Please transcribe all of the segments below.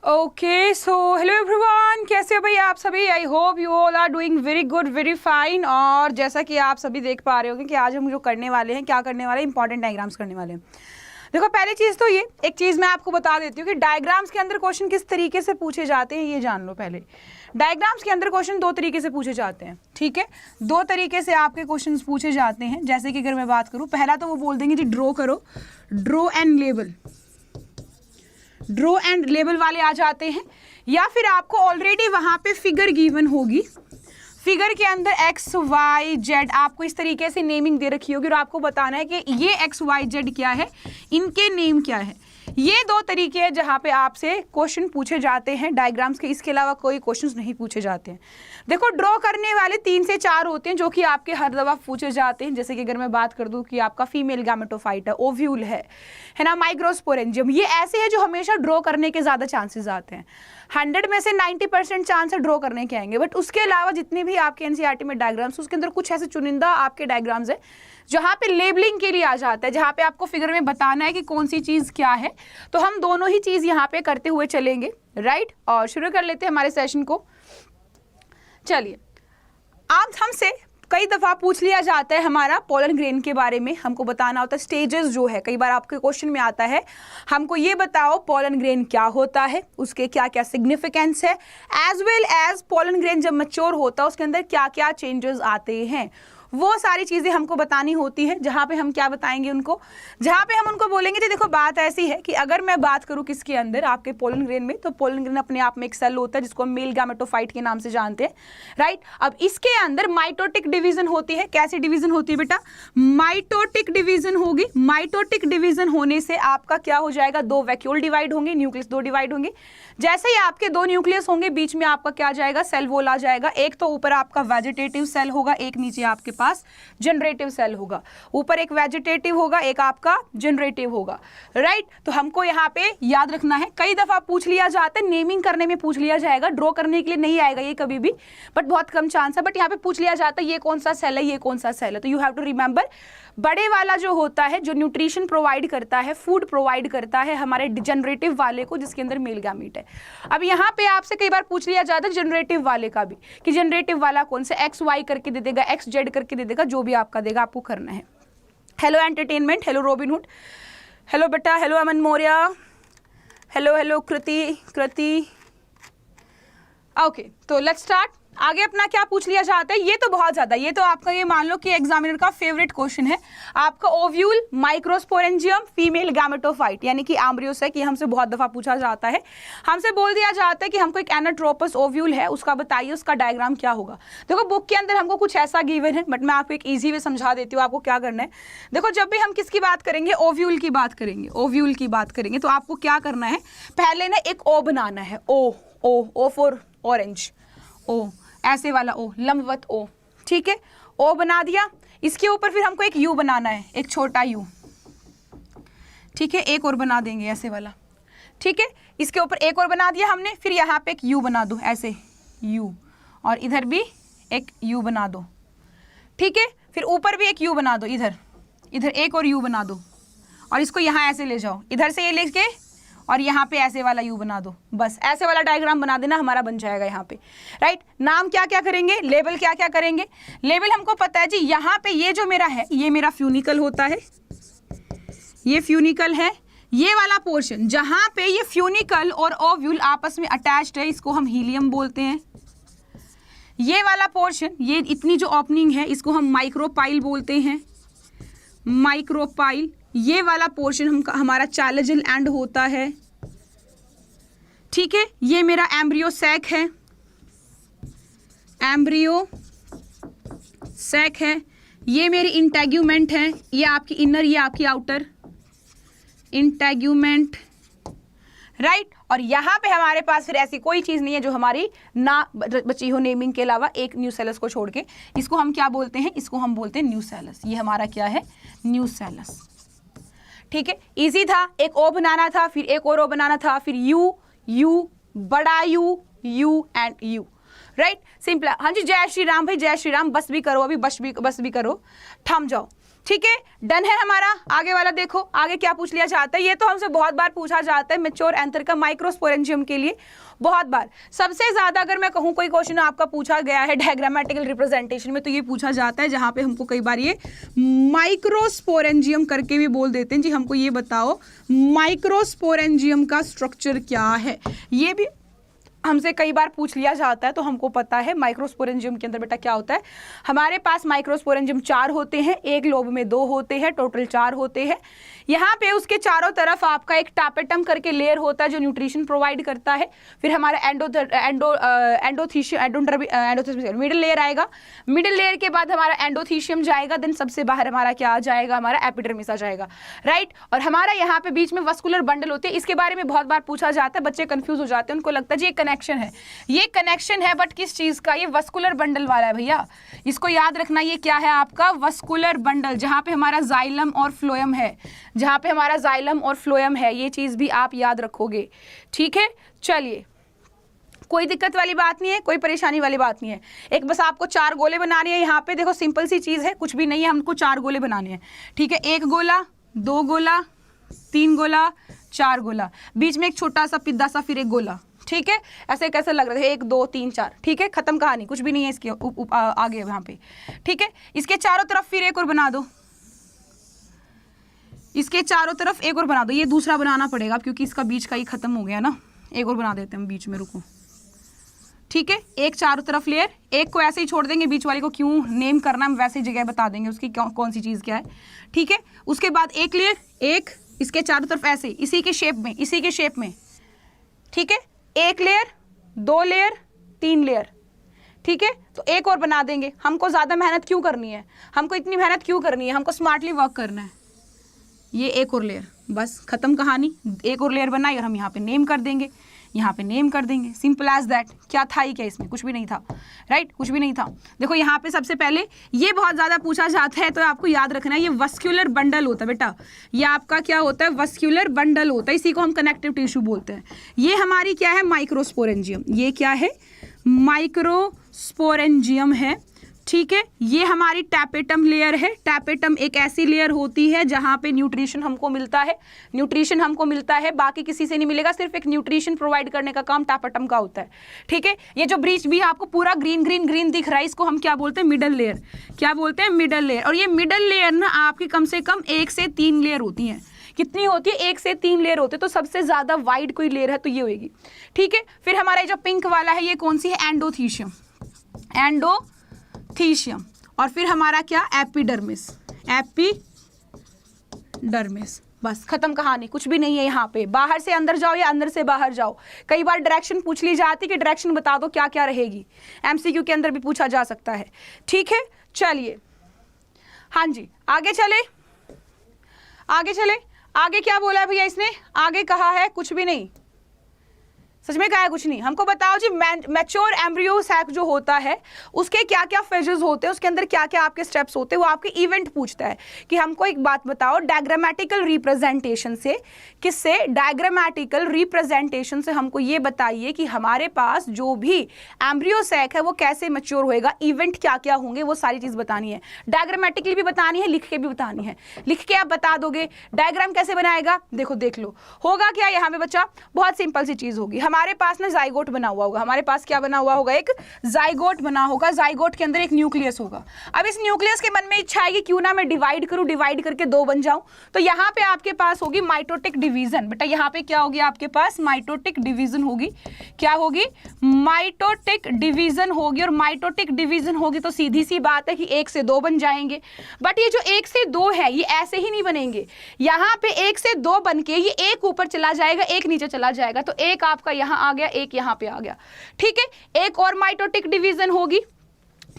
Okay so hello everyone, कैसे हो भाई आप सभी। I hope you all are doing very good, very fine. और जैसा कि आप सभी देख पा रहे होंगे कि आज हम जो करने वाले हैं, क्या करने वाले हैं, इंपॉर्टेंट डायग्राम्स करने वाले हैं। देखो पहली चीज़ तो ये एक चीज़ मैं आपको बता देती हूँ कि डायग्राम्स के अंदर क्वेश्चन किस तरीके से पूछे जाते हैं, ये जान लो। पहले डायग्राम्स के अंदर क्वेश्चन दो तरीके से पूछे जाते हैं, ठीक है। दो तरीके से आपके क्वेश्चन पूछे जाते हैं। जैसे कि अगर मैं बात करूँ, पहला तो वो बोल देंगे जी ड्रॉ करो, draw and label, draw and label वाले आ जाते हैं। या फिर आपको ऑलरेडी वहां पे फिगर गिवन होगी, फिगर के अंदर एक्स वाई जेड आपको इस तरीके से नेमिंग दे रखी होगी और आपको बताना है कि ये एक्स वाई जेड क्या है, इनके नेम क्या है। ये दो तरीके हैं जहाँ पे आपसे क्वेश्चन पूछे जाते हैं डायग्राम्स के। इसके अलावा कोई क्वेश्चंस नहीं पूछे जाते हैं। देखो ड्रॉ करने वाले 3 से 4 होते हैं जो कि आपके हर दफा पूछे जाते हैं। जैसे कि अगर मैं बात कर दूं कि आपका फीमेल गैमेटोफाइट है, ओव्यूल है ना, माइक्रोस्पोरेंजियम, ये ऐसे है जो हमेशा ड्रॉ करने के ज़्यादा चांसेस आते हैं। 100 में से 90% चांस है ड्रॉ करने के आएंगे। बट उसके अलावा जितने भी आपके एनसीईआरटी में डायग्राम्स, उसके अंदर कुछ ऐसे चुनिंदा आपके डायग्राम्स है जहाँ पे लेबलिंग के लिए आ जाता है, जहाँ पे आपको फिगर में बताना है कि कौन सी चीज़ क्या है। तो हम दोनों ही चीज़ यहाँ पे करते हुए चलेंगे, राइट। और शुरू कर लेते हैं हमारे सेशन को। चलिए, आप हमसे कई दफ़ा पूछ लिया जाता है हमारा पोलन ग्रेन के बारे में, हमको बताना होता है स्टेजेस जो है। कई बार आपके क्वेश्चन में आता है हमको ये बताओ पोलन ग्रेन क्या होता है, उसके क्या क्या सिग्निफिकेंस है, as well as pollen grain जब मैच्योर होता है उसके अंदर क्या क्या चेंजेस आते हैं। वो सारी चीज़ें हमको बतानी होती है। जहाँ पे हम क्या बताएंगे उनको, जहाँ पे हम उनको बोलेंगे जी देखो बात ऐसी है कि अगर मैं बात करूँ किसके अंदर, आपके पोलन ग्रेन में, तो पोलन ग्रेन अपने आप में एक सेल होता है जिसको हम मेल गैमेटोफाइट के नाम से जानते हैं, राइट। अब इसके अंदर माइटोटिक डिवीजन होती है। कैसी डिवीजन होती है बेटा? माइटोटिक डिवीजन होगी। माइटोटिक डिवीजन होने से आपका क्या हो जाएगा, 2 वैक्यूल डिवाइड होंगे, न्यूक्लियस 2 डिवाइड होंगे। जैसे ही आपके 2 न्यूक्लियस होंगे, बीच में आपका क्या जाएगा, सेल वॉल आ जाएगा। एक तो ऊपर आपका वेजिटेटिव सेल होगा, एक नीचे आपके पास जनरेटिव सेल होगा। ऊपर एक वेजिटेटिव होगा, एक आपका जनरेटिव होगा, राइट। तो हमको यहाँ पे याद रखना है। कई दफा पूछ लिया जाता है, नेमिंग करने में पूछ लिया जाएगा, ड्रॉ करने के लिए नहीं आएगा ये कभी भी, बट बहुत कम चांस है। बट यहाँ पे पूछ लिया जाता है ये कौन सा सेल है, ये कौन सा सेल है। तो यू हैव टू रिमेंबर, बड़े वाला जो होता है जो न्यूट्रिशन प्रोवाइड करता है, फूड प्रोवाइड करता है हमारे जनरेटिव वाले को, जिसके अंदर मेल गैमीट है। अब यहाँ पे आपसे कई बार पूछ लिया जाता है जनरेटिव वाले का भी, कि जनरेटिव वाला कौन सा, एक्स वाई करके दे देगा, एक्स जेड करके दे देगा, जो भी आपका देगा आपको करना है। Hello entertainment, hello Robinhood, hello बेटा, hello Aman Maurya, hello hello Kriti. Okay, तो लेट्स स्टार्ट। आगे अपना क्या पूछ लिया जाता है, ये तो बहुत ज्यादा, ये तो आपका ये मान लो कि एग्जामिनर का फेवरेट क्वेश्चन है आपका। ओव्यूल, माइक्रोस्पोरेंजियम, फीमेल गैमेटोफाइट यानी कि एम्ब्रियोसेक, ये हमसे बहुत दफा पूछा जाता है। हमसे बोल दिया जाता है कि हमको एक एनाट्रोपस ओव्यूल है, उसका बताइए उसका डायग्राम क्या होगा। देखो बुक के अंदर हमको कुछ ऐसा गिवन है, बट मैं आपको एक ईजी वे समझा देती हूँ आपको क्या करना है। देखो जब भी हम किसकी बात करेंगे, ओव्यूल की बात करेंगे, ओव्यूल की बात करेंगे, तो आपको क्या करना है, पहले ना एक ओ बनाना है। ओ फॉर ऑरेंज, ओ ऐसे वाला ओ, लंबवत ओ, ठीक है। ओ बना दिया, इसके ऊपर फिर हमको एक यू बनाना है, एक छोटा यू, ठीक है। एक और बना देंगे ऐसे वाला, ठीक है। इसके ऊपर एक और बना दिया हमने, फिर यहाँ पे एक यू बना दो ऐसे यू, और इधर भी एक यू बना दो, ठीक है। फिर ऊपर भी एक यू बना दो, इधर एक और यू बना दो, और इसको यहाँ ऐसे ले जाओ, इधर से ये लेके और यहाँ पे ऐसे वाला यू बना दो। बस ऐसे वाला डायग्राम बना देना, हमारा बन जाएगा यहाँ पे, राइट। नाम क्या क्या करेंगे, लेबल क्या क्या करेंगे। लेबल हमको पता है जी, यहाँ पे ये जो मेरा है, ये मेरा फ्यूनिकल होता है, ये फ्यूनिकल है। ये वाला पोर्शन जहाँ पे ये फ्यूनिकल और ओव्यूल आपस में अटैच्ड है, इसको हम हीलियम बोलते हैं। ये वाला पोर्शन, ये इतनी जो ओपनिंग है, इसको हम माइक्रोपाइल बोलते हैं, माइक्रोपाइल। ये वाला पोर्शन हमारा चैलेंजल एंड होता है, ठीक है। ये मेरा एम्ब्रियोसेक है, एम्ब्रियोसेक है। ये मेरी इंटेग्यूमेंट है, ये आपकी इनर, ये आपकी आउटर, इंटेग्यूमेंट, राइट। और यहाँ पे हमारे पास फिर ऐसी कोई चीज़ नहीं है जो हमारी ना बची हो नेमिंग के अलावा, एक न्यूसेलस को छोड़ के। इसको हम क्या बोलते हैं, इसको हम बोलते हैं न्यूसेलस। ये हमारा क्या है, न्यूसेलस, ठीक है। इजी था, एक ओ बनाना था, फिर एक और ओ बनाना था, फिर यू, बड़ा you and you, right. Simple. हाँ जी, जय श्री राम भाई, जय श्री राम। बस भी करो अभी, बस भी करो, थम जाओ। ठीक है, डन है हमारा। आगे वाला देखो, आगे क्या पूछ लिया जाता है। ये तो हमसे बहुत बार पूछा जाता है मैच्योर एंथर का माइक्रोस्पोरेंजियम के लिए, बहुत बार। सबसे ज्यादा अगर मैं कहूँ कोई क्वेश्चन आपका पूछा गया है डायग्रामेटिकल रिप्रेजेंटेशन में तो ये पूछा जाता है, जहां पे हमको कई बार ये माइक्रोस्पोरेंजियम करके भी बोल देते हैं जी, हमको ये बताओ माइक्रोस्पोरेंजियम का स्ट्रक्चर क्या है। ये भी हमसे कई बार पूछ लिया जाता है, तो हमको पता है माइक्रोस्पोरेंजियम के अंदर बेटा क्या होता है। हमारे पास माइक्रोस्पोरेंजियम 4 होते हैं, एक लोब में 2 होते हैं, टोटल 4 होते हैं। यहाँ पे उसके चारों तरफ आपका एक टापेटम करके लेयर होता है जो न्यूट्रिशन प्रोवाइड करता है। फिर हमारा एंडोथीशियम मिडिल लेयर आएगा, मिडिल लेयर के बाद हमारा एंडोथीशियम जाएगा, देन सबसे बाहर हमारा क्या आ जाएगा, हमारा एपिडर्मिस आ जाएगा, राइट। और हमारा यहाँ पे बीच में वस्कुलर बंडल होते हैं। इसके बारे में बहुत बार पूछा जाता है, बच्चे कंफ्यूज हो जाते हैं, उनको लगता है जी कनेक्शन है, ये कनेक्शन है, बट किस चीज का, ये वस्कुलर बंडल वाला है भैया। इसको याद रखना, ये क्या है आपका वस्कुलर बंडल, जहां पे हमारा जाइलम और फ्लोएम है, जहां पे हमारा जाइलम और फ्लोएम है, ये चीज भी आप याद रखोगे, ठीक है। चलिए, कोई दिक्कत वाली बात नहीं है, कोई परेशानी वाली बात नहीं है। एक बस आपको 4 गोले बनाने हैं। यहाँ पे देखो सिंपल सी चीज है, कुछ भी नहीं है, हमको 4 गोले बनाने हैं, ठीक है। 1 गोला, 2 गोला, 3 गोला, 4 गोला, बीच में एक छोटा सा पिद्दा सा, फिर एक गोला, ठीक है। ऐसे कैसे लग रहे थे, 1 2 3 4, ठीक है, खत्म कहानी, कुछ भी नहीं है इसके आगे यहाँ पे, ठीक है। इसके चारों तरफ फिर एक और बना दो, इसके चारों तरफ एक और बना दो। ये दूसरा बनाना पड़ेगा क्योंकि इसका बीच का ही खत्म हो गया ना, एक और बना देते हैं हम बीच में, रुको, ठीक है। एक चारों तरफ लेयर, एक को ऐसे ही छोड़ देंगे, बीच वाले को क्यों नेम करना हम वैसे ही जगह बता देंगे उसकी कौन सी चीज क्या है, ठीक है। उसके बाद एक लेयर, एक इसके चारों तरफ ऐसे इसी के शेप में, इसी के शेप में, ठीक है। 1 लेयर, 2 लेयर, 3 लेयर, ठीक है। तो एक और बना देंगे। हमको ज्यादा मेहनत क्यों करनी है, हमको इतनी मेहनत क्यों करनी है, हमको स्मार्टली वर्क करना है। ये एक और लेयर, बस खत्म कहानी। एक और लेयर बनाई और हम यहाँ पे नेम कर देंगे, यहाँ पे नेम कर देंगे, सिंपल एज दैट। क्या था ही क्या इसमें, कुछ भी नहीं था, राइट, कुछ भी नहीं था। देखो यहाँ पे सबसे पहले ये बहुत ज़्यादा पूछा जाता है, तो आपको याद रखना है ये वस्क्यूलर बंडल होता है बेटा। ये आपका क्या होता है, वस्क्यूलर बंडल होता है, इसी को हम कनेक्टिव टिश्यू बोलते हैं। ये हमारी क्या है, माइक्रोस्पोरेंजियम। ये क्या है, माइक्रोस्पोरेंजियम है, ठीक है। ये हमारी टैपेटम लेयर है। टैपेटम एक ऐसी लेयर होती है जहां पे न्यूट्रिशन हमको मिलता है, न्यूट्रिशन हमको मिलता है, बाकी किसी से नहीं मिलेगा, सिर्फ एक न्यूट्रिशन प्रोवाइड करने का काम टैपेटम का होता है, ठीक है। ये जो ब्रीच भी आपको पूरा ग्रीन ग्रीन ग्रीन दिख रहा है, इसको हम क्या बोलते हैं, मिडल लेयर। क्या बोलते हैं, मिडल लेयर। और ये मिडल लेयर ना आपकी कम से कम 1 से 3 लेयर होती हैं। कितनी होती है, 1 से 3 लेयर होते हैं। तो सबसे ज्यादा वाइड कोई लेयर है तो ये होगी, ठीक है। फिर हमारा जो पिंक वाला है ये कौन सी है, एंडोथीशियम, एंडोथीशियम। और फिर हमारा क्या, एपिडर्मिस, एपिडर्मिस। बस खत्म कहानी, कुछ भी नहीं है यहाँ पे। बाहर से अंदर जाओ या अंदर से बाहर जाओ। कई बार डायरेक्शन पूछ ली जाती कि डायरेक्शन बता दो क्या क्या रहेगी, एमसीक्यू के अंदर भी पूछा जा सकता है, ठीक है। चलिए, हाँ जी, आगे चले, आगे चले। आगे क्या बोला है भैया इसने, आगे कहा है कुछ भी नहीं, सच में कहा है कुछ नहीं। हमको बताओ जी, मैच्योर एम्ब्रियो सैक जो होता है उसके क्या क्या फेजेस होते हैं, उसके अंदर क्या क्या आपके स्टेप्स होते हैं, वो आपके इवेंट पूछता है कि हमको एक बात बताओ, डायग्रामेटिकल रिप्रेजेंटेशन से, किससे, डायग्रामेटिकल रिप्रेजेंटेशन से हमको ये बताइए कि हमारे पास जो भी एम्ब्रियो सैक है वो कैसे मैच्योर होएगा, इवेंट क्या क्या होंगे, वो सारी चीज बतानी है। डायग्रामेटिकली भी बतानी है, लिख के भी बतानी है। लिख के आप बता दोगे, डायग्राम कैसे बनाएगा, देखो देख लो। होगा क्या यहाँ पे बच्चा, बहुत सिंपल सी चीज होगी। हमारे पास ना जाइगोट बना हुआ होगा, हमारे पास क्या बना हुआ होगा, एक जाइगोट बना होगा। जाइगोट के अंदर एक न्यूक्लियस होगा। अब इस न्यूक्लियस के मन में इच्छा आएगी क्यों ना मैं डिवाइड करूं, डिवाइड करके 2 बन जाऊं। तो यहाँ पे आपके पास होगी माइटोटिक डिवीजन। बेटा यहाँ पे क्या होगी आपके पास, माइटोटिक डिवीजन होगी। क्या होगी, माइटोटिक डिवीजन होगी। और माइटोटिक डिवीजन होगी तो सीधी सी बात है कि 1 से 2 बन जाएंगे। बट ये जो 1 से 2 है ये ऐसे ही नहीं बनेंगे। यहाँ पे 1 से 2 बन के ये एक ऊपर चला जाएगा, एक नीचे चला जाएगा। तो एक आपका यहाँ आ गया, एक यहाँ पे आ गया, ठीक है। एक और माइटोटिक डिवीजन होगी,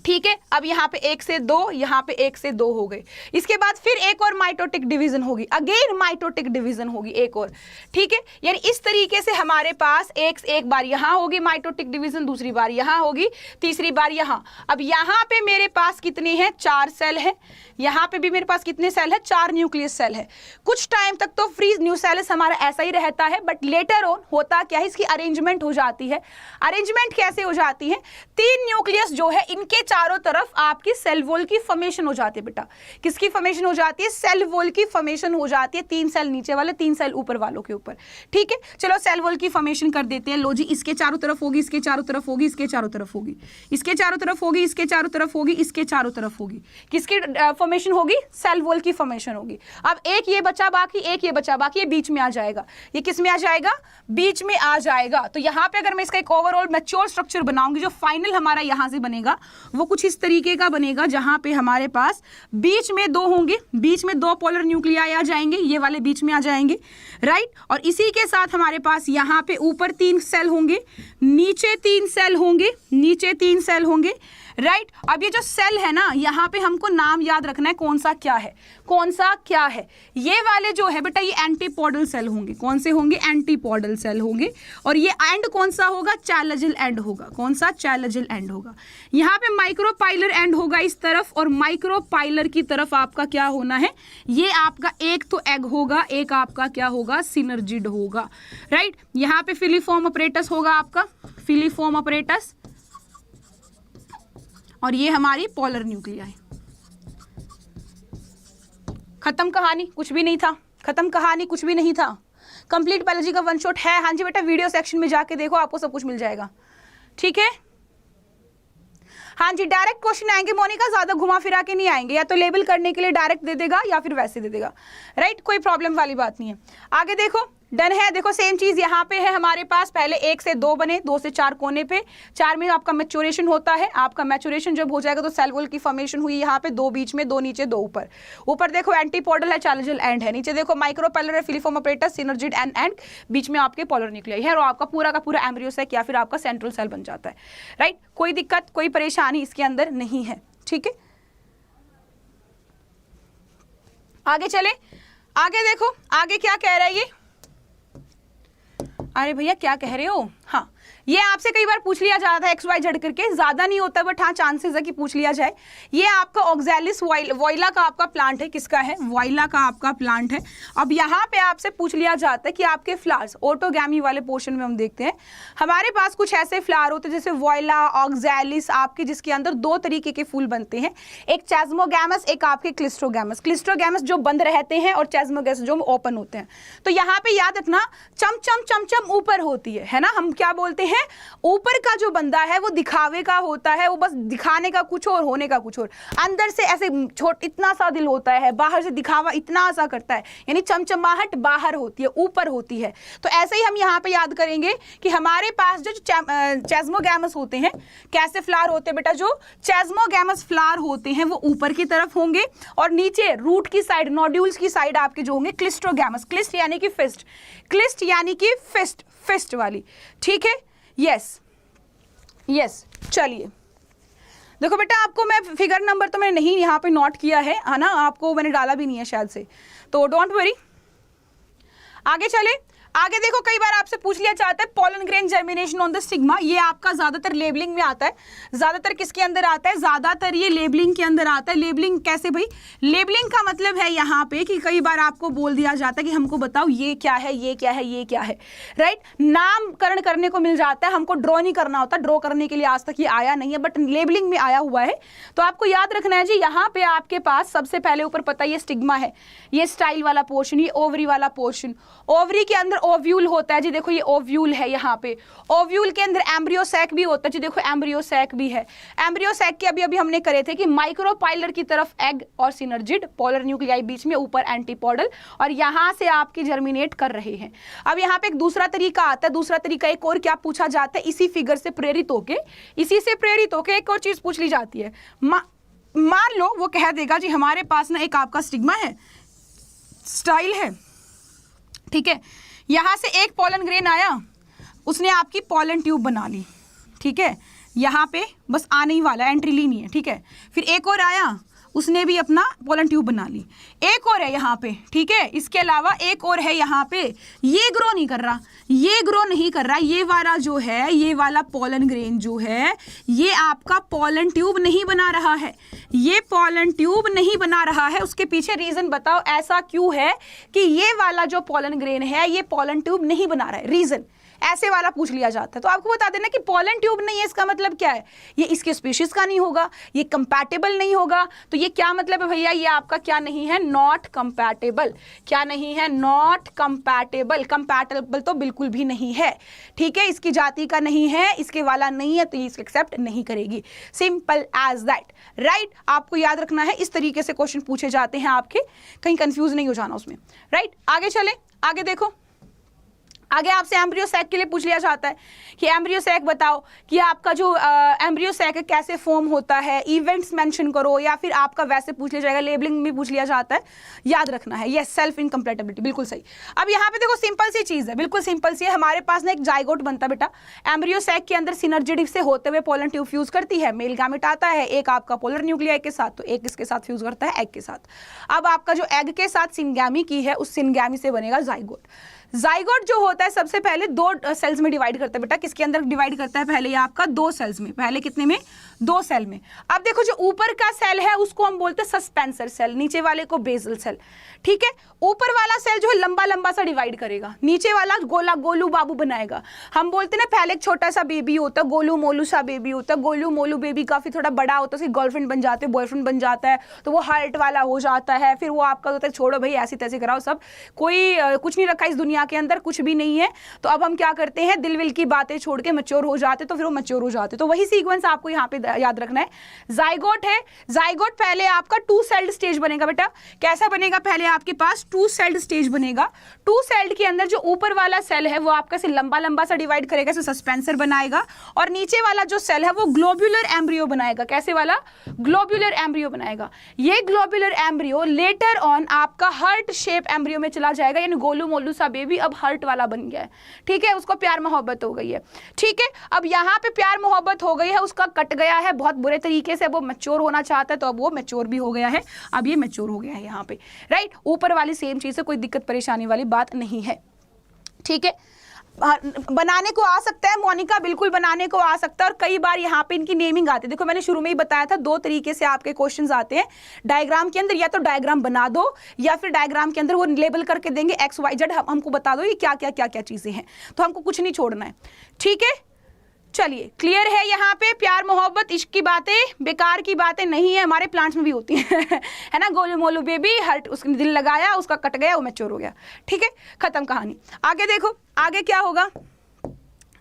ठीक है। अब यहाँ पे 1 से 2, यहाँ पे 1 से 2 हो गए। इसके बाद फिर एक और माइटोटिक डिवीजन होगी, अगेन माइटोटिक डिवीजन होगी एक और, ठीक है। यानी इस तरीके से हमारे पास एक बार यहाँ होगी माइटोटिक डिवीजन, दूसरी बार यहाँ होगी, तीसरी बार यहाँ। अब यहाँ पे मेरे पास कितने हैं, 4 सेल है। यहाँ पे भी मेरे पास कितने सेल है, 4 न्यूक्लियस सेल है। कुछ टाइम तक तो फ्री न्यूक्लियस हमारा ऐसा ही रहता है, बट लेटर ऑन होता क्या है, इसकी अरेंजमेंट हो जाती है। अरेंजमेंट कैसे हो जाती है, 3 न्यूक्लियस जो है इनके चारों तरफ आपकी सेल वॉल की फॉर्मेशन हो जाती है बेटा। किसकी फॉर्मेशन हो जाती है? सेल वॉल की फॉर्मेशन हो जाती है, 3 सेल नीचे वाले, 3 सेल ऊपर वालों के ऊपर। ठीक है, चलो सेल वॉल की फॉर्मेशन कर देते हैं। लो जी, इसके चारों तरफ होगी, इसके चारों तरफ होगी, इसके चारों तरफ होगी, इसके चारों तरफ होगी, इसके चारों तरफ होगी, इसके चारों तरफ होगी। किसकी फॉर्मेशन होगी? सेल वॉल की फॉर्मेशन होगी। अब एक ये बचा बाकी, एक ये बचा बाकी, ये बीच में आ जाएगा। ये किस में आ जाएगा? बीच में आ जाएगा। तो यहाँ पे अगर मैं इसका एक ओवरऑल मैच्योर स्ट्रक्चर बनाऊंगी, जो फाइनल हमारा यहाँ से बनेगा वो कुछ इस तरीके का बनेगा, जहां पे हमारे पास बीच में 2 होंगे, बीच में 2 पोलर न्यूक्लियाई आ जाएंगे, ये वाले बीच में आ जाएंगे, राइट। और इसी के साथ हमारे पास यहाँ पे ऊपर 3 सेल होंगे, नीचे 3 सेल होंगे, नीचे 3 सेल होंगे, राइट। अब ये जो सेल है ना, यहाँ पे हमको नाम याद रखना है कौन सा क्या है, कौन सा क्या है। ये वाले जो है बेटा, ये एंटीपोडल सेल होंगे। कौन से होंगे? एंटीपोडल सेल होंगे। और ये एंड कौन सा होगा? चैलेंजल एंड होगा। कौन सा? चैलेंजल एंड होगा। यहाँ पे माइक्रोपाइलर एंड होगा इस तरफ, और माइक्रोपाइलर की तरफ आपका क्या होना है? ये आपका एक तो एग होगा, एक आपका क्या होगा? सिनर्जिड होगा, राइट। यहाँ पे फिलीफॉर्म अपरेटस होगा आपका, फिलीफॉर्म अपरेटस, और ये हमारी पोलर न्यूक्लियाई। खत्म कहानी, कुछ भी नहीं था। खत्म कहानी, कुछ भी नहीं था। कंप्लीट बायोलॉजी का वन शॉट है। हाँ जी बेटा, वीडियो सेक्शन में जाके देखो, आपको सब कुछ मिल जाएगा। ठीक है, हाँ जी, डायरेक्ट क्वेश्चन आएंगे मोनिका, ज्यादा घुमा फिरा के नहीं आएंगे। या तो लेबल करने के लिए डायरेक्ट दे देगा या फिर वैसे दे देगा, राइट। कोई प्रॉब्लम वाली बात नहीं है। आगे देखो, डन है। देखो सेम चीज यहाँ पे है हमारे पास, पहले 1 से 2 बने, 2 से 4 कोने पे, 4 में आपका मैच्योरेशन होता है। आपका मैच्योरेशन जब हो जाएगा तो सेल वॉल की फॉर्मेशन हुई यहाँ पे, 2 बीच में, 2 नीचे, 2 ऊपर। ऊपर देखो एंटीपोडल है, चैलेंजल एंड है। नीचे देखो माइक्रोपाइलर है, फिलीफॉर्म अपरेटस, सिनर्जिड एंड बीच में आपके पोलर न्यूक्लियाई है, और आपका पूरा का पूरा एम्ब्रियोसैक या फिर आपका सेंट्रल सेल बन जाता है, राइट। कोई दिक्कत, कोई परेशानी इसके अंदर नहीं है। ठीक है, आगे चले। आगे देखो, आगे क्या कह रहा है ये? अरे भैया क्या कह रहे हो? हाँ, ये आपसे कई बार पूछ लिया जाता है एक्स वाई जेड करके, ज्यादा नहीं होता बट हाँ चांसेस है कि पूछ लिया जाए। ये आपका ऑक्सैलिस वोइला का आपका प्लांट है। किसका है? वोइला का आपका प्लांट है। अब यहाँ पे आपसे पूछ लिया जाता है कि आपके फ्लावर्स, ऑटोगैमी वाले पोर्शन में हम देखते हैं हमारे पास कुछ ऐसे फ्लावर होते हैं जैसे वोइला, ऑक्सैलिस आपके, जिसके अंदर 2 तरीके के फूल बनते हैं, एक चेस्मोगैमस, एक आपके क्लिस्ट्रोगैमस। क्लिस्ट्रोगैमस जो बंद रहते हैं और चेस्मोगैमस जो ओपन होते हैं। तो यहाँ पे याद रखना, चमचम चमचम ऊपर होती है ना, हम क्या बोलते हैं? ऊपर का जो बंदा है वो दिखावे का होता है, वो बस दिखाने का कुछ और, होने का कुछ और। अंदर से ऐसे इतना सा दिल होता है, बाहर से दिखावा इतना सा करता है, यानी चमचमाहट बाहर होती है, ऊपर होती है। तो ऐसे ही हम यहाँ पे याद करेंगे कि हमारे पास जो चेस्मोगैमस होते हैं, कैसे फ्लावर होते हैं बेटा? जो चेस्मोगैमस फ्लावर होते हैं वो ऊपर की तरफ होंगे, और नीचे रूट की साइड, नोड्यूल्स की साइड आपके जो होंगे क्लिस्ट्रोगैमस, क्लिस्ट यानी कि फिस्ट, क्लिस्ट यानी कि फिस्ट, फिस्ट वाली। ठीक है, यस यस। चलिए देखो बेटा, आपको मैं फिगर नंबर तो मैंने नहीं यहाँ पे नोट किया है ना, आपको मैंने डाला भी नहीं है शायद से, तो डोंट वरी। आगे चले। आगे देखो, कई बार आपसे पूछ लिया जाता है pollen grain germination on the stigma. ये आपका ज्यादातर लेबलिंग में आता है। ज्यादातर किसके अंदर आता है? ज्यादातर ये लेबलिंग के अंदर आता है। लेबलिंग कैसे भाई? लेबलिंग का मतलब है यहाँ पे कि कई बार आपको बोल दिया जाता है कि हमको बताओ ये क्या है, ये क्या है, ये क्या है, राइट। नामकरण करने को मिल जाता है, हमको ड्रॉ नहीं करना होता। ड्रॉ करने के लिए आज तक ये आया नहीं है, बट लेबलिंग में आया हुआ है। तो आपको याद रखना है जी, यहाँ पे आपके पास सबसे पहले ऊपर पता है ये स्टिग्मा है, ये स्टाइल वाला पोर्शन, ये ओवरी वाला पोर्शन। ओवरी के अंदर ओव्यूल होता है जी, देखो ये ओव्यूल है यहाँ पे। ओव्यूल के अंदर एम्ब्रियोसैक भी होता है जी, देखो एम्ब्रियोसैक भी है। एम्ब्रियोसैक के अभी अभी हमने करे थे कि माइक्रोपाइलर की तरफ एग और सिनर्जिड, पोलर न्यूक्लियाई बीच में, ऊपर एंटीपोडल, और यहाँ से आपकी जर्मिनेट कर रहे हैं। अब यहाँ पे एक दूसरा तरीका आता है। दूसरा तरीका एक और क्या पूछा जाता है, इसी फिगर से प्रेरित होके, इसी से प्रेरित होके एक और चीज पूछ ली जाती है। मान लो वो कह देगा जी हमारे पास ना एक आपका स्टिग्मा है, स्टाइल है, ठीक है, यहां से एक पोलन ग्रेन आया, उसने आपकी पोलन ट्यूब बना ली, ठीक है, यहाँ पे बस आने ही वाला, एंट्री ली नहीं है, ठीक है। फिर एक और आया, उसने भी अपना पोलन ट्यूब बना ली। एक और है यहाँ पे, ठीक है, इसके अलावा एक और है यहाँ पे, ये ग्रो नहीं कर रहा, ये ग्रो नहीं कर रहा, ये वाला जो है, ये वाला पोलन ग्रेन जो है, ये आपका पोलन ट्यूब नहीं बना रहा है, ये पोलन ट्यूब नहीं बना रहा है। उसके पीछे रीजन बताओ, ऐसा क्यों है कि ये वाला जो पोलन ग्रेन है ये पोलन ट्यूब नहीं बना रहा है, रीजन ऐसे वाला पूछ लिया जाता है। तो आपको बता देना कि पोलन ट्यूब नहीं है, इसका मतलब क्या है, ये इसके स्पीशीज का नहीं होगा, ये कंपैटिबल नहीं होगा। तो ये क्या मतलब है भैया, ये आपका क्या नहीं है, नॉट कंपैटिबल। क्या नहीं है, नॉट कंपैटिबल। कंपैटिबल तो बिल्कुल भी नहीं है, ठीक है, इसकी जाति का नहीं है, इसके वाला नहीं है, तो ये इसको एक्सेप्ट नहीं करेगी। Simple as that, right. आपको याद रखना है, इस तरीके से क्वेश्चन पूछे जाते हैं आपके, कहीं कंफ्यूज नहीं हो जाना उसमें, राइट। आगे चले, आगे देखो, आगे आपसे एम्ब्रियो सैक के लिए पूछ लिया जाता है कि एम्ब्रियो सैक बताओ कि आपका जो एम्ब्रियो सैक है कैसे फॉर्म होता है, इवेंट्स मेंशन करो, या फिर आपका वैसे पूछ लिया जाएगा, लेबलिंग में पूछ लिया जाता है, याद रखना है। यस, सेल्फ इनकम्पैटिबिलिटी, बिल्कुल सही। अब यहाँ पे देखो सिंपल सी चीज़ है, बिल्कुल सिंपल सी है। हमारे पास ना एक जाइगोट बनता है बेटा, एम्ब्रियो सैक के अंदर सिनर्जी से होते हुए पोलन ट्यूब फ्यूज करती है, मेल गैमेट आता है, एक आपका पोलर न्यूक्लियाई के साथ, तो एक इसके साथ फ्यूज करता है एग के साथ। अब आपका जो एग के साथ सिनगैमी की है, उस सिनगैमी से बनेगा जाइगोट। जाइगोट जो होता है सबसे पहले दो सेल्स में डिवाइड करता है बेटा, किसके अंदर डिवाइड करता है, पहले ये आपका दो सेल्स में, पहले कितने में, दो सेल में। अब देखो जो ऊपर का सेल है उसको हम बोलते हैं सस्पेंसर सेल, नीचे वाले को बेसल सेल, ठीक है। ऊपर वाला सेल जो है लंबा लंबा सा डिवाइड करेगा, नीचे वाला गोला गोलू बाबू बनाएगा। हम बोलते हैं ना, पहले एक छोटा सा बेबी होता है, गोलू मोलू सा बेबी होता है, गोलू मोलू बेबी काफी थोड़ा बड़ा होता है, उसकी गर्लफ्रेंड बन जाते हैं, बॉयफ्रेंड बन जाता है, तो वो हार्ट वाला हो जाता है, फिर वो आपका होता है छोड़ो भाई ऐसे तैसे कराओ, सब कोई कुछ नहीं रखा इस दुनिया के अंदर, कुछ भी नहीं है। तो अब हम क्या करते हैं, दिल विल की बातें छोड़ के मैच्योर हो जाते, तो फिर वो मैच्योर हो जाते। तो वही सीक्वेंस आपको यहाँ पे याद रखना है। जाइगोट है, जाइगोट पहले आपका टू सेल्ड स्टेज बनेगा बेटा। कैसा बनेगा, पहले आपके पास टू सेल्ड स्टेज बनेगा। टू सेल्ड के अंदर जो ऊपर वाला सेल है वो आपका से लंबा लंबा सा डिवाइड करेगा, इसे सस्पेंसर बनाएगा, और नीचे वाला जो सेल है वो ग्लोब्यूलर एम्ब्रियो बनाएगा। कैसे वाला, ग्लोब्यूलर एम्ब्रियो बनाएगा। ये ग्लोब्यूलर एम्ब्रियो लेटर ऑन आपका हार्ट शेप एम्ब्रियो में चला जाएगा, यानी गोलू मोलू सा बेबी अब हार्ट वाला बन गया है, ठीक है, उसको प्यार मोहब्बत हो गई है, ठीक है। अब यहाँ पे प्यार मोहब्बत हो गई है, उसका कट गया है बहुत बुरे तरीके से, वो मैच्योर होना चाहता है, तो अब वो मैच्योर भी हो गया है, अब ये मैच्योर हो गया है यहाँ पे, राइट। ऊपर वाली सेम चीज से कोई दिक्कत परेशानी वाली बात नहीं है, ठीक है। बनाने को आ सकता है मोनिका, बिल्कुल बनाने को आ सकता है, और कई बार यहाँ पे इनकी नेमिंग आती है। देखो मैंने शुरू में ही बताया था, दो तरीके से आपके क्वेश्चंस आते हैं डायग्राम के अंदर, या तो डायग्राम बना दो या फिर डायग्राम के अंदर वो लेबल करके देंगे एक्स वाई जेड, हमको बता दो ये क्या क्या क्या क्या चीजें हैं, तो हमको कुछ नहीं छोड़ना है, ठीक है। चलिए क्लियर है, यहाँ पे प्यार मोहब्बत इश्क की बातें बेकार की बातें नहीं है, हमारे प्लांट्स में भी होती हैं है ना। गोलू मोलू बेबी हर्ट, उसने दिल लगाया, उसका कट गया, वो मैच्योर हो गया, ठीक है, खत्म कहानी। आगे देखो, आगे क्या होगा,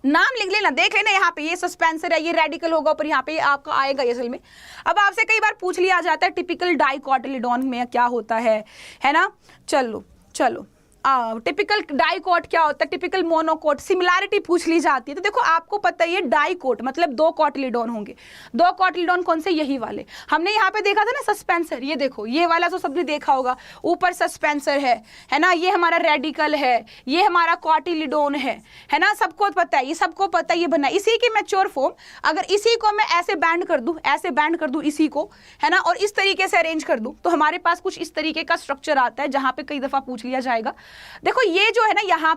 नाम लिख लेना, देख लेना यहाँ पे, ये सस्पेंसर है, ये रेडिकल होगा ऊपर, यहाँ पे आपका आएगा ये असल में। अब आपसे कई बार पूछ लिया जाता है टिपिकल डाइकोटिलिडोन में क्या होता है ना। चलो चलो, टिपिकल डाइकोट क्या होता है, टिपिकल मोनोकोट, सिमिलैरिटी पूछ ली जाती है। तो देखो आपको पता है डाइकोट मतलब दो कॉटिलिडोन होंगे। दो कॉटिलिडोन कौन से, यही वाले हमने यहाँ पे देखा था ना, सस्पेंसर, ये देखो ये वाला तो सबने देखा होगा, ऊपर सस्पेंसर है ना, ये हमारा रेडिकल है, ये हमारा कॉटिलिडोन है ना, सबको पता है, ये सबको पता है, ये बना इसी की मैच्योर फॉर्म। अगर इसी को मैं ऐसे बैंड कर दूं, ऐसे बैंड कर दूं इसी को, है ना, और इस तरीके से अरेंज कर दूं, तो हमारे पास कुछ इस तरीके का स्ट्रक्चर आता है, जहां पे कई दफा पूछ लिया जाएगा। देखो ये जो है ना, यहाँ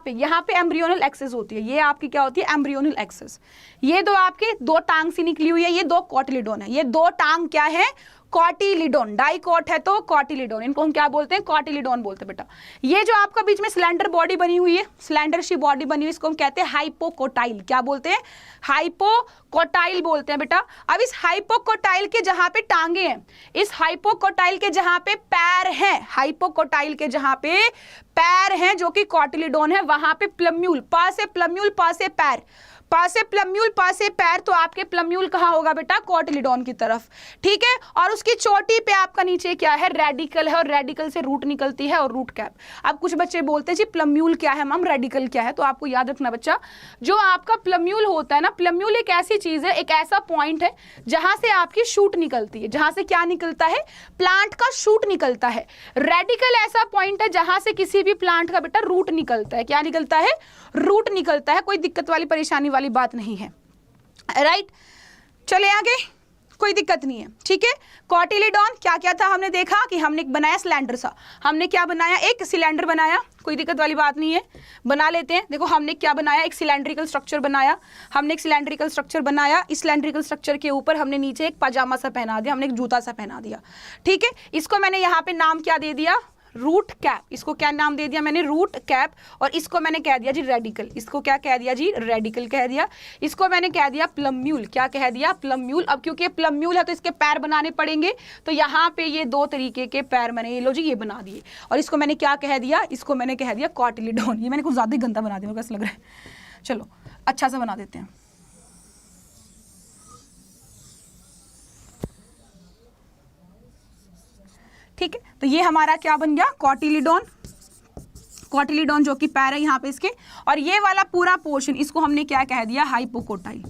पे एम्ब्रियोनल एक्सिस होती है, ये आपकी क्या होती है, एम्ब्रियोनल एक्सिस। ये दो आपके दो टांग सी निकली हुई है, ये दो कॉटिलिडोन है, ये दो टांग क्या है, कॉटिलिडोन। डाइकोट है तो कॉटिलिडोन, इनको हम क्या बोलते हैं, कॉटिलिडोन बोलते हैं बेटा। ये जो आपका बीच में स्लेंडर बॉडी बनी हुई है, स्लेंडर सी बॉडी बनी हुई, इसको हम कहते हैं हाइपोकोटाइल। क्या बोलते हैं, हाइपोकोटाइल बोलते हैं बेटा। अब इस हाइपोकोटाइल के जहां पे टांगे हैं, इस हाइपोकोटाइल के जहां पे पैर हैं, हाइपोकोटाइल के जहां पे पैर हैं जो कि कॉटिलिडोन है, वहां पे प्लम्यूल, पा से प्लम्यूल, पा से पैर, पा से प्लम्यूल, पा से पैर, तो आपके प्लम्यूल कहाँ होगा बेटा, कॉटिलिडोन की तरफ, ठीक है। और उसकी चोटी पे आपका नीचे क्या है, रेडिकल है, और रेडिकल से रूट निकलती है और रूट कैप। अब कुछ बच्चे बोलते हैं जी प्लम्यूल क्या है मैम, रेडिकल क्या है, तो आपको याद रखना बच्चा, जो आपका प्लम्यूल होता है ना, प्लम्यूल एक ऐसी चीज है, एक ऐसा पॉइंट है जहां से आपकी शूट निकलती है, जहां से क्या निकलता है, प्लांट का शूट निकलता है। रेडिकल ऐसा पॉइंट है जहां से किसी भी प्लांट का बेटा रूट निकलता है। क्या निकलता है, रूट निकलता है, कोई दिक्कत वाली परेशानी वाली बात नहीं है, राइट। चले आगे, कोई दिक्कत नहीं है, ठीक है। कॉटिलीडॉन क्या क्या था हमने देखा कि हमने एक बनाया सिलेंडर सा, हमने क्या बनाया, एक सिलेंडर बनाया, कोई दिक्कत वाली बात नहीं है, बना लेते हैं। देखो हमने क्या बनाया, एक सिलेंड्रिकल स्ट्रक्चर बनाया, हमने एक सिलेंड्रिकल स्ट्रक्चर बनाया, इस सिलेंड्रिकल स्ट्रक्चर के ऊपर हमने नीचे एक पाजामा सा पहना दिया, हमने एक जूता सा पहना दिया, ठीक है। इसको मैंने यहाँ पे नाम क्या दे दिया, रूट कैप। इसको क्या नाम दे दिया मैंने, रूट कैप। और इसको मैंने कह दिया जी रेडिकल, इसको क्या कह दिया जी, रेडिकल कह दिया। इसको मैंने कह दिया प्लम्यूल, क्या कह दिया, प्लम्यूल। अब क्योंकि प्लम्यूल है तो इसके पैर बनाने पड़ेंगे, तो यहाँ पे ये दो तरीके के पैर मैंने, ये लो जी, ये बना दिए। और इसको मैंने क्या कह दिया, इसको मैंने कह दिया कॉटिलीडॉन। ये मैंने कुछ ज्यादा ही गंदा बना दिया, मेरे को ऐसा लग रहा है। चलो अच्छा सा बना देते हैं। ठीक है, तो ये हमारा क्या बन गया, कॉटिलीडॉन। कॉटिलीडॉन जो कि पैर है यहाँ पे इसके, और ये वाला पूरा पोर्शन इसको हमने क्या कह दिया, हाइपोकोटाइल।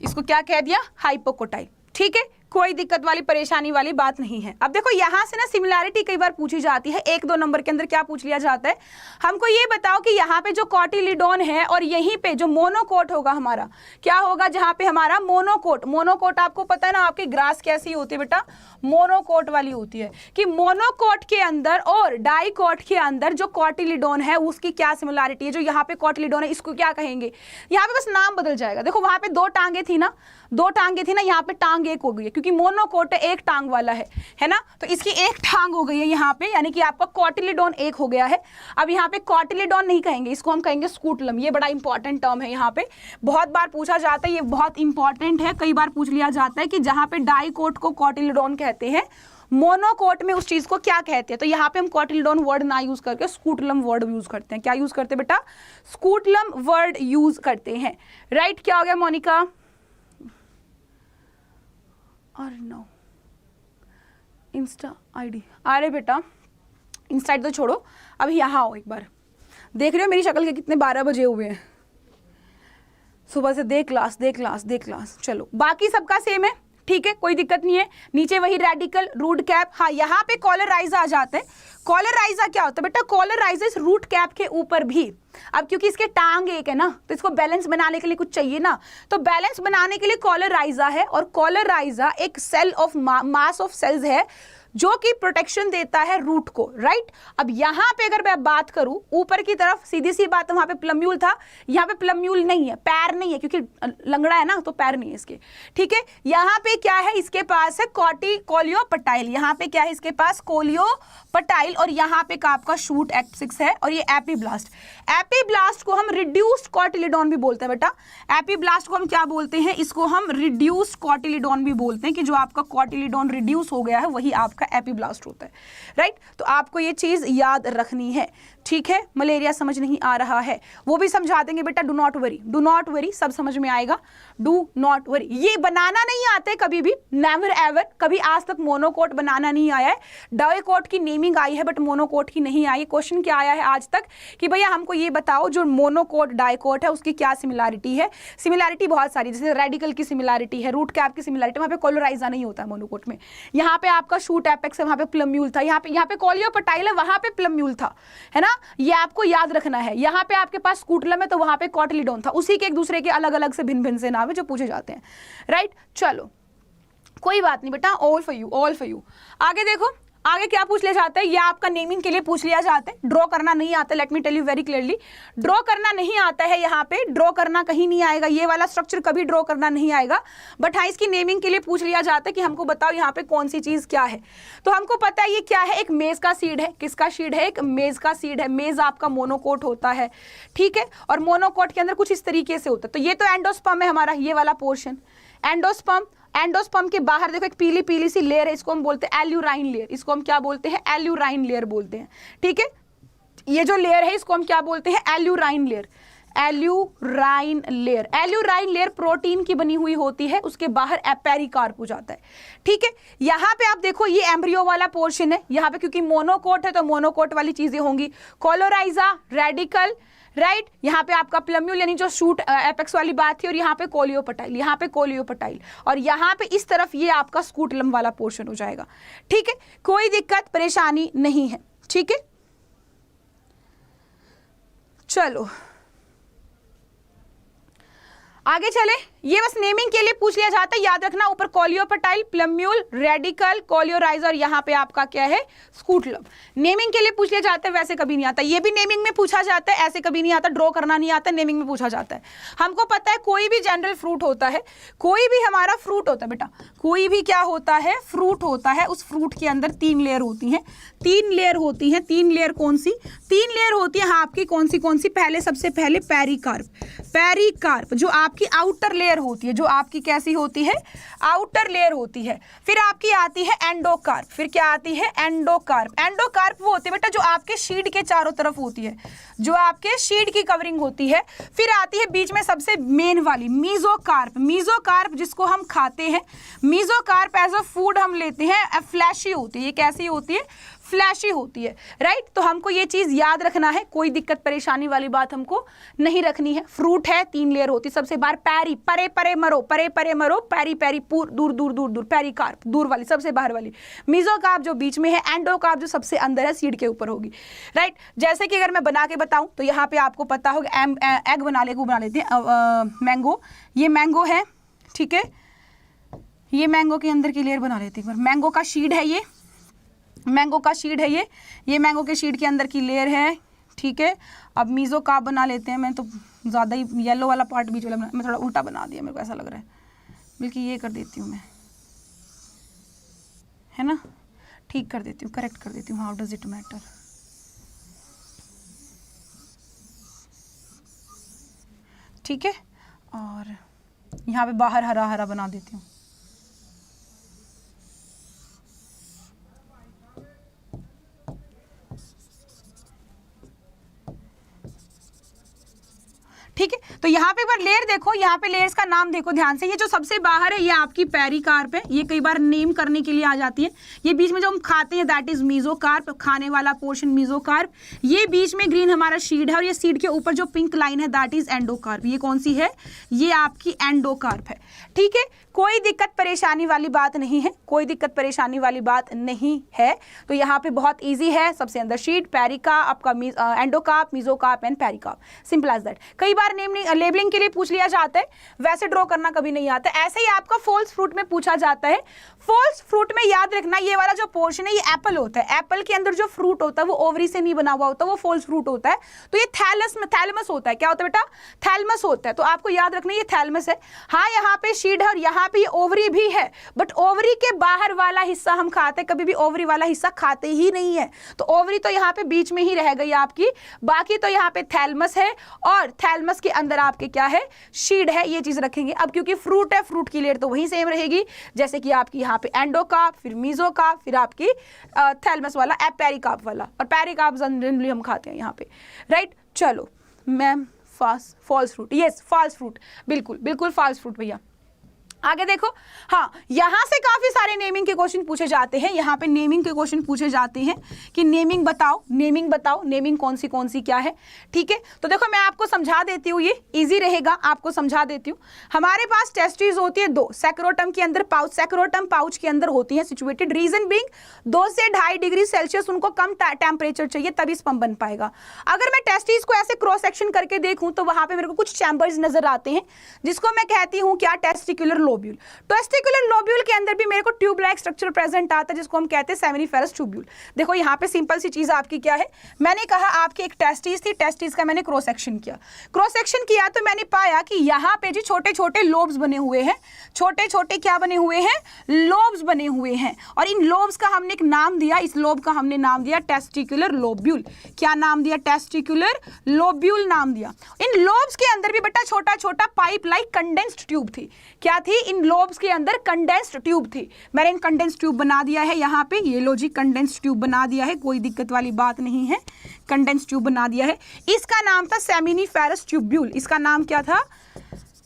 इसको क्या कह दिया, हाइपोकोटाइल, ठीक है। कोई दिक्कत वाली परेशानी वाली बात नहीं है। अब देखो यहाँ से ना सिमिलैरिटी कई बार पूछी जाती है, 1-2 नंबर के अंदर क्या पूछ लिया जाता है, हमको ये बताओ कि यहाँ पे जो कॉटिलीडॉन है और यहीं पे जो मोनोकोट होगा हमारा, क्या होगा, जहाँ पे हमारा मोनोकोट, मोनोकोट आपको पता है ना, आपकी ग्रास कैसी होती है बेटा, मोनोकोट वाली होती है, कि मोनोकोट के अंदर और डाइकोट के अंदर जो कॉटिलीडॉन है उसकी क्या सिमिलैरिटी है। जो यहाँ पे कॉटिलीडॉन है इसको क्या कहेंगे, यहाँ पे बस नाम बदल जाएगा। देखो वहां पे 2 टांगे थी ना, 2 टांगे थी ना, यहाँ पे टांग 1 हो गई है, क्योंकि मोनोकोट एक टांग वाला है ना, तो इसकी 1 टांग हो गई है यहाँ पे, यानी कि आपका कॉटिलीडॉन 1 हो गया है। अब यहाँ पे कॉटिलीडॉन नहीं कहेंगे, इसको हम कहेंगे स्कूटलम। ये बड़ा इंपॉर्टेंट टर्म है, यहाँ पे बहुत बार पूछा जाता है, ये बहुत इंपॉर्टेंट है, कई बार पूछ लिया जाता है कि जहाँ पे डाइकोट को कॉटिलीडॉन कहते हैं, मोनोकोट में उस चीज को क्या कहते हैं। तो यहाँ पे हम कॉटिलीडॉन वर्ड ना यूज करके स्कूटलम वर्ड यूज करते हैं। क्या यूज करते हैं बेटा, स्कूटलम वर्ड यूज करते हैं, राइट। क्या हो गया मोनिका, और नो इंस्टा आईडी, अरे बेटा इंस्टा आईडी तो छोड़ो, अब यहाँ आओ एक बार। देख रहे हो मेरी शक्ल के कितने 12 बजे हुए हैं, सुबह से देख क्लास देख क्लास देख क्लास। चलो बाकी सबका सेम है, ठीक है, कोई दिक्कत नहीं है। नीचे वही रेडिकल, रूट कैप। हाँ यहाँ पे कॉलराइजा आ जाते हैं। कॉलराइजा क्या होता है बेटा, कॉलराइजा इस रूट कैप के ऊपर भी। अब क्योंकि इसके टांग 1 है ना, तो इसको बैलेंस बनाने के लिए कुछ चाहिए ना, तो बैलेंस बनाने के लिए कॉलराइजा है। और कॉलराइजा एक cell of mass of cells है जो कि प्रोटेक्शन देता है रूट को, राइट। अब यहाँ पे अगर मैं बात करूं ऊपर की तरफ, सीधी सी बात, वहां पे प्लम्यूल था, यहाँ पे प्लम्यूल नहीं है, पैर नहीं है, क्योंकि लंगड़ा है ना, तो पैर नहीं है इसके, ठीक है। यहाँ पे क्या है, इसके पास है कोलियोपटाइल, यहाँ पे क्या है इसके पास, कोलियोपटाइल। और यहाँ पे का आपका शूट एपिसिक्स है, और ये एपीब्लास्ट। एपीब्लास्ट को हम रिड्यूस्ड कॉटिलीडॉन भी बोलते हैं बेटा। एपीब्लास्ट को हम क्या बोलते हैं, इसको हम रिड्यूस्ड कॉटिलीडॉन भी बोलते हैं, कि जो आपका कॉटिलीडॉन रिड्यूस हो गया है वही आपका एपीब्लास्ट होता है, राइट। तो आपको ये चीज याद रखनी है, ठीक है। मलेरिया समझ नहीं आ रहा है वो भी समझा देंगे बेटा, do not worry, do not worry, सब समझ में आएगा, डू नॉट वरी। ये बनाना नहीं आते कभी भी, नेवर एवर, कभी आज तक मोनोकोट बनाना नहीं आया है। डाइकोट की नेमिंग आई है बट मोनोकोट की नहीं आई। क्वेश्चन क्या आया है आज तक कि भैया हमको ये बताओ जो मोनोकोट डाइकोट है उसकी क्या सिमिलैरिटी है। सिमिलैरिटी बहुत सारी, जैसे रेडिकल की सिमिलैरिटी है, रूट कैप की सिमिलैरिटी, वहां पे कॉलराइजा नहीं होता है मोनोकोट में। यहाँ पे आपका शूट एपेक्स है, वहां पे प्लम्यूल था, यहाँ पे कोलियोपटाइल है, वहां पे प्लम्यूल था, है ना, ये आपको याद रखना है। यहाँ पे आपके पास स्कूटलम है तो वहां पे कॉटिलीडॉन था, उसी के एक दूसरे के अलग अलग से भिन्न भिन्न से नाम है जो पूछे जाते हैं, राइट। चलो कोई बात नहीं बेटा, all for you, all for you. आगे देखो, आगे क्या पूछ लिया जाता है, या आपका नेमिंग के लिए पूछ लिया जाता है। ड्रॉ करना नहीं आता, let me tell you very clearly, draw करना नहीं आता है। यहाँ पे ड्रॉ करना कहीं नहीं आएगा, ये वाला स्ट्रक्चर कभी ड्रॉ करना नहीं आएगा, बट हाँ इसकी नेमिंग के लिए पूछ लिया जाता है कि हमको बताओ यहाँ पे कौन सी चीज क्या है। तो हमको पता है ये क्या है, एक मेज का सीड है। किसका सीड है, एक मेज का सीड है। मेज आपका मोनोकोट होता है, ठीक है, और मोनोकोट के अंदर कुछ इस तरीके से होता है। तो ये तो एंडोस्पर्म है हमारा, ये वाला पोर्शन एंडोस्पर्म। एंडोस्पर्म के बाहर देखो एक पीली पीली सी लेयर है, इसको हम बोलते हैं एल्यूराइन लेयर। इसको हम क्या बोलते हैं, एल्यूराइन लेयर बोलते हैं, ठीक है। ये जो लेयर है इसको हम क्या बोलते हैं, एल्यूराइन लेयर। एल्यूराइन लेयर, एल्यूराइन लेयर प्रोटीन की बनी हुई होती है, उसके बाहर पेरिकार्प हो जाता है, ठीक है। यहाँ पे आप देखो ये एम्ब्रियो वाला पोर्शन है, यहाँ पे क्योंकि मोनोकोट है तो मोनोकोट वाली चीजें होंगी। कोलोराइजा, रेडिकल, राइट। यहाँ पे आपका प्लम्यूल यानी जो शूट एपेक्स वाली बात थी, और यहाँ पे कोलियोपटाइल, यहाँ पे कोलियोपटाइल, और यहाँ पे इस तरफ ये आपका स्कूटलम वाला पोर्शन हो जाएगा, ठीक है। कोई दिक्कत परेशानी नहीं है, ठीक है। चलो आगे चले, ये बस नेमिंग के लिए पूछ लिया जाता है, याद रखना। ऊपर कॉलियोपेटाइल, प्लम्यूल, रेडिकल, कॉलियोराइज और यहाँ पे आपका क्या है, स्कूटलम। नेमिंग के लिए पूछ लिया जाता है, वैसे कभी नहीं आता। ये भी नेमिंग में पूछा जाता है, ऐसे कभी नहीं आता, ड्रॉ करना नहीं आता, नेमिंग में पूछा जाता है। हमको पता है कोई भी जनरल फ्रूट होता है, कोई भी हमारा फ्रूट होता है बेटा, कोई भी क्या होता है, फ्रूट होता है, उस फ्रूट के अंदर 3 लेयर होती हैं। 3 लेयर होती हैं। 3 लेयर कौन सी? 3 लेयर होती है आपकी, कौन सी? पहले सबसे पहले पेरिकार्प। पेरिकार्प जो आपकी आउटर लेयर होती है, जो आपकी कैसी होती है, आउटर लेयर होती है। फिर आपकी आती है एंडोकार्प। फिर क्या आती है, एंडोकार्प। एंडोकार्प वो होती है बेटा जो आपके शीड के चारों तरफ होती है, जो आपके शीड की कवरिंग होती है। फिर आती है बीच में सबसे मेन वाली मीजोकार्प। मीजोकार्प जिसको हम खाते हैं, मीजोकार्प एज अ फूड हम लेते हैं, फ्लैशी होती है। ये कैसी होती है, फ्लैशी होती है, राइट। तो हमको ये चीज याद रखना है, कोई दिक्कत परेशानी वाली बात हमको नहीं रखनी है। फ्रूट है, 3 लेयर होती है। सबसे बाहर पैरी, परे परे मरो, परे परे मरो, पैरी पैरी, दूर दूर दूर दूर, पैरिकार्प दूर वाली, सबसे बाहर वाली। मीजोकार्प जो बीच में है, एंडोकार्प जो सबसे अंदर है, सीड के ऊपर होगी, राइट। जैसे कि अगर मैं बना के बताऊं तो यहाँ पे आपको पता होगा, एग बना लेते हैं, मैंगो। ये मैंगो है, ठीक है, ये मैंगो के अंदर की लेयर बना लेते हैं। मैंगो का शीड है ये, मैंगो का शीड है ये मैंगो के शीड के अंदर की लेयर है, ठीक है। अब मीजोकार्प बना लेते हैं। मैं तो ज़्यादा ही येलो वाला पार्ट बीच वाला मैं थोड़ा उल्टा बना दिया, मेरे को ऐसा लग रहा है, बल्कि ये कर देती हूँ मैं, है ना, ठीक कर देती हूँ, करेक्ट कर देती हूँ। हाउ डज इट मैटर, ठीक है। और यहाँ पे बाहर हरा हरा बना देती हूँ। ठीक है, तो यहाँ पे एक बार लेयर देखो, यहाँ पे लेयर्स का नाम देखो ध्यान से। ये जो सबसे बाहर है ये आपकी पेरिकार्प है, ये कई बार नेम करने के लिए आ जाती है। ये बीच में जो हम खाते हैं दैट इज मीजोकार्प, खाने वाला पोर्शन मीजोकार्प। ये बीच में ग्रीन हमारा सीड है, और ये सीड के ऊपर जो पिंक लाइन है दैट इज एंडोकार्प। ये कौन सी है, ये आपकी एंडोकार्प है, ठीक है। कोई दिक्कत परेशानी वाली बात नहीं है, कोई दिक्कत परेशानी वाली बात नहीं है। तो यहाँ पे बहुत ईजी है, सबसे अंदर शीट, पेरिका, आपका endocarp, mesocarp and pericarp, simple as that. कई बार नेम लेबलिंग के लिए पूछ लिया जाता है, वैसे ड्रॉ करना कभी नहीं आता। ऐसे ही आपका फॉल्स फ्रूट में पूछा जाता है। फॉल्स फ्रूट में याद रखना, ये वाला जो पोर्शन है ये एप्पल होता है। एप्पल के अंदर जो फ्रूट होता है वो ओवरी से नहीं बना हुआ होता, वो फॉल्स फ्रूट होता है। तो ये थैलमस होता है। क्या होता है बेटा, थैलमस होता है। तो आपको याद रखना ये थैलमस है। हाँ, यहाँ पे शीड है और यहाँ पे ओवरी भी है, बट ओवरी के बाहर वाला हिस्सा हम खाते, कभी भी ओवरी वाला हिस्सा खाते ही नहीं है। तो ओवरी तो यहाँ पे बीच में ही रह गई आपकी, बाकी तो यहाँ पे थैलमस है, और थैलमस के अंदर आपके क्या है, शीड है। ये चीज रखेंगे। अब क्योंकि फ्रूट है, फ्रूट की लेयर तो वही सेम रहेगी जैसे कि आपकी यहाँ पे एंडोकार्प, फिर मीजोकार्प, फिर आपकी थैलमस वाला, पेरिकार्प वाला। और पेरिकार्प जनरली हम खाते हैं यहाँ पे, राइट। चलो ma'am, false fruit, yes false fruit, बिल्कुल बिल्कुल फॉल्स फ्रूट भैया। आगे देखो, हाँ, यहां से काफी सारे नेमिंग के क्वेश्चन पूछे जाते हैं। यहाँ पे नेमिंग के क्वेश्चन पूछे जाते हैं कि नेमिंग बताओ, नेमिंग बताओ, नेमिंग कौन सी क्या है, ठीक है। तो देखो मैं आपको समझा देती हूँ, ये इजी रहेगा, आपको समझा देती हूँ। हमारे पास टेस्टिस होती है 2, सैक्रोटम के अंदर पाउच, सैक्रोटम पाउच के अंदर होती है सिचुएटेड। रीजन बीइंग 2 से 2.5 डिग्री सेल्सियस उनको कम टेम्परेचर चाहिए, तभी स्पर्म बन पाएगा। अगर मैं टेस्टिस को ऐसे क्रॉस सेक्शन करके देखूं तो वहां पे मेरे को कुछ चैम्बर्स नजर आते हैं, जिसको मैं कहती हूँ क्या, टेस्टिकुलर लोब्यूल। टेस्टिकुलर लोब्यूल के अंदर भी मेरे को ट्यूब लाइक स्ट्रक्चर प्रेजेंट आता है, जिसको हम कहते हैं सेमिनिफेरस ट्यूब्यूल। देखो यहाँ पे सिंपल सी चीज आपकी क्या है, मैंने कहा आपकी एक टेस्टिस थी, टेस्टिस का मैंने क्रॉस सेक्शन किया। क्रॉस सेक्शन किया तो मैंने पाया कि यहाँ पे जी छोटे छोटे लोब्स बने हुए हैं, छोटे छोटे क्या बने हुए हैं, लोब्स बने हुए हैं। और इन लोब्स का हमने एक नाम दिया, इस लोब का हमने नाम दिया टेस्टिकुलर लोब्यूल। क्या नाम दिया, टेस्टिकुलर लोब्यूल नाम दिया। इन लोब्स के अंदर भी बेटा छोटा छोटा पाइप लाइक कंडेंस्ड ट्यूब थी। क्या थी, इन लोब्स के अंदर कंडेंस्ड ट्यूब थी। मैंने इन कंडेंस्ड ट्यूब बना दिया है यहाँ पे, ये लो जी कंडेंस्ड ट्यूब बना दिया है, कोई दिक्कत वाली बात नहीं है, कंडेंस्ड ट्यूब बना दिया है। इसका नाम था सेमिनिफेरस ट्यूब्यूल। इसका नाम क्या था,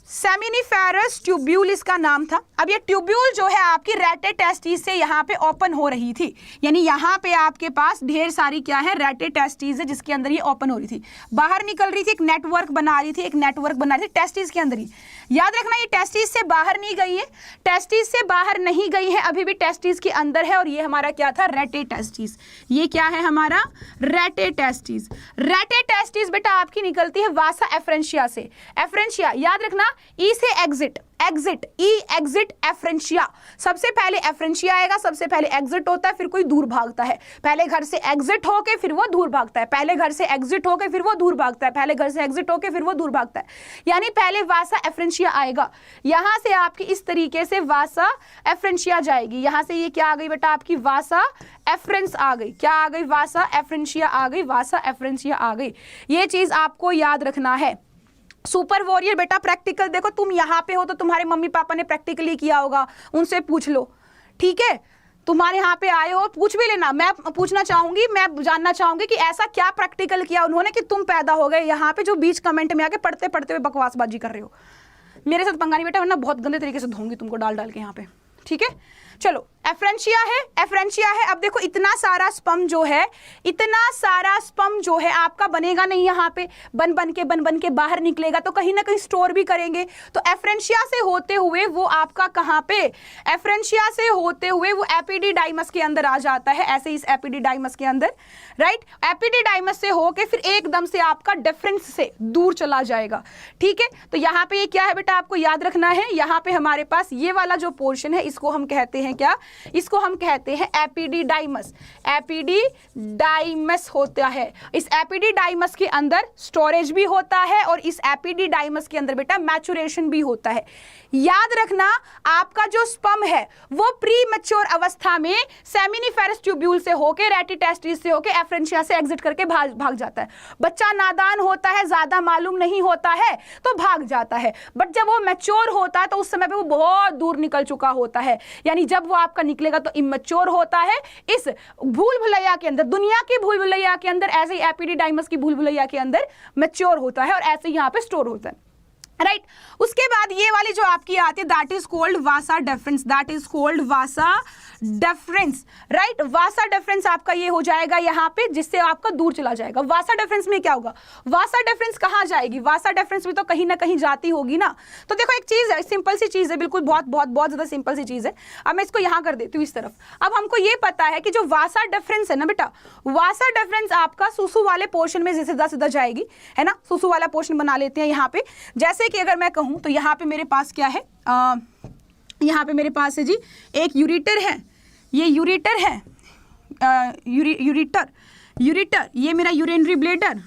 सेमिनिफेरस ट्यूब्यूल इसका नाम था। अब ये ट्यूब्यूल जो है आपकी रेटे टेस्टिस से यहाँ पे ओपन हो रही थी, यानी यहाँ पे आपके पास ढेर सारी क्या है, रेटे टेस्टिस है, जिसके अंदर ये ओपन हो रही थी, बाहर निकल रही थी, एक नेटवर्क बना रही थी, एक नेटवर्क बना रही थी टेस्टिस के अंदर ही। याद रखना ये टेस्टिस से बाहर नहीं गई है, टेस्टिस से बाहर नहीं गई है, अभी भी टेस्टिस के अंदर है। और ये हमारा क्या था, रेटे टेस्टिस। ये क्या है हमारा, रेटे टेस्टिस। रेटे टेस्टिस बेटा आपकी निकलती है वासा एफ्रेंशिया से। एफ्रेंशिया याद रखना, ई से एग्जिट, एग्जिट, ई एग्जिट एफ्रेंशिया। सबसे पहले एफ्रेंशिया आएगा, सबसे पहले एग्जिट होता है, फिर कोई दूर भागता है। पहले घर से एग्जिट होके फिर वो दूर भागता है, पहले घर से एग्जिट होके फिर वो दूर भागता है, पहले घर से एग्जिट होके फिर वो दूर भागता है। यानी पहले वासा एफ्रेंशिया आएगा, यहां से आपकी इस तरीके से वासा एफ्रेंशिया जाएगी। यहां से ये क्या आ गई बेटा, आपकी वासा एफ्रेंस आ गई। क्या आ गई, वासा एफ्रेंशिया आ गई, वासा एफ्रेंशिया आ गई। ये चीज आपको याद रखना है। सुपर वॉरियर बेटा प्रैक्टिकल देखो, तुम यहाँ पे हो तो तुम्हारे मम्मी पापा ने प्रैक्टिकली किया होगा, उनसे पूछ लो, ठीक है। तुम्हारे यहाँ पे आए हो, पूछ भी लेना। मैं पूछना चाहूंगी, मैं जानना चाहूंगी कि ऐसा क्या प्रैक्टिकल किया उन्होंने कि तुम पैदा हो गए यहाँ पे, जो बीच कमेंट में आके पढ़ते पढ़ते हुए बकवासबाजी कर रहे हो। मेरे साथ पंगा नहीं बेटा, वरना बहुत गंदे तरीके से धोऊंगी तुमको डाल डाल के यहाँ पे, ठीक है। चलो एफ्रेंशिया है, एफ्रेंशिया है। अब देखो इतना सारा स्पर्म जो है, इतना सारा स्पर्म जो है आपका बनेगा नहीं यहाँ पे, बन बन के बाहर निकलेगा, तो कहीं ना कहीं स्टोर भी करेंगे। तो एफ्रेंशिया से होते हुए वो आपका कहाँ पे, एफ्रेंशिया से होते हुए वो एपिडिडाइमस के अंदर आ जाता है, ऐसे इस एपिडिडाइमस के अंदर, राइट। एपिडिडाइमस से होके फिर एकदम से आपका डिफरेंस से दूर चला जाएगा, ठीक है। तो यहाँ पे ये क्या है बेटा, आपको याद रखना है। यहाँ पे हमारे पास ये वाला जो पोर्शन है, इसको हम कहते हैं क्या, इसको हम कहते हैं एपिडिडाइमस। एपिडिडाइमस होता है। इस एपिडिडाइमस के अंदर स्टोरेज भी होता है और इस एपिडिडाइमस के अंदर बेटा मैचुरेशन भी होता है। याद रखना, आपका जो स्पर्म है वो प्री मैच्योर अवस्था में सेमिनिफेरस ट्यूब्यूल से होके, रेटिटेस्टिस से होके एफ्रेंशिया से एग्जिट करके भाग जाता है। बच्चा नादान होता है, ज्यादा मालूम नहीं होता है तो भाग जाता है, बट जब वो मैच्योर होता है तो उस समय पे वो बहुत दूर निकल चुका होता है। यानी जब वो आपका निकलेगा तो इमैच्योर होता है। इस भूल भुलैया के अंदर, दुनिया की भूल भुलैया के अंदर, ऐसे ही एपिडिडाइमस की भूल भुलैया के अंदर मैच्योर होता है और ऐसे ही यहाँ पे स्टोर होता है, राइट। उसके बाद ये वाली जो आपकी आती है, that is called Vasa deference, that is called Vasa deference, right. Vasa deference आपका ये हो जाएगा यहाँ पे, जिससे आपका दूर चला जाएगा। वासा डेफरेंस में क्या होगा, वासा डेफरेंस कहाँ जाएगी, वासा डेफरेंस में तो कहीं ना कहीं जाती होगी ना। तो देखो एक चीज है, सिंपल सी चीज है, बिल्कुल बहुत बहुत बहुत ज्यादा सिंपल सी चीज है। अब मैं इसको यहाँ कर देती हूँ इस तरफ। अब हमको ये पता है कि जो वासा डेफरेंस है ना बेटा, वासा डेफरेंस आपका सुसु वाले पोर्शन में सीधा सीधा जाएगी, है ना। सुसु वाला पोर्शन बना लेते हैं यहाँ पे। जैसे कि अगर मैं कहूँ तो यहाँ पे मेरे पास क्या है, यहाँ पे मेरे पास है जी एक यूरेटर है, ये यूरेटर है, यूरेटर ये मेरा यूरिनरी ब्लैडर,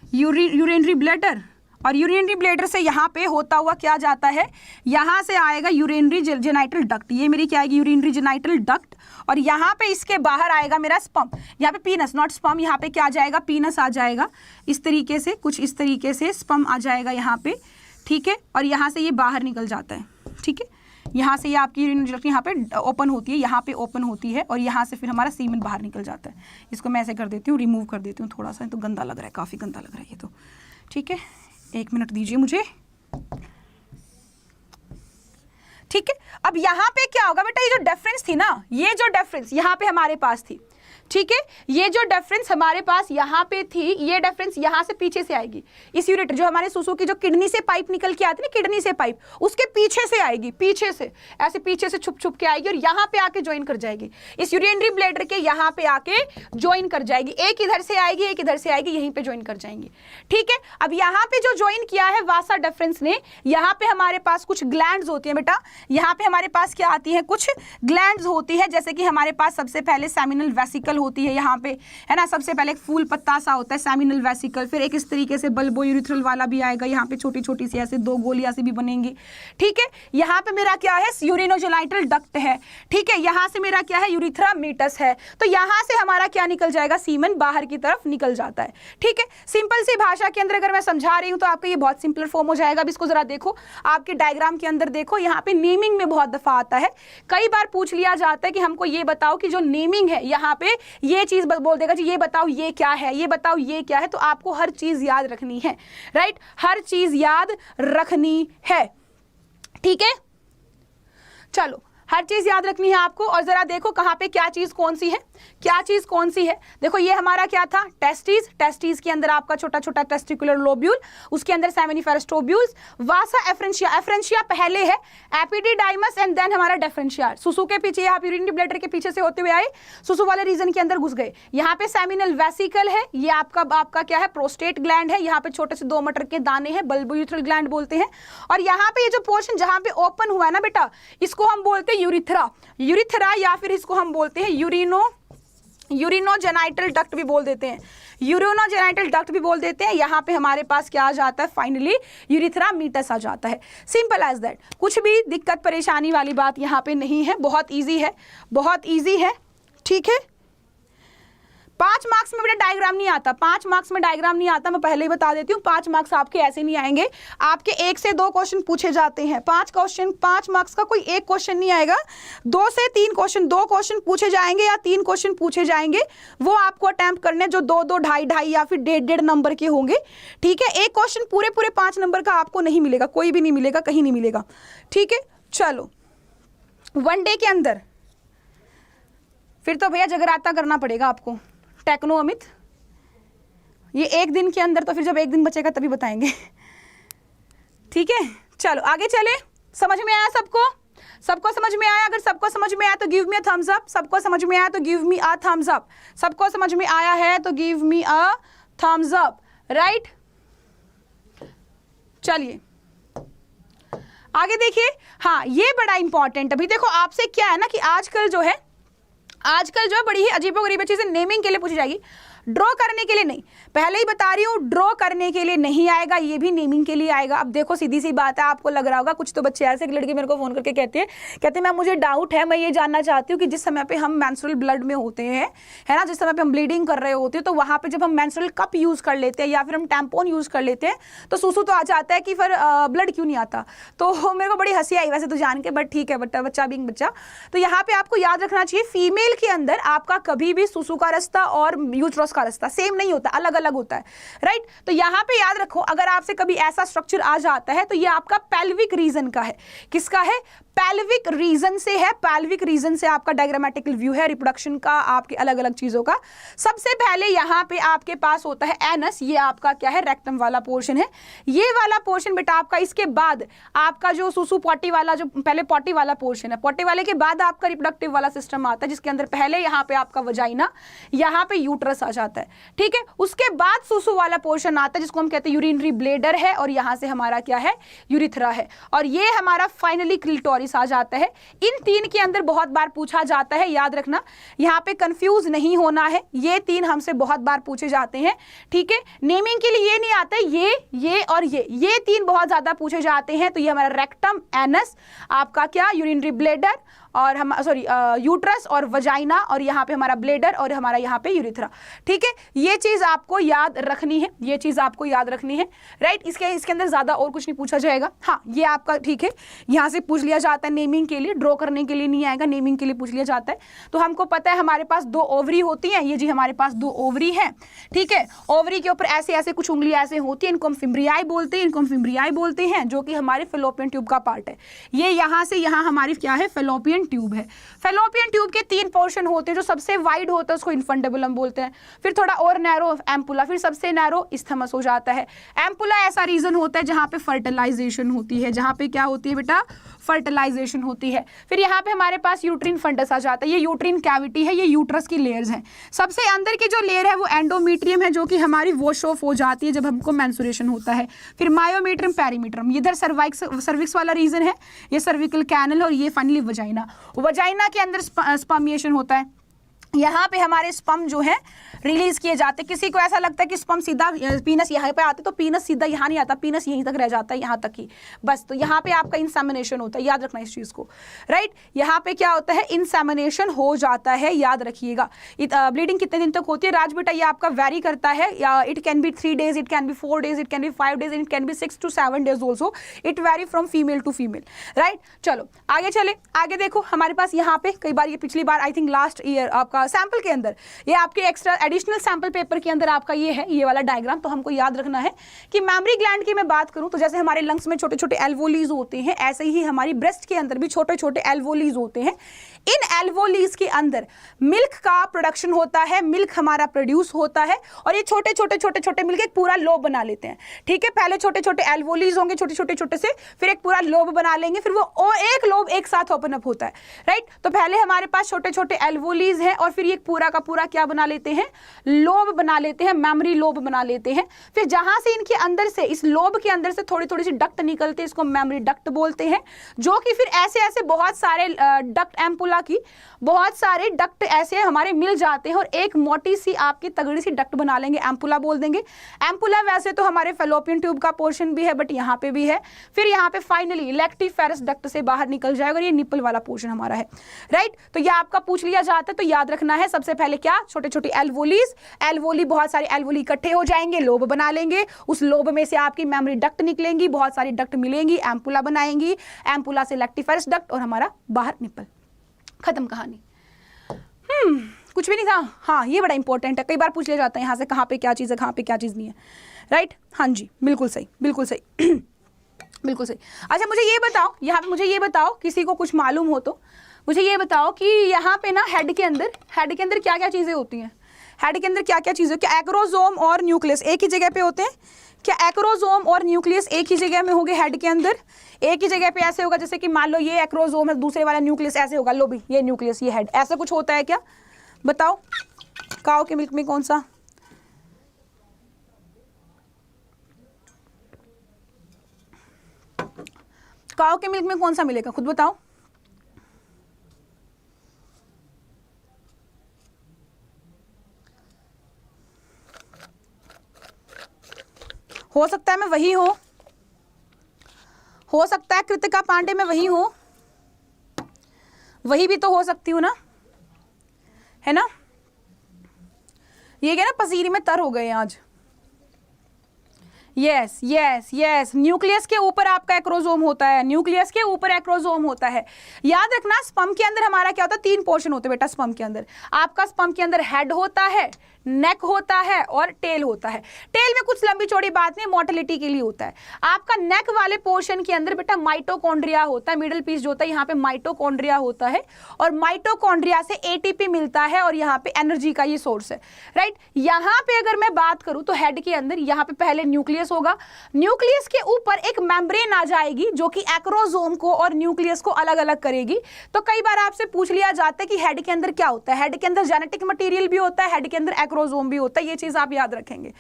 यूरिनरी ब्लैडर, और यूरिनरी ब्लैडर से यहाँ पे होता हुआ क्या जाता है, यहाँ से आएगा यूरिनरी जेनाइटल डक्ट, ये मेरी क्या आएगी, यूरिनरी जेनाइटल डक्ट। और यहाँ पे इसके बाहर आएगा मेरा स्पर्म, यहाँ पे पीनस, नॉट स्पर्म, यहाँ पे क्या आ जाएगा, पीनस आ जाएगा। इस तरीके से, कुछ इस तरीके से स्पर्म आ जाएगा यहाँ पे, ठीक है। और यहाँ से ये बाहर निकल जाता है, ठीक है। यहाँ से ये आपकी यूरिनरी डक्ट यहाँ पे ओपन होती है, यहाँ पे ओपन होती है, और यहाँ से फिर हमारा सीमेन बाहर निकल जाता है। इसको मैं ऐसे कर देती हूँ, रिमूव कर देती हूँ थोड़ा सा, तो गंदा लग रहा है, काफ़ी गंदा लग रहा है ये तो, ठीक है। 1 मिनट दीजिए मुझे, ठीक है। अब यहाँ पे क्या होगा बेटा, ये जो डिफरेंस थी ना, ये जो डिफरेंस यहाँ पे हमारे पास थी, ठीक है, ये जो डिफरेंस हमारे पास यहाँ पे थी, ये डिफरेंस यहाँ से पीछे से आएगी। इस यूरेटर जो हमारे सुसु की जो किडनी से पाइप निकल के आती है ना, किडनी से पाइप, उसके पीछे से आएगी, पीछे से ऐसे पीछे से छुप छुप के आएगी और यहाँ पे आके ज्वाइन कर जाएगी, इस यूरिनरी ब्लैडर के यहाँ पे आके ज्वाइन कर जाएगी। एक इधर से आएगी, एक इधर से आएगी, यहीं पे ज्वाइन कर जाएंगे, ठीक है। अब यहाँ पे जो ज्वाइन किया है वासा डिफरेंस ने, यहाँ पे हमारे पास कुछ ग्लैंड्स होती है बेटा, यहाँ पे हमारे पास क्या आती है, कुछ ग्लैंड्स होती है। जैसे कि हमारे पास सबसे पहले सेमिनल वेसिकल होती है यहाँ पे, है ना। सबसे पहले एक फूल पत्ता सा होता है सेमिनल वेसिकल, फिर एक इस तरीके से बल्बो यूरिथ्रल वाला भी आएगा, यहाँ पे छोटी छोटी सी ऐसे 2 गोलियां सी भी बनेंगी, ठीक है। यहाँ पे मेरा क्या है, यूरिनोजेनाइटल डक्ट है, ठीक है। यहाँ से मेरा क्या है, यूरिथ्रा मीटस है। तो यहाँ से हमारा क्या निकल जाएगा, सीमन बाहर की तरफ निकल जाता है, ठीक है। सिंपल सी भाषा के अंदर अगर मैं समझा रही हूँ तो आपका ये बहुत सिंपल फॉर्म हो जाएगा। अब इसको जरा देखो, आपके डायग्राम के अंदर देखो, यहाँ पे नेमिंग में बहुत दफा आता है, कई बार पूछ लिया जाता है कि हमको ये बताओ कि जो नेमिंग है, यहाँ पे ये चीज बोल देगा जी, ये बताओ ये क्या है, ये बताओ ये क्या है। तो आपको हर चीज याद रखनी है, राइट, हर चीज याद रखनी है, ठीक है। चलो हर चीज याद रखनी है आपको। और जरा देखो कहाँ पे क्या चीज कौन सी है, क्या चीज कौन सी है। देखो ये हमारा क्या था, टेस्टिस, टेस्टिस के अंदर आपका छोटा छोटा टेस्टिकुलर लोब्यूल, उसके अंदर सेमिनिफेरस ट्यूब्यूल्स, वासा एफ्रेंशिया, एफ्रेंशिया पहले है, एपिडिडाइमस एंड देन हमारा डिफरेंशिया। सुसु के पीछे, आप यूरिनरी ब्लैडर के पीछे से होते हुए आए, सुसु वाले रीजन के अंदर घुस गए। यहाँ पे सेमिनल वेसिकल है, ये आपका क्या है, प्रोस्टेट ग्लैंड है। यहाँ पे छोटे से 2 मटर के दाने हैं, बल्बोयूथ्रल ग्लैंड बोलते हैं। और यहाँ पे ये जो पोर्शन जहाँ पे ओपन हुआ है ना बेटा, इसको हम बोलते हैं यूरिथ्रा, यूरिथ्रा, या फिर इसको हम बोलते हैं यूरिनोजेनाइटल डक्ट भी बोल देते हैं, यूरिनोजेनाइटल डक्ट भी बोल देते हैं। यहाँ पे हमारे पास क्या आ जाता है, फाइनली यूरिथ्रा मीटस आ जाता है। सिंपल एज दैट, कुछ भी दिक्कत परेशानी वाली बात यहाँ पे नहीं है, बहुत ईजी है, बहुत ईजी है, ठीक है। 5 मार्क्स में बेटा डायग्राम नहीं आता, 5 मार्क्स में डायग्राम नहीं आता, मैं पहले ही बता देती हूँ। 5 मार्क्स आपके ऐसे नहीं आएंगे, आपके 1 से 2 क्वेश्चन पूछे जाते हैं। 5 मार्क्स का कोई एक क्वेश्चन नहीं आएगा, 2 से 3 क्वेश्चन, 2 क्वेश्चन पूछे जाएंगे या 3 क्वेश्चन पूछे जाएंगे, वो आपको अटेम्प्ट करने, जो 2-2, 2.5 या फिर 1.5 नंबर के होंगे, ठीक है। एक क्वेश्चन पूरे 5 नंबर का आपको नहीं मिलेगा, कोई भी नहीं मिलेगा, कहीं नहीं मिलेगा, ठीक है। चलो, 1 डे के अंदर फिर तो भैया जगराता करना पड़ेगा आपको, टेक्नो अमित, ये 1 दिन के अंदर, तो फिर जब 1 दिन बचेगा तभी बताएंगे, ठीक है। चलो आगे चले, समझ में आया सबको, सबको समझ में आया? अगर सबको समझ में आया तो give me a thumbs up, सबको समझ में आया तो give me a thumbs up, सबको समझ में आया है तो give me a thumbs up, right. चलिए आगे देखिए, हाँ ये बड़ा इंपॉर्टेंट, अभी देखो आपसे क्या है ना कि आजकल जो बड़ी ही अजीबोगरीब चीजें नेमिंग के लिए पूछी जाएगी, ड्रॉ करने के लिए नहीं। पहले ही बता रही हूँ, ड्रॉ करने के लिए नहीं आएगा, ये भी नेमिंग के लिए आएगा। अब देखो सीधी सी बात है, आपको लग रहा होगा, कुछ तो बच्चे ऐसे, एक लड़की मेरे को फोन करके कहते हैं मैम मुझे डाउट है, मैं ये जानना चाहती हूँ कि जिस समय पे हम मेंस्ट्रुअल ब्लड में होते हैं, है ना, जिस समय पे हम ब्लीडिंग कर रहे होते हैं, तो वहाँ पे जब हम मेंस्ट्रुअल कप यूज कर लेते हैं या फिर हम टैम्पोन यूज कर लेते हैं तो सूसू तो आ जाता है, कि फिर ब्लड क्यों नहीं आता। तो मेरे को बड़ी हंसी आई वैसे तो जान के, बट ठीक है, बच्चा बीइंग बच्चा। तो यहाँ पे आपको याद रखना चाहिए, फीमेल के अंदर आपका कभी भी सूसू का रास्ता और यूट्रस का रास्ता सेम नहीं होता, अलग अलग होता है, राइट। तो यहाँ पे याद रखो, अगर आपसे कभी ऐसा स्ट्रक्चर आ जाता है तो ये आपका पेल्विक रीजन का है। किसका है? पेल्विक रीजन से है, पेल्विक रीजन से आपका डायग्रामेटिकल व्यू है रिप्रोडक्शन का, आपके अलग अलग चीजों का। सबसे पहले यहाँ पे आपके पास होता है एनस, ये आपका क्या है, रेक्टम वाला पोर्शन है, ये वाला पोर्शन बेटा आपका। इसके बाद आपका जो सुसु पॉटी वाला, जो पहले पॉटी वाला पोर्शन है, पॉटी वाले के बाद आपका रिप्रोडक्टिव वाला सिस्टम आता है, जिसके अंदर पहले यहाँ पे आपका वजाइना, यहाँ पे यूट्रस आ जाता है, ठीक है। उसके बाद सुसु वाला पोर्शन आता है जिसको हम कहते हैं यूरिनरी ब्लेडर है, और यहाँ से हमारा क्या है, यूरिथ्रा है, और ये हमारा फाइनली क्लिटोरिस आ जाता है। इन 3 के अंदर बहुत बार पूछा जाता है, याद रखना, यहाँ पे कंफ्यूज नहीं होना है, ये 3 हमसे बहुत बार पूछे जाते हैं, ठीक है। नेमिंग के लिए ये नहीं आता है, ये और ये 3 बहुत ज्यादा पूछे जाते हैं। तो ये हमारा रेक्टम, एनस, आपका क्या, यूरिनरी ब्लेडर, और हम यूट्रस और वजाइना, और यहाँ पे हमारा ब्लेडर, और हमारा यहाँ पे यूरिथ्रा, ठीक है। ये चीज आपको याद रखनी है, ये चीज आपको याद रखनी है, राइट। इसके अंदर ज्यादा और कुछ नहीं पूछा जाएगा। हाँ ये आपका ठीक है, यहाँ से पूछ लिया जाता है नेमिंग के लिए, ड्रॉ करने के लिए नहीं आएगा, नेमिंग के लिए पूछ लिया जाता है। तो हमको पता है हमारे पास 2 ओवरी होती हैं, ये जी हमारे पास 2 ओवरी हैं, ठीक है। ओवरी के ऊपर ऐसे ऐसे कुछ उंगलियां ऐसे होती है, इनको हम फिम्ब्रियाई बोलते हैं, जो कि हमारे फेलोपियन ट्यूब का पार्ट है। ये यहाँ से यहाँ हमारी क्या है, फेलोपियन ट्यूब है। फेलोपियन ट्यूब के 3 पोर्शन होते हैं, जो सबसे वाइड होता है उसको इन्फंडेबुलम बोलते हैं, फिर थोड़ा और नैरो एम्पुला, फिर सबसे नैरो इस्थमस हो जाता है। एम्पुला ऐसा रीजन होता है जहां पे फर्टिलाइजेशन होती है, जहां पे क्या होती है बेटा, फर्टिलाइजेशन होती है। फिर यहाँ पे हमारे पास यूट्रिन फंडस आ जाता है, ये यूट्रिन कैविटी है, ये यूट्रस की लेयर्स हैं। सबसे अंदर की जो लेयर है वो एंडोमीट्रियम है, जो कि हमारी वॉश ऑफ हो जाती है जब हमको मेंस्ट्रुएशन होता है। फिर मायोमीट्रियम, पेरीमीट्रियम, इधर सर्विक्स वाला रीजन है, ये सर्विकल कैनल, और ये फाइनली वजाइना के अंदर स्पर्मिएशन होता है। यहाँ पे हमारे स्पर्म जो है रिलीज किए जाते हैं। किसी को ऐसा लगता है कि स्पर्म सीधा पीनस यहाँ पे आते, तो पीनस सीधा यहाँ नहीं आता, पीनस यहीं तक रह जाता है, यहाँ तक ही बस। तो यहाँ पे आपका इंसेमिनेशन होता है, याद रखना इस चीज को, राइट। यहाँ पे क्या होता है, इंसेमिनेशन हो जाता है, याद रखिएगा। ब्लीडिंग कितने दिन तक होती है राज बेटा, ये आपका वेरी करता है, it can be 3 days, it can be 4 days, it can be 5 days, it can be 6 to 7 days also, it vary from female to female, right. चलो आगे चले, आगे देखो हमारे पास यहाँ पे कई बार, ये पिछली बार आई थिंक लास्ट ईयर आपका आपका सैंपल के अंदर, ये आपके एक्स्ट्रा एडिशनल सैंपल पेपर के अंदर आपका ये है, ये वाला डायग्राम। तो हमको याद रखना है कि मैमरी ग्लैंड की मैं बात करूं तो जैसे हमारे लंग्स में छोटे छोटे एल्वोलीज होते हैं, ऐसे ही हमारी ब्रेस्ट के अंदर भी छोटे छोटे एल्वोलीज होते हैं। इन एल्वोलीज के अंदर मिल्क का प्रोडक्शन होता है, मिल्क हमारा प्रोड्यूस होता है, और ये छोटे छोटे छोटे छोटे मिलकर एक पूरा लोब बना लेते हैं। ठीक है, पहले छोटे छोटे एल्वोलीज होंगे छोटे छोटे छोटे से, फिर एक पूरा लोब बना लेंगे, फिर वो एक लोब एक साथ ओपन अप होता है, राइट। तो पहले हमारे पास छोटे छोटे एल्वोलीज हैं और फिर ये पूरा का पूरा क्या बना लेते हैं, लोब बना लेते हैं, मेमोरी लोब बना लेते हैं। फिर जहां से इनके अंदर से, इस लोब के अंदर से थोड़ी थोड़ी सी डक्ट निकलते हैं, इसको मेमोरी डक्ट बोलते हैं, जो कि फिर ऐसे ऐसे बहुत सारे डक्ट एम्पुला की बहुत सारे डक्ट ऐसे हमारे मिल जाते हैं और एक मोटी सी आपकी तगड़ी सी डक्ट बना लेंगे, एम्पुला बोल देंगे। एम्पुला वैसे तो हमारे फेलोपियन ट्यूब का पोर्शन भी है, बट यहाँ पे भी है। फिर यहाँ पे फाइनली लैक्टिफेरस डक्ट से बाहर निकल जाएगा और ये निपल वाला पोर्शन हमारा है, राइट। तो ये आपका पूछ लिया जाता है, तो याद रखना है सबसे पहले क्या, छोटे छोटे एल्वोलीज, एल्वोली बहुत सारे एल्वोली इकट्ठे हो जाएंगे, लोब बना लेंगे, उस लोब में से आपकी मेमोरी डक्ट निकलेंगी, बहुत सारी डक्ट मिलेंगी, एम्पुला बनाएंगी, एम्पुला से लैक्टिफेरस डक्ट और हमारा बाहर निपल, खत्म कहानी। कुछ भी नहीं था। हाँ, ये बड़ा इंपॉर्टेंट है, कई बार पूछ लिया जाता है यहाँ से कहाँ पे क्या चीज़ है, कहाँ पे क्या चीज़ नहीं है, राइट। हाँ जी, बिल्कुल सही, बिल्कुल सही बिल्कुल सही। अच्छा मुझे ये बताओ, यहाँ पे मुझे ये बताओ, किसी को कुछ मालूम हो तो मुझे ये बताओ कि यहाँ पे ना हेड के अंदर क्या क्या चीज़ें होती हैं, हेड के अंदर क्या क्या चीज़ें, क्या एक्रोसोम और न्यूक्लियस एक ही जगह पे होते हैं? क्या एक्रोसोम और न्यूक्लियस एक ही जगह में होंगे? हेड के अंदर एक ही जगह पे ऐसे होगा, जैसे कि मान लो ये एक्रोसोम है, दूसरे वाला न्यूक्लियस ऐसे होगा, लो भी ये न्यूक्लियस, ये हेड, ऐसा कुछ होता है क्या? बताओ, काऊ के मिल्क में कौन सा? काऊ के मिल्क में कौन सा मिलेगा, खुद बताओ। हो सकता है मैं वही हो सकता है कृतिका पांडे में वही हो, वही भी तो हो सकती हूँ ना, है ना। ये क्या ना, पसीने में तर हो गए आज। यस यस यस, न्यूक्लियस के ऊपर आपका एक्रोसोम होता है, न्यूक्लियस के ऊपर एक्रोसोम होता है। याद रखना, स्पर्म के अंदर हमारा क्या होता है, 3 पोर्शन होते हैं बेटा स्पर्म के अंदर। आपका स्पर्म के अंदर हेड होता है, नेक होता है और टेल होता है। टेल में कुछ लंबी चौड़ी बात नहीं, मोटिलिटी के लिए होता है। आपका नेक वाले पोर्शन के अंदर बेटा माइटोकॉन्ड्रिया होता है, मिडिल पीस जो होता है यहाँ पे माइटोकॉन्ड्रिया होता है, और माइटोकॉन्ड्रिया से एटीपी मिलता है और यहाँ पे एनर्जी का ये सोर्स है, राइट। यहाँ पे अगर मैं बात करूँ तो हेड के अंदर यहाँ पे पहले न्यूक्लियस होगा, न्यूक्लियस के ऊपर एक मेम्ब्रेन आ जाएगी जो कि एक्रोसोम को और न्यूक्लियस को अलग अलग करेगी। तो कई बार आपसे पूछ लिया जाता है कि हेड के अंदर क्या होता है, हेड के अंदर जेनेटिक मटेरियल भी होता है, हेड के अंदर एक्रोसोम भी होता है, ये चीज आप याद रखेंगे,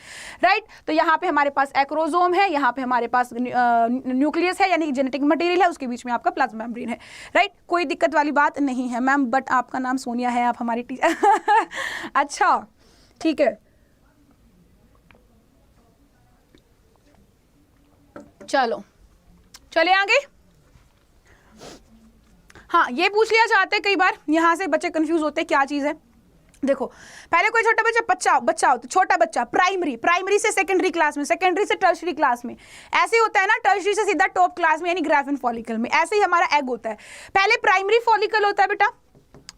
राइट। तो यहाँ पे हमारे पास एक्रोसोम है, यहाँ पे हमारे पास न्यूक्लियस है यानी जेनेटिक मटेरियल है, उसके बीच में आपका प्लाज्मा मेम्ब्रेन है, राइट। कोई दिक्कत वाली बात नहीं है मैम, बट आपका नाम सोनिया है, आप हमारी टीचर अच्छा ठीक है, चलो चले आगे। हाँ, ये पूछ लिया जाता है कई बार, यहां से बच्चे कंफ्यूज होते हैं क्या चीज है। देखो, पहले कोई छोटा बच्चा होता, छोटा बच्चा प्राइमरी से सेकेंडरी क्लास में, सेकेंडरी से टर्शरी क्लास में, ऐसे होता है ना, टर्शरी से सीधा टॉप क्लास में यानी ग्राफिन फॉलिकल में। ऐसे ही हमारा एग होता है, पहले प्राइमरी फॉलिकल होता है बेटा,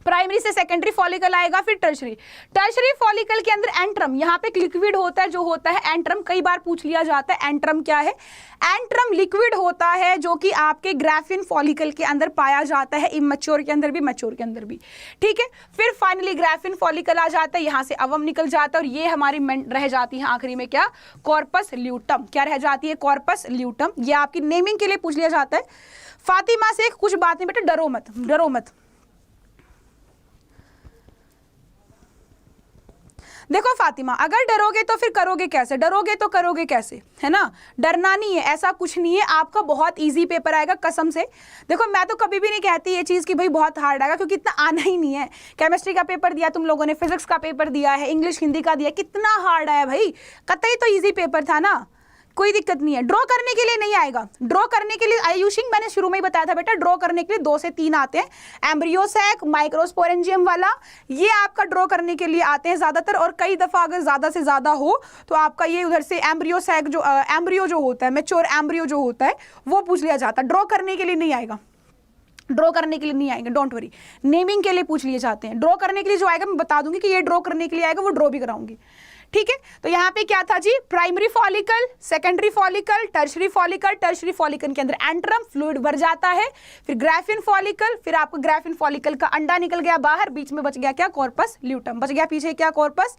प्राइमरी से सेकेंडरी फॉलिकल आएगा, फिर टर्शरी फॉलिकल के अंदर एंट्रम, यहाँ पे लिक्विड होता है, जो होता है एंट्रम। कई बार पूछ लिया जाता है एंट्रम क्या है। एंट्रम लिक्विड होता है जो कि आपके ग्राफिन फॉलिकल के अंदर पाया जाता है, इमैच्योर के अंदर भी, मैच्योर के अंदर भी, ठीक है। फिर फाइनली ग्राफिन फॉलिकल आ जाता है, यहाँ से अवम निकल जाता है और ये हमारी रह जाती है आखिरी में क्या, कॉर्पस ल्यूटम। क्या रह जाती है, कॉर्पस ल्यूटम। ये आपकी नेमिंग के लिए पूछ लिया जाता है। फातिमा से कुछ बात नहीं बेटा, डरो मत। देखो फातिमा, अगर डरोगे तो फिर करोगे कैसे, डरोगे तो करोगे कैसे, है ना। डरना नहीं है, ऐसा कुछ नहीं है, आपका बहुत इजी पेपर आएगा कसम से। देखो, मैं तो कभी भी नहीं कहती ये चीज़ कि भाई बहुत हार्ड आएगा, क्योंकि इतना आना ही नहीं है। केमिस्ट्री का पेपर दिया तुम लोगों ने, फिजिक्स का पेपर दिया है, इंग्लिश हिंदी का दिया, कितना हार्ड आया भाई, कतई तो ईजी पेपर था ना, कोई दिक्कत नहीं है। ड्रॉ करने के लिए नहीं आएगा, ड्रॉ करने के लिए आयुषिंग मैंने शुरू में ही बताया था बेटा, ड्रॉ करने के लिए 2 से 3 आते हैं, एम्ब्रियोसैक, माइक्रोस्पोरेंजियम वाला, ये आपका ड्रॉ करने के लिए आते हैं ज्यादातर। और कई दफा अगर ज्यादा से ज्यादा हो तो आपका ये उधर से एम्ब्रियोसैक जो एम्ब्रियो जो होता है, मैच्योर एम्ब्रियो जो होता है, वो पूछ लिया जाता है, ड्रॉ करने के लिए नहीं आएगा, ड्रॉ करने के लिए नहीं आएंगे, डोंट वरी, नेमिंग के लिए पूछ लिए जाते हैं। ड्रॉ करने के लिए जो आएगा मैं बता दूंगी कि ये ड्रॉ करने के लिए आएगा, वो ड्रॉ भी कराऊंगी, ठीक है। तो यहाँ पे क्या था जी, primary follicle, secondary follicle, tertiary follicle, tertiary follicle के अंदर एंट्रम फ्लूइड भर जाता है, फिर ग्राफिन फॉलिकल, फिर आपको ग्राफिन फॉलिकल का अंडा निकल गया बाहर, बीच में बच गया क्या, कॉर्पस ल्यूटम, बच गया पीछे क्या, कॉर्पस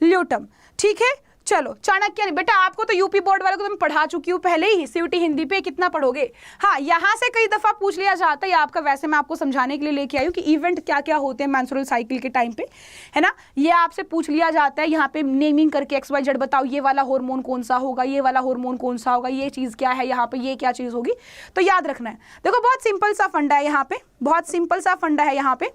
ल्यूटम, ठीक है। चलो चाणक्य, बेटा आपको तो यूपी बोर्ड वालों को मैं पढ़ा चुकी हूँ पहले ही, सीयूटी हिंदी पे कितना पढ़ोगे। हाँ, यहाँ से कई दफा पूछ लिया जाता है आपका, वैसे मैं आपको समझाने के लिए लेके आई हूँ कि इवेंट क्या क्या होते हैं मेंस्ट्रुअल साइकिल के टाइम पे, है ना। ये आपसे पूछ लिया जाता है यहाँ पे नेमिंग करके, XYZ बताओ ये वाला हार्मोन कौन सा होगा, ये वाला हार्मोन कौन सा होगा, ये चीज़ क्या है, यहाँ पे ये क्या चीज़ होगी, तो याद रखना है। देखो बहुत सिंपल सा फंडा है यहाँ पे, बहुत सिंपल सा फंडा है यहाँ पे।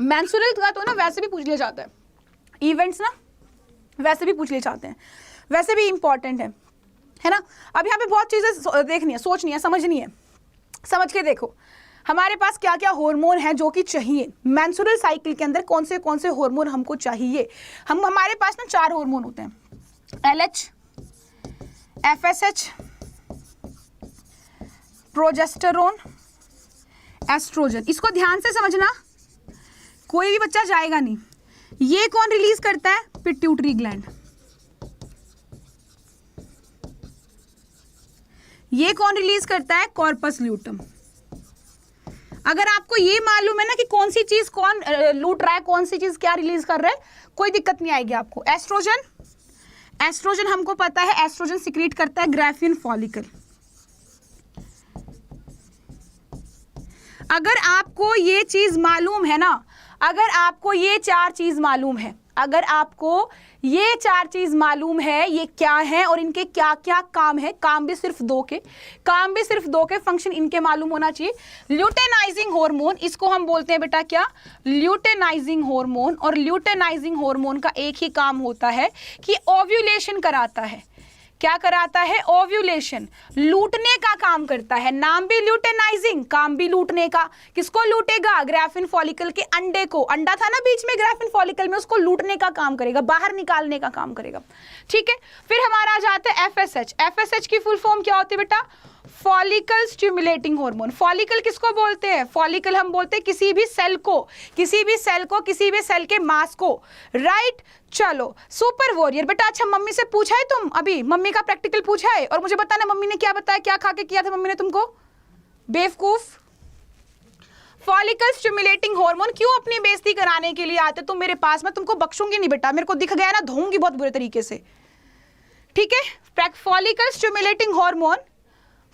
मेंस्ट्रुअल का तो ना वैसे भी पूछ लिया जाता है, इवेंट्स ना वैसे भी पूछ लिए जाते हैं, वैसे भी इंपॉर्टेंट है ना। अब यहाँ पे बहुत चीज़ें देखनी है, सोचनी है, समझनी है। समझ के देखो हमारे पास क्या क्या हार्मोन है जो कि चाहिए मेंस्ट्रुअल साइकिल के अंदर, कौन से हार्मोन हमको चाहिए। हमारे पास ना 4 हार्मोन होते हैं, LH, FSH, प्रोजेस्टेरोन, एस्ट्रोजन। इसको ध्यान से समझना, कोई भी बच्चा जाएगा नहीं। ये कौन रिलीज करता है, पिट्यूटरी ग्लैंड। ये कौन रिलीज करता है, कॉर्पस ल्यूटम। अगर आपको ये मालूम है ना कि कौन सी चीज कौन लूट रहा है, कौन सी चीज क्या रिलीज कर रहा है, कोई दिक्कत नहीं आएगी आपको। एस्ट्रोजन, एस्ट्रोजन हमको पता है, एस्ट्रोजन सिक्रीट करता है ग्राफिन फॉलिकल। अगर आपको ये चीज मालूम है ना, अगर आपको ये 4 चीज मालूम है, अगर आपको ये 4 चीज मालूम है ये क्या है और इनके क्या क्या काम है, काम भी सिर्फ 2 के फंक्शन इनके मालूम होना चाहिए। ल्यूटेनाइजिंग हार्मोन, इसको हम बोलते हैं बेटा क्या, ल्यूटेनाइजिंग हार्मोन। और ल्यूटेनाइजिंग हार्मोन का एक ही काम होता है कि ओव्यूलेशन कराता है। क्या कराता है, ओव्यूलेशन, लूटने का काम करता है। नाम भी ल्यूटेनाइजिंग, काम भी लूटने का। किसको लूटेगा, ग्राफिन फॉलिकल के अंडे को, अंडा था ना बीच में ग्राफिन फॉलिकल में, उसको लूटने का काम करेगा, बाहर निकालने का काम करेगा, ठीक है। फिर हमारा आ जाता है FSH। FSH की फुल फॉर्म क्या होती है बेटा, फॉलिकल स्टिमुलेटिंग हार्मोन। फॉलिकल किसको बोलते हैं, फॉलिकल हम बोलते हैं किसी भी सेल को, किसी भी सेल के मास को, राइट। चलो सुपर वॉरियर बेटा, अच्छा मम्मी से पूछा है तुम, अभी मम्मी का प्रैक्टिकल पूछा है और मुझे बताना मम्मी ने क्या बताया, क्या खा के किया था मम्मी ने तुमको, बेवकूफ। फॉलिकल स्टिमुलेटिंग हार्मोन, क्यों अपनी बेइज्जती कराने के लिए आते तुम मेरे पास, मैं तुमको बख्शूंगी नहीं बेटा, मेरे को दिख गया ना धोऊंगी बहुत बुरे तरीके से, ठीक है। Follicle stimulating hormone,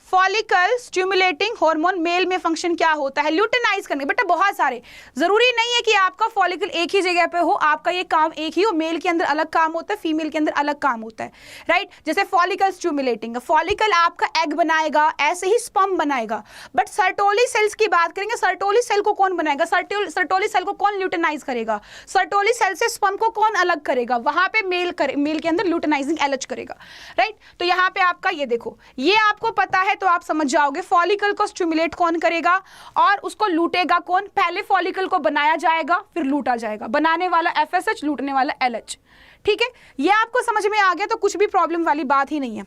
follicle stimulating hormone mail में फंक्शन क्या होता है, ल्यूटेनाइज करने। बेटा बहुत सारे, जरूरी नहीं है कि आपका फॉलिकल एक ही जगह पे हो, आपका ये काम एक ही हो, मेल के अंदर अलग काम होता है, फीमेल के अंदर अलग काम होता है, राइट। जैसे फॉलिकल स्टिमुलेटिंग, फॉलिकल आपका एग बनाएगा, ऐसे ही स्पर्म बनाएगा। बट सर्टोली सेल्स की बात करेंगे, सर्टोली सेल को कौन बनाएगा, सर्टोली सेल को कौन ल्यूटेनाइज करेगा, सर्टोली सेल से स्पर्म को कौन अलग करेगा, वहां पे मेल के अंदर ल्यूटेनाइजिंग LH करेगा, राइट। तो यहाँ पे आपका ये देखो, ये आपको पता है तो आप समझ जाओगे फॉलिकल को स्टिमुलेट कौन करेगा और उसको लूटेगा कौन। पहले फॉलिकल को बनाया जाएगा फिर लूटा जाएगा, बनाने वाला FSH, लूटने वाला LH, ठीक है। ये आपको समझ में आ गया तो कुछ भी प्रॉब्लम वाली बात ही नहीं है।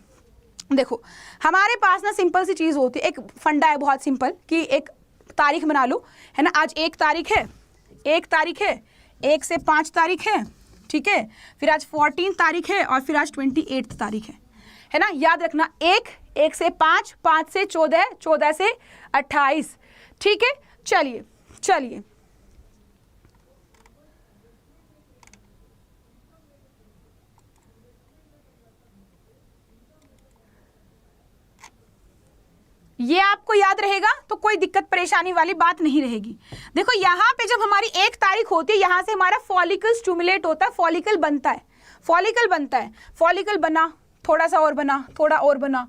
देखो हमारे पास ना सिंपल सी चीज होती है, एक फंडा है बहुत सिंपल कि एक तारीख बना लो, है ना। आज 1 तारीख है, 1 से 5 तारीख है, ठीक है। फिर आज 14 तारीख है और फिर आज 28 तारीख है ना। याद रखना 1 से 5, 5 से 14, 14 से 28, ठीक है। चलिए ये आपको याद रहेगा तो कोई दिक्कत परेशानी वाली बात नहीं रहेगी। देखो यहाँ पे जब हमारी 1 तारीख होती है, यहाँ से हमारा फॉलिकल स्टिमुलेट होता है, फॉलिकल बनता है, फॉलिकल बना, थोड़ा सा और बना, थोड़ा और बना,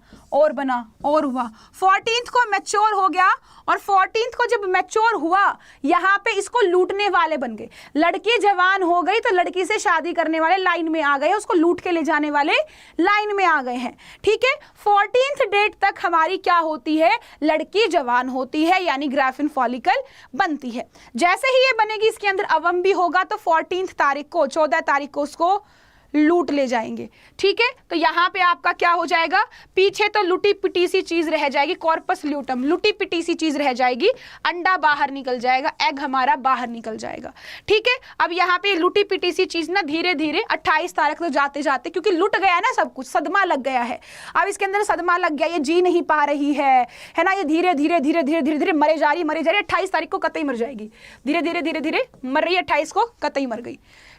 और हुआ, 14th को मैच्योर हो गया और 14th को जब मैच्योर हुआ यहाँ पे इसको लूटने वाले बन गए। लड़की जवान हो गई तो लड़की से शादी करने वाले लाइन में आ गए, उसको लूट के ले जाने वाले लाइन में आ गए हैं, ठीक है। 14th डेट तक हमारी क्या होती है, लड़की जवान होती है, यानी ग्राफिन फॉलिकल बनती है। जैसे ही ये बनेगी इसके अंदर अवम भी होगा तो 14th तारीख को, 14 तारीख को उसको लूट ले जाएंगे। ठीक है, तो यहाँ पे आपका क्या हो जाएगा, पीछे तो लुटी पिटी सी चीज रह जाएगी, कॉर्पस ल्यूटम, लुटी पिटी सी चीज रह जाएगी, अंडा बाहर निकल जाएगा, एग हमारा बाहर निकल जाएगा। ठीक है, अब यहाँ पे लुटी पिटी सी चीज ना धीरे धीरे 28 तारीख तो जाते जाते, क्योंकि लुट गया ना सब कुछ, सदमा लग गया है, अब इसके अंदर सदमा लग गया, ये जी नहीं पा रही है ना, ये धीरे धीरे धीरे धीरे धीरे धीरे मरे जा रही 28 तारीख को कतई मर जाएगी, धीरे धीरे धीरे धीरे मर रही है, 28 को कतई मर गई।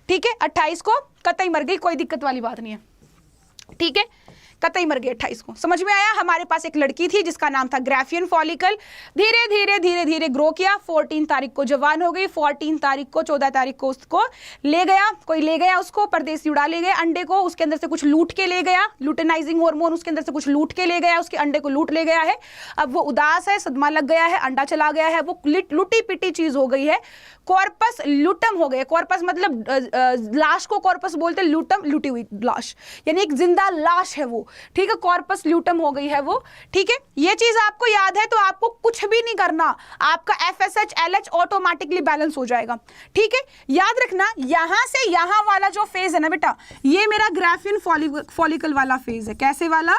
ठीक है, 28 को कतई मर गई, कोई दिक्कत वाली बात नहीं है। ठीक है, कतई मर गई 28 को, समझ में आया। हमारे पास एक लड़की थी जिसका नाम था ग्राफियन फॉलिकल, धीरे धीरे धीरे धीरे ग्रो किया, 14 तारीख को जवान हो गई, 14 तारीख को 14 तारीख को उसको ले गया, कोई ले गया उसको, परदेसी उड़ा ले गए अंडे को, उसके अंदर से कुछ लूट के ले गया, लूटेनाइजिंग हार्मोन उसके अंदर से कुछ लूट के ले गया, उसके अंडे को लूट ले गया है। अब वो उदास है, सदमा लग गया है, अंडा चला गया है, वो लुटी पिटी चीज हो गई है, कॉर्पस ल्यूटम हो गया। कॉर्पस मतलब लाश को कॉर्पस बोलते, ल्यूटम लुटी हुई लाश, यानी एक जिंदा लाश है वो। ठीक है, कॉर्पस ल्यूटम हो गई है वो। ठीक है, ये चीज आपको याद है तो आपको कुछ भी नहीं करना, आपका FSH LH ऑटोमेटिकली बैलेंस हो जाएगा। ठीक है, याद रखना यहां से यहां वाला जो फेज है ना बेटा, ये मेरा ग्राफियन फॉलिकल वाला फेज है। कैसे वाला?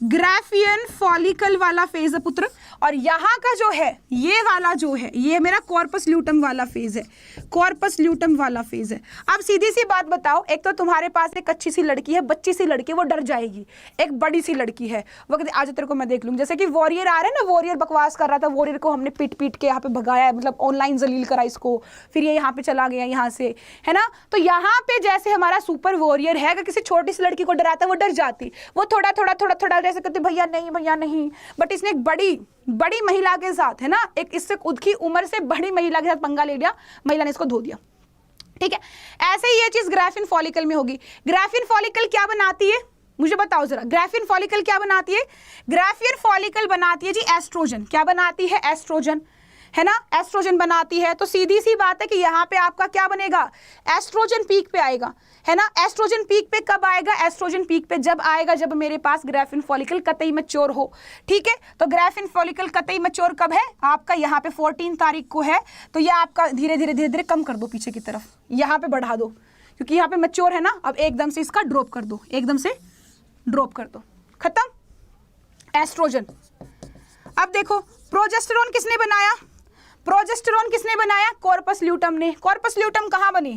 ग्राफियन फॉलिकल वाला फेज है पुत्र। और यहाँ का जो है ये वाला जो है ये मेरा कॉर्पस ल्यूटम वाला फेज है, कॉर्पस ल्यूटम वाला फेज है। अब सीधी सी बात बताओ, एक तो तुम्हारे पास एक अच्छी सी लड़की है, बच्ची सी लड़की, वो डर जाएगी, एक बड़ी सी लड़की है, वो कहती आज तेरे को मैं देख लूंगी। जैसे कि वॉरियर आ रहे हैं ना, वॉरियर बकवास कर रहा था, वॉरियर को हमने पीट पीट के यहाँ पे भगाया, मतलब ऑनलाइन जलील करा इसको, फिर ये यहाँ पे चला गया यहाँ से, है ना। तो यहाँ पे जैसे हमारा सुपर वॉरियर है, अगर किसी छोटी सी लड़की को डराता है वो डर जाती, वो थोड़ा थोड़ा थोड़ा थोड़ा जैसे कहते भैया नहीं, बट इसने एक बड़ी महिला के साथ, है ना, एक इससे खुद की उम्र से बड़ी महिला के साथ पंगा ले लिया, महिला ने इसको धो दिया। ठीक है, ऐसे ही ये चीज ग्राफियन फॉलिकल में होगी। ग्राफियन फॉलिकल क्या बनाती है मुझे बताओ जरा, ग्राफियन फॉलिकल क्या बनाती है? ग्राफियन फॉलिकल बनाती है जी एस्ट्रोजन। क्या बनाती है? एस्ट्रोजन, है ना, एस्ट्रोजन बनाती है। तो सीधी सी बात है कि यहाँ पे आपका क्या बनेगा, एस्ट्रोजन पीक पे आएगा, है ना। एस्ट्रोजन पीक पे कब आएगा? एस्ट्रोजन पीक पे जब आएगा जब मेरे पास ग्राफियन फॉलिकल कतई मैच्योर हो। ठीक है, तो ग्राफियन फॉलिकल कतई मैच्योर कब है? आपका यहाँ पे 14 तारीख को है, तो ये आपका धीरे धीरे कम कर दो पीछे की तरफ, यहाँ पे बढ़ा दो, क्योंकि यहाँ पे मैच्योर है ना। अब एकदम से इसका ड्रॉप कर दो, एकदम से ड्रॉप कर दो, खत्म एस्ट्रोजन। अब देखो प्रोजेस्टेरोन किसने बनाया? प्रोजेस्टेरोन किसने बनाया? कॉर्पस ल्यूटम ने। कॉर्पस ल्यूटम कहाँ बनी?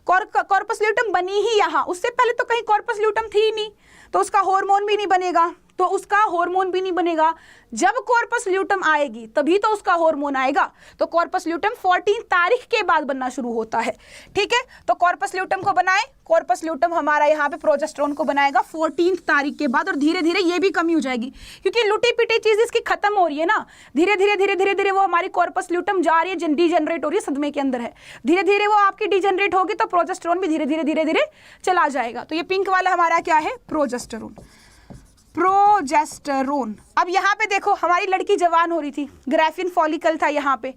कॉर्पस ल्यूटम बनी ही यहाँ, उससे पहले तो कहीं कॉर्पस ल्यूटम थी ही नहीं, तो उसका हार्मोन भी नहीं बनेगा, तो उसका हार्मोन भी नहीं बनेगा। जब कॉर्पस ल्यूटम आएगी तभी तो उसका हार्मोन आएगा। तो कॉर्पस ल्यूटम 14 तारीख के बाद बनना शुरू होता है। ठीक है, तो कॉर्पस ल्यूटम को बनाए, कॉर्पस ल्यूटम हमारा यहाँ पे प्रोजेस्टेरोन को बनाएगा 14 तारीख के बाद, और धीरे धीरे ये भी कमी हो जाएगी, क्योंकि लुटी पिटी चीज इसकी खत्म हो रही है ना। धीरे धीरे वो हमारी कॉर्पस ल्यूटम जा रही है, डिजेनरेट हो रही है, सदमे के अंदर है, धीरे धीरे वो आपकी डिजेनरेट होगी, तो प्रोजेस्टेरोन भी धीरे धीरे चला जाएगा। तो ये पिंक वाला हमारा क्या है? प्रोजेस्टेरोन। प्रोजेस्टेरोन। अब यहाँ पे देखो हमारी लड़की जवान हो रही थी, ग्राफियन फॉलिकल था यहाँ पे,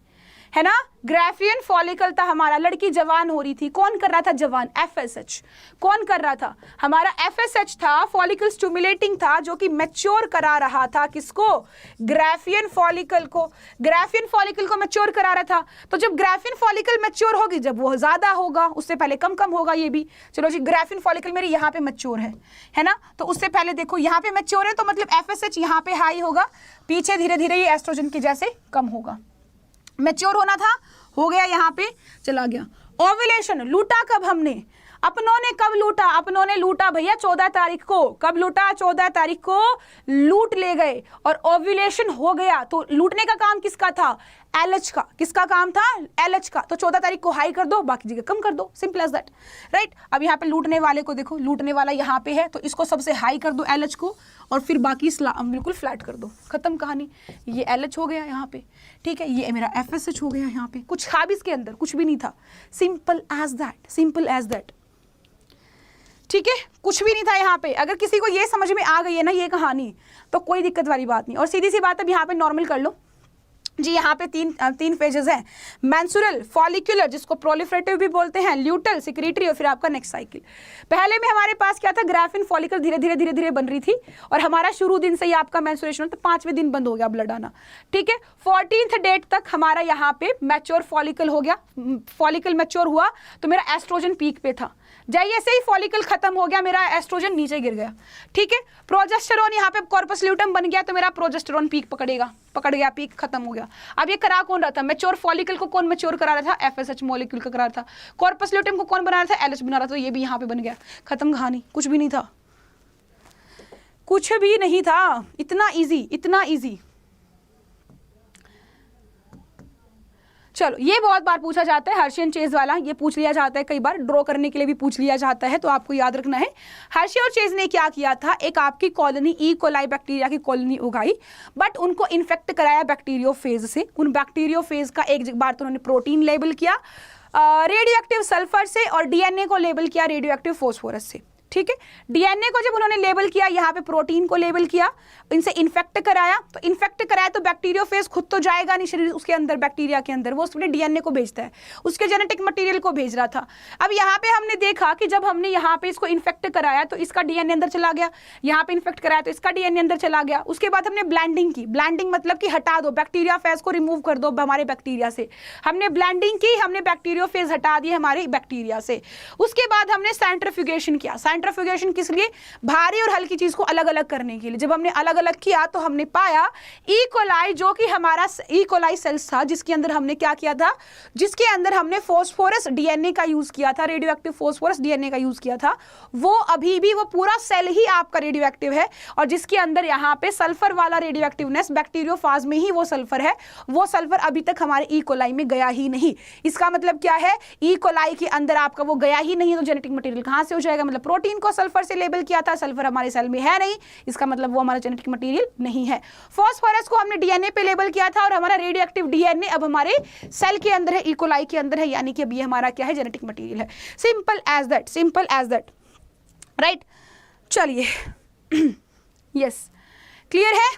है ना, ग्राफियन फॉलिकल था हमारा, लड़की जवान हो रही थी। कौन कर रहा था जवान? FSH। कौन कर रहा था? हमारा FSH था, फॉलिकल स्टिमुलेटिंग था, जो कि मैच्योर करा रहा था किसको? ग्राफियन फॉलिकल को। ग्राफियन फॉलिकल को मैच्योर करा रहा था। तो जब ग्राफियन फॉलिकल मैच्योर होगी, जब वो ज्यादा होगा, उससे पहले कम होगा ये भी। चलो जी, ग्राफियन फॉलिकल मेरी यहाँ पे मैच्योर है ना, तो उससे पहले देखो यहाँ पे मैच्योर है, तो मतलब FSH यहाँ पे हाई होगा, पीछे धीरे धीरे ये एस्ट्रोजन की जैसे कम होगा। मैच्योर होना था, हो गया, यहाँ पे चला गया। ओव्यूलेशन लूटा कब हमने? अपनों ने कब लूटा? अपनों ने लूटा भैया 14 तारीख को। कब लूटा? 14 तारीख को लूट ले गए और ओव्यूलेशन हो गया। तो लूटने का काम किसका था? LH का। किसका काम था? LH का। तो 14 तारीख को हाई कर दो, बाकी जगह कम कर दो, सिंपल एज दैट, राइट। अब यहाँ पे लूटने वाले को देखो, लूटने वाला यहाँ पे है, तो इसको सबसे हाई कर दो LH को, और फिर बाकी बिल्कुल फ्लैट कर दो, खत्म कहानी। ये LH हो गया यहाँ पे, ठीक है, ये मेरा FSH हो गया यहाँ पे, कुछ था भी इसके अंदर, कुछ भी नहीं था, simple as that, simple as that, ठीक है, कुछ भी नहीं था यहाँ पे। अगर किसी को ये समझ में आ गई है ना ये कहानी, तो कोई दिक्कत वाली बात नहीं। और सीधी सी बात, अब यहाँ पे नॉर्मल कर लो, जी यहाँ पे तीन फेजेस हैं, मेंस्ट्रुअल, फॉलिकुलर जिसको प्रोलिफरेटिव भी बोलते हैं, ल्यूटल, सिक्रीटरी और फिर आपका नेक्स्ट साइकिल। पहले में हमारे पास क्या था, ग्राफिन फॉलिकल धीरे धीरे धीरे धीरे बन रही थी और हमारा शुरू दिन से ही आपका मेंस्ट्रुएशन, तो 5वें दिन बंद हो गया ब्लड आना, ठीक है। 14th डेट तक हमारा यहाँ पे मैच्योर फॉलिकल हो गया, फॉलिकल मैच्योर हुआ तो मेरा एस्ट्रोजन पीक पे था, जैसे ही फॉलिकल खत्म हो गया मेरा एस्ट्रोजन नीचे गिर गया, ठीक है। प्रोजेस्टेरोन यहाँ पे कॉर्पस ल्यूटम बन गया तो मेरा प्रोजेस्टेरोन पीक पकड़ गया, पीक खत्म हो गया। अब ये करा कौन रहा था, मैच्योर फॉलिकल को कौन मैच्योर करा रहा था, एफएसएच मॉलिक्यूल का करा रहा था। कॉर्पस ल्यूटम को कौन बना रहा था, एलएच बना रहा था, तो ये भी यहाँ पे बन गया, खत्म कहानी, कुछ भी नहीं था, कुछ भी नहीं था, इतना इजी। चलो ये बहुत बार पूछा जाता है, हर्शी एंड चेज वाला ये पूछ लिया जाता है, कई बार ड्रॉ करने के लिए भी पूछ लिया जाता है, तो आपको याद रखना है। हर्शी और चेज ने क्या किया था, एक आपकी कॉलोनी ई कोलाई बैक्टीरिया की कॉलोनी उगाई, बट उनको इन्फेक्ट कराया बैक्टीरियोफेज से। उन बैक्टीरियोफेज का एक बार तो उन्होंने प्रोटीन लेबल किया रेडियो एक्टिव सल्फर से और डीएनए को लेबल किया रेडियो एक्टिव फॉस्फोरस से, ठीक है। डीएनए को जब उन्होंने लेबल किया, यहाँ पे प्रोटीन को लेबल किया, इनसे इन्फेक्ट कराया, तो इन्फेक्ट कराया तो बैक्टीरियोफेज खुद तो जाएगा नहीं शरीर उसके अंदर, बैक्टीरिया के अंदर, वो उसके डीएनए को भेजता है, उसके जेनेटिक मटेरियल को भेज रहा था। अब यहाँ पे हमने देखा कि जब हमने यहाँ पे इसको इन्फेक्ट कराया तो इसका डीएनए अंदर चला गया, यहाँ पे इन्फेक्ट कराया तो इसका डीएनए अंदर चला गया। उसके बाद हमने ब्लैंडिंग की, ब्लैंडिंग मतलब कि हटा दो, बैक्टीरियाफेज को रिमूव कर दो हमारे बैक्टीरिया से, हमने ब्लैंडिंग की, हमने बैक्टीरियोफेज हटा दिए हमारे बैक्टीरिया से। उसके बाद हमने सेंट्रीफ्यूगेशन किया, सेंट्रीफ्यूगेशन किस लिए, भारी और हल्की चीज को अलग अलग करने के लिए। जब हमने अलग अलग किया तो हमने पाया ई कोलाई, जो कि हमारा ई कोलाई सेल्स था, जिसके अंदर हमने क्या किया था, जिसके अंदर हमने फॉस्फोरस डीएनए का यूज किया था, रेडियो एक्टिव फॉस्फोरस डीएनए का यूज किया था, वो अभी भी वो पूरा सेल ही आपका रेडियो एक्टिव है, और जिसके अंदर यहाँ पे सल्फर वाला रेडियो एक्टिवनेस बैक्टीरियोफाज में ही वो सल्फर है, वो सल्फर अभी तक हमारे ई कोलाई में गया ही नहीं। इसका मतलब क्या है, ई कोलाई के अंदर आपका वो गया ही नहीं, तो जेनेटिक मटेरियल कहां से हो जाएगा, मतलब प्रोटीन को सल्फर से लेबल किया था, सल्फर हमारे सेल में है नहीं, इसका मतलब वो हमारा जेनेटिक मटेरियल नहीं है। फास्फोरस को हमने डीएनए पे लेबल किया था और हमारा रेडियो एक्टिव डीएनए अब हमारे सेल के अंदर है, ई कोलाई के अंदर है, यानी कि अब ये हमारा क्या है, जेनेटिक मटेरियल है। Simple as that, right. चलिए यस, क्लियर है।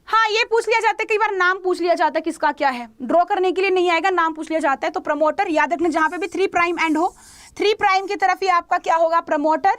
हाँ, ये पूछ लिया जाता है कई बार, नाम पूछ लिया जाता है किसका क्या है, ड्रॉ करने के लिए नहीं आएगा, नाम पूछ लिया जाता है। तो प्रमोटर याद रखना, जहां पे भी 3 प्राइम एंड हो, 3 प्राइम की तरफ ही आपका क्या होगा, प्रमोटर,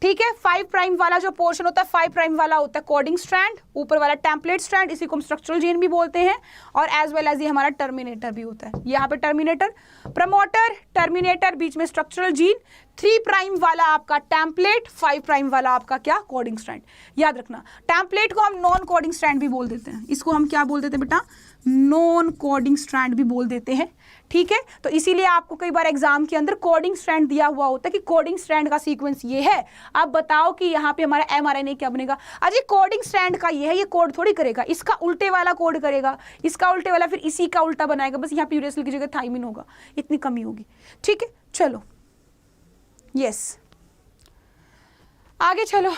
ठीक है। 5 प्राइम वाला जो पोर्शन होता है, 5 प्राइम वाला होता है कोडिंग स्ट्रैंड, ऊपर वाला टेम्पलेट स्ट्रैंड, इसी को हम स्ट्रक्चरल जीन भी बोलते हैं, और एज वेल एज ये हमारा टर्मिनेटर भी होता है। यहाँ पे टर्मिनेटर, प्रमोटर, टर्मिनेटर, बीच में स्ट्रक्चरल जीन, 3 प्राइम वाला आपका टेम्पलेट, 5 प्राइम वाला आपका क्या, कोडिंग स्ट्रैंड। याद रखना, टेम्पलेट को हम नॉन कोडिंग स्ट्रैंड भी बोल देते हैं, इसको हम क्या बोल देते हैं बेटा, नॉन कोडिंग स्ट्रैंड भी बोल देते हैं, ठीक है। तो इसीलिए आपको कई बार एग्जाम के अंदर कोडिंग स्ट्रैंड दिया हुआ होता है कि कोडिंग स्ट्रैंड का सीक्वेंस ये है, अब बताओ कि यहाँ पे हमारा एमआरएनए क्या बनेगा। अजय कोडिंग स्ट्रैंड का ये है, ये कोड थोड़ी करेगा, इसका उल्टे वाला कोड करेगा, इसका उल्टे वाला फिर इसी का उल्टा बनाएगा, बस यहाँ पे यूरेसिल की जगह थाइमिन होगा, इतनी कमी होगी, ठीक है। चलो यस, आगे चलो,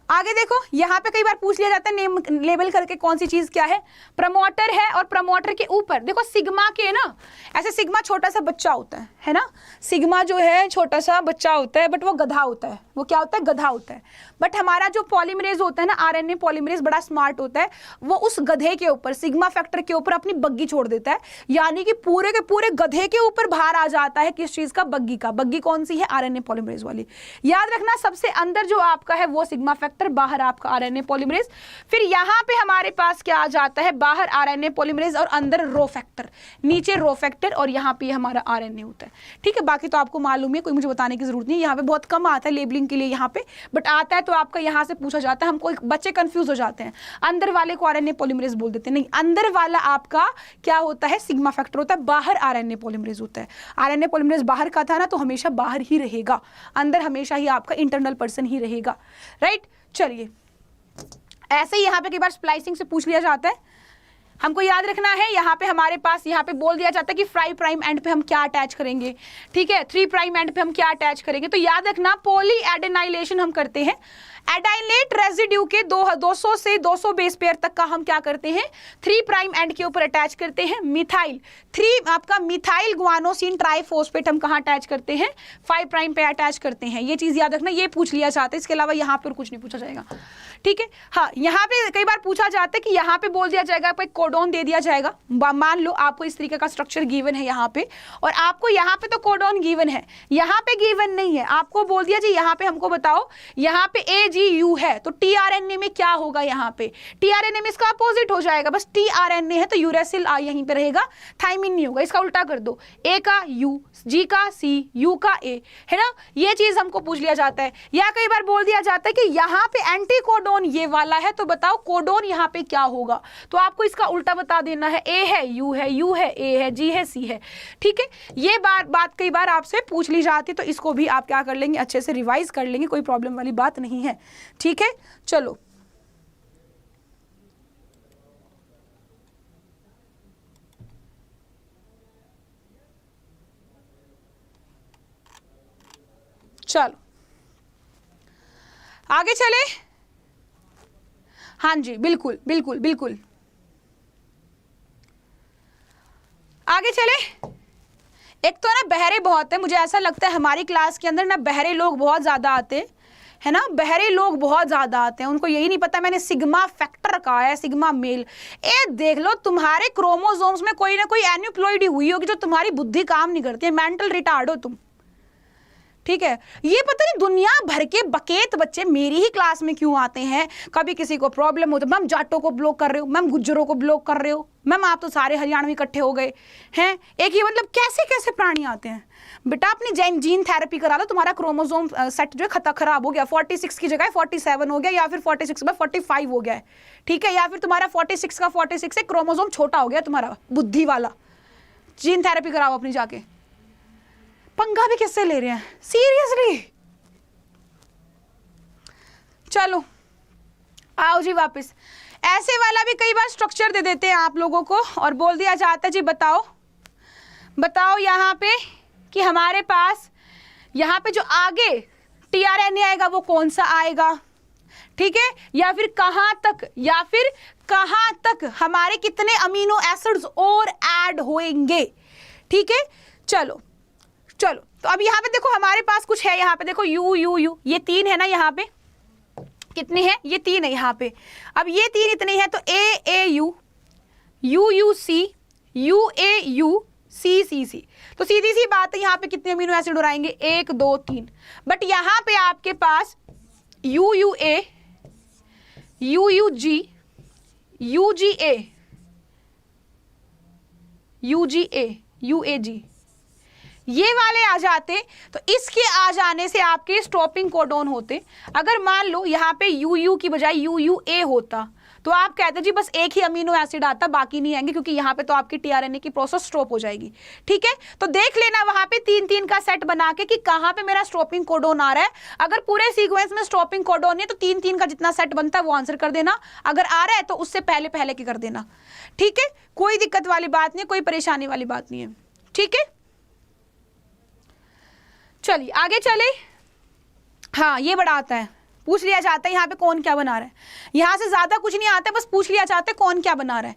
आगे देखो, यहाँ पे कई बार पूछ लिया जाता है नेम लेबल करके कौन सी चीज क्या है, प्रमोटर है, और प्रमोटर के ऊपर देखो सिग्मा के ना, ऐसे सिग्मा छोटा सा बच्चा होता है ना, सिग्मा जो है छोटा सा बच्चा होता है, बट वो गधा होता है, वो क्या होता है, गधा होता है। बट हमारा जो पॉलीमरेज होता है ना, आरएनए पॉलीमरेज बड़ा स्मार्ट होता है, वो उस गधे के ऊपर, सिग्मा फैक्टर के ऊपर अपनी बग्गी छोड़ देता है, यानी कि पूरे के पूरे गधे के ऊपर भार आ जाता है किस चीज का, बग्गी का। बग्गी कौन सी है, आरएनए पॉलीमरेज वाली। याद रखना, सबसे अंदर जो आपका है वो सिग्मा फैक्टर, बाहर आपका आरएनए पॉलीमरेज। फिर यहाँ पे हमारे पास क्या आ जाता है, बाहर आरएनए पॉलीमरेज और अंदर रो फैक्टर, नीचे रो फैक्टर, और यहाँ पे हमारा आरएनए होता है, ठीक है। बाकी तो आपको मालूम है, कोई मुझे बताने की जरूरत नहीं है, यहाँ पे बहुत कम आता है लेबलिंग के लिए यहाँ पे, बट आता है तो आपका यहाँ से पूछा जाता है। हमको बच्चे कंफ्यूज हो जाते हैं, अंदर वाले को आरएनए पॉलीमरेज बोल देते हैं, नहीं, अंदर वाला आपका क्या होता है, सिग्मा फैक्टर होता है, बाहर आरएनए पॉलीमरेज होता है। आरएनए पॉलीमरेज बाहर का था ना, तो हमेशा बाहर ही रहेगा, अंदर हमेशा ही आपका इंटरनल पर्सन ही रहेगा, राइट। चलिए, ऐसे ही यहाँ पे कई बार स्प्लाइसिंग से पूछ लिया जाता है, हमको याद रखना है, यहाँ पे हमारे पास यहाँ पे बोल दिया जाता है कि 5 प्राइम एंड पे हम क्या अटैच करेंगे, ठीक है, 3 प्राइम एंड पे हम क्या अटैच करेंगे। तो याद रखना, पॉली एडेनाइलेशन हम करते हैं, एडाइलेट रेजिड्यू के 200 से 200 बेस पेयर तक का हम क्या करते हैं, 3 प्राइम एंड के ऊपर अटैच करते हैं। मिथाइल 3 आपका मिथाइल गुआनोसिन ट्राइफॉस्फेट हम कहाँ अटैच करते हैं, 5 प्राइम पे अटैच करते हैं। ये चीज याद रखना, ये पूछ लिया जाता है, इसके अलावा यहाँ पर कुछ नहीं पूछा जाएगा, ठीक है। हाँ, यहाँ पे कई बार पूछा जाता है कि यहाँ पे बोल दिया जाएगा, आपको एक कोडोन दे दिया जाएगा, मान लो आपको इस तरीके का स्ट्रक्चर गिवन है यहाँ पे, और आपको यहाँ पे तो कोडोन गिवन है, यहाँ पे गिवन नहीं है, आपको बोल दिया जी यहाँ पे हमको बताओ, यहाँ पे AGU है तो tRNA में क्या होगा, यहाँ पे tRNA में इसका अपोजिट हो जाएगा, बस tRNA है तो यूरेसिल यहीं पे रहेगा, थाइमिन नहीं होगा, इसका उल्टा कर दो, A का U, G का C, U का A, है ना, ये चीज हमको पूछ लिया जाता है। या कई बार बोल दिया जाता है कि यहाँ पे एंटी कोडोन ये वाला है, तो बताओ कोडोन यहाँ पे क्या होगा, तो आपको इसका उल्टा बता देना है, A है, U है, U है, A है, G है, C है, ठीक है। ये बात कई बार आपसे पूछ ली जाती, तो इसको भी आप क्या कर लेंगे, अच्छे से रिवाइज कर लेंगे, कोई प्रॉब्लम वाली बात नहीं है, ठीक है। चलो चलो आगे चले। हाँ जी, बिल्कुल बिल्कुल बिल्कुल, आगे चले। एक तो ना बहरे बहुत है, मुझे ऐसा लगता है हमारी क्लास के अंदर ना बहरे लोग बहुत ज्यादा आते हैं, है ना, बहरे लोग बहुत ज्यादा आते हैं, उनको यही नहीं पता मैंने सिग्मा फैक्टर कहा है, सिग्मा मेल। ए देख लो, तुम्हारे क्रोमोसोम्स में कोई ना कोई एन्यूप्लॉइडी हुई होगी जो तुम्हारी बुद्धि काम नहीं करती है, मेंटल रिटार्ड हो तुम, ठीक है। ये पता नहीं दुनिया भर के बकेत बच्चे मेरी ही क्लास में क्यों आते हैं, कभी किसी को प्रॉब्लम हो तो मैम जाटों को ब्लॉक कर रहे हो, मैम गुज्जरों को ब्लॉक कर रहे हो, मैम आप तो सारे हरियाणवी इकट्ठे हो गए हैं, एक ही मतलब कैसे कैसे प्राणी आते हैं। बेटा अपनी जीन थेरेपी करा लो, तुम्हारा क्रोमोसोम सेट जो है खराब हो गया, 46 की जगह 47 हो गया, या फिर 46 में 45 हो गया है, ठीक है, या फिर तुम्हारा 46 का 46 से क्रोमोसोम छोटा हो गया तुम्हारा बुद्धि वाला, जीन थेरेपी कराओ अपनी जाके। पंगा भी किससे ले रहे हैं सीरियसली। चलो आओ जी वापस। ऐसे वाला भी कई बार स्ट्रक्चर दे देते हैं आप लोगों को और बोल दिया जाता है जी बताओ बताओ यहाँ पे कि हमारे पास यहाँ पे जो आगे tRNA आएगा वो कौन सा आएगा, ठीक है, या फिर कहाँ तक हमारे कितने अमीनो एसिड्स और ऐड होंगे, ठीक है। चलो तो अब यहाँ पे देखो हमारे पास कुछ है, यहाँ पे देखो यू ये 3 है ना, यहाँ पे कितने हैं, ये 3 है यहाँ पे। अब ये 3 इतने हैं तो AAU UUC UAU CCC, तो सीधी सी बात है यहाँ पे कितने अमीनो एसिड उड़ाएंगे, 1 2 3। बट यहाँ पे आपके पास UUA UUG UGA UAG ये वाले आ जाते, तो इसके आ जाने से आपके स्टॉपिंग कोडोन होते। अगर मान लो यहाँ पे UU की बजाय UUA होता तो आप कहते जी बस एक ही अमीनो एसिड आता, बाकी नहीं आएंगे, क्योंकि यहाँ पे तो आपकी tRNA की प्रोसेस स्टॉप हो जाएगी, ठीक है। तो देख लेना वहां पे 3-3 का सेट बना के कि कहाँ पे मेरा स्टॉपिंग कोडोन आ रहा है। अगर पूरे सीक्वेंस में स्टॉपिंग कोडोन है तो 3-3 का जितना सेट बनता है वो आंसर कर देना, अगर आ रहा है तो उससे पहले के कर देना, ठीक है। कोई दिक्कत वाली बात नहीं, कोई परेशानी वाली बात नहीं है, ठीक है। चलिए आगे चले। हाँ ये बड़ा आता है, पूछ लिया जाता है यहाँ पे कौन क्या बना रहा है, यहाँ से ज्यादा कुछ नहीं आता, बस पूछ लिया जाता है कौन क्या बना रहा है,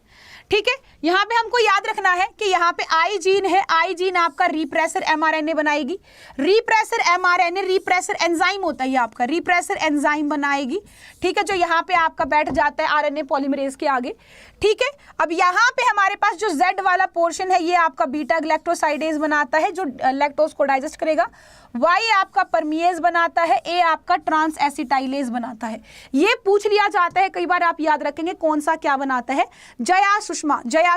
ठीक है। यहाँ पे हमको याद रखना है कि यहाँ पे आई जीन है, आई जीन आपका रिप्रेसर mRNA बनाएगी, रिप्रेसर mRNA रिप्रेसर एंजाइम होता है, ये आपका रिप्रेसर एंजाइम बनाएगी, ठीक है, जो यहाँ पे आपका बैठ जाता है RNA पॉलीमरेज के आगे, ठीक है। अब यहाँ पे हमारे पास जो Z वाला पोर्शन है ये आपका बीटा ग्लैक्टोसाइडेज बनाता है जो लैक्टोज को डाइजेस्ट करेगा, Y आपका परमिएज बनाता है, A आपका ट्रांस एसिटाइलेज बनाता है। ये पूछ लिया जाता है कई बार, आप याद रखेंगे कौन सा क्या बनाता है। जया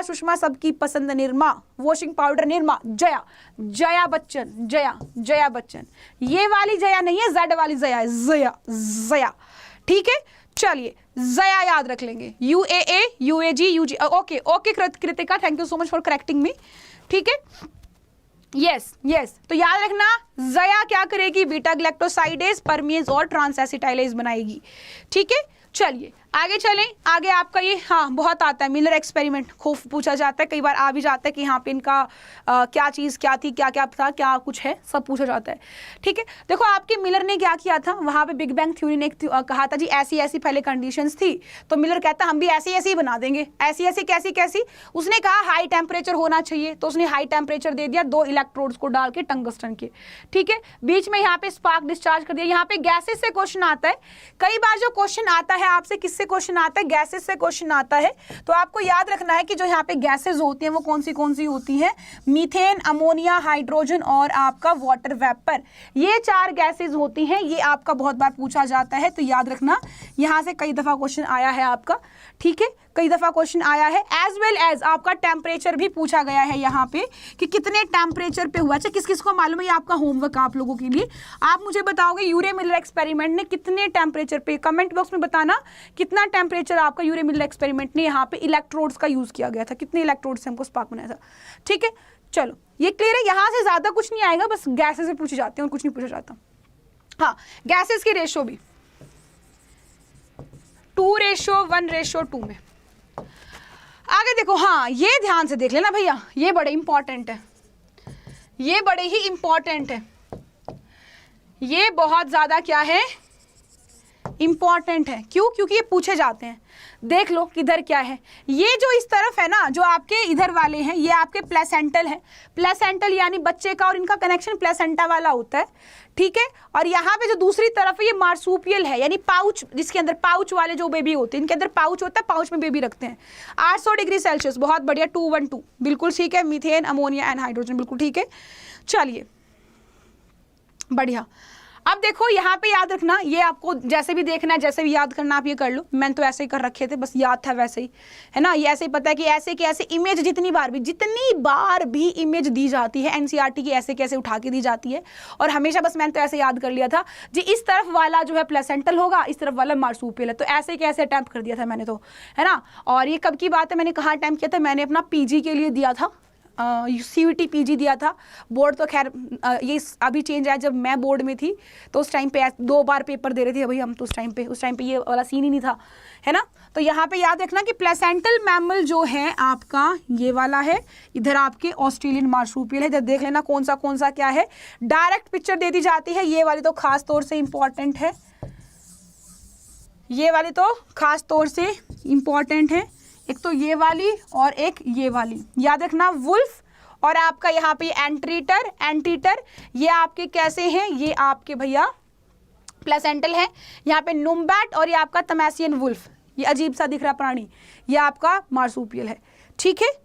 सुषमा सबकी पसंद निरमा, वॉशिंग पाउडर निरमा, जया बच्चन, ये वाली जया नहीं है, Z वाली जया है, जया, ठीक है। चलिए जया याद रख लेंगे, UAA UAG UG, okay Kritika, thank you so much for correcting me, ठीक है। यस तो याद रखना जया क्या करेगी, बीटा ग्लैक्टोसाइडेज, परमिएज और ट्रांस एसिटाइलेज बनाएगी, ठीक है। चलिए आगे चलें, आगे आपका ये हाँ बहुत आता है, मिलर एक्सपेरिमेंट खूब पूछा जाता है, कई बार आ भी जाता है कि यहाँ पे इनका क्या चीज़ क्या थी, क्या क्या था, क्या कुछ है, सब पूछा जाता है। ठीक है, देखो आपके मिलर ने क्या किया था, वहाँ पे बिग बैंग थ्योरी ने कहा था जी ऐसी ऐसी पहले कंडीशंस थी, तो मिलर कहता हम भी ऐसी ऐसी बना देंगे। ऐसी ऐसी कैसी कैसी, उसने कहा हाई टेम्परेचर होना चाहिए, तो उसने हाई टेम्परेचर दे दिया 2 इलेक्ट्रोड्स को डाल के टंगस्टन के। ठीक है, बीच में यहाँ पे स्पार्क डिस्चार्ज कर दिया। यहाँ पे गैसेस से क्वेश्चन आता है, कई बार जो क्वेश्चन आता है आपसे किससे क्वेश्चन आता है, गैसेस से क्वेश्चन आता है। तो आपको याद रखना है कि जो यहाँ पे गैसेस होती हैं वो कौन सी होती हैं, मीथेन, अमोनिया, हाइड्रोजन और आपका वाटर वेपर, ये 4 गैसेस होती हैं। ये आपका बहुत बार पूछा जाता है, तो याद रखना यहाँ से कई दफा क्वेश्चन आया है आपका। ठीक है, कई दफा क्वेश्चन आया है। एज वेल एज आपका टेम्परेचर भी पूछा गया है यहाँ पे कि कितने टेम्परेचर पे हुआ। अच्छा, किस किस को मालूम है, ये आपका होमवर्क आप लोगों के लिए, आप मुझे बताओगे यूरे मिलर एक्सपेरिमेंट ने कितने टेम्परेचर पे, कमेंट बॉक्स में बताना कितना टेम्परेचर आपका यूरे मिलर एक्सपेरिमेंट ने यहाँ पे इलेक्ट्रोड्स का यूज किया गया था, कितने इलेक्ट्रोड्स से हमको स्पार्क बनाया था। ठीक है, चलो ये क्लियर है, यहाँ से ज्यादा कुछ नहीं आएगा, बस गैसेस से पूछे जाते हैं और कुछ नहीं पूछा जाता। हाँ, गैसेस की रेशो भी 2:1:2 में। आगे देखो, हाँ ये ध्यान से देख लेना भैया, ये बड़े इंपॉर्टेंट है, ये बड़े ही इंपॉर्टेंट है, ये बहुत ज्यादा क्या है, इंपॉर्टेंट है। क्यों? क्योंकि ये पूछे जाते हैं। देख लो किधर क्या है, ये जो इस तरफ है ना, जो आपके इधर वाले हैं, ये आपके प्लेसेंटल है। प्लेसेंटल यानी बच्चे का और इनका कनेक्शन प्लेसेंटा वाला होता है। ठीक है, और यहाँ पे जो दूसरी तरफ है ये मार्सूपियल है, यानी पाउच, जिसके अंदर पाउच वाले जो बेबी होते हैं, इनके अंदर पाउच होता है, पाउच में बेबी रखते हैं। 800 डिग्री सेल्सियस, बहुत बढ़िया, 212 बिल्कुल ठीक है, मीथेन, अमोनिया एंड हाइड्रोजन बिल्कुल ठीक है। चलिए बढ़िया, अब देखो यहाँ पे याद रखना, ये आपको जैसे भी देखना है, जैसे भी याद करना आप ये कर लो, मैंने तो ऐसे ही कर रखे थे, बस याद था वैसे ही, है ना। ये ऐसे ही पता है कि ऐसे के ऐसे इमेज जितनी बार भी इमेज दी जाती है एनसीईआरटी की, ऐसे कैसे उठा के दी जाती है, और हमेशा बस मैंने तो ऐसे याद कर लिया था जी, इस तरफ वाला जो है प्लेसेंटल होगा, इस तरफ वाला मार्सूपियल है, तो ऐसे कैसे अटैम्प्ट कर दिया था मैंने तो, है ना। और ये कब की बात है, मैंने कहाँ अटैम्प्ट किया था, मैंने अपना पीजी के लिए दिया था, CVT PG दिया था। बोर्ड तो खैर ये अभी चेंज आया, जब मैं बोर्ड में थी तो उस टाइम पे 2 बार पेपर दे रहे थे भाई हम, तो उस टाइम पे ये वाला सीन ही नहीं था, है ना। तो यहाँ पे याद रखना कि प्लेसेंटल मैमल जो है आपका ये वाला है, इधर आपके ऑस्ट्रेलियन मार्सूपियल है। इधर देख लेना कौन सा क्या है, डायरेक्ट पिक्चर दे दी जाती है, ये वाली तो खास तौर से इंपॉर्टेंट है, ये वाली तो खास तौर से इंपॉर्टेंट है, एक तो ये वाली और एक ये वाली, याद रखना। वुल्फ और आपका यहाँ पे एंटीटर, ये आपके कैसे हैं, ये आपके भैया प्लेसेंटल है। यहाँ पे नुम्बैट और ये आपका तमैसियन वुल्फ, ये अजीब सा दिख रहा प्राणी, ये आपका मार्सूपियल है। ठीक है,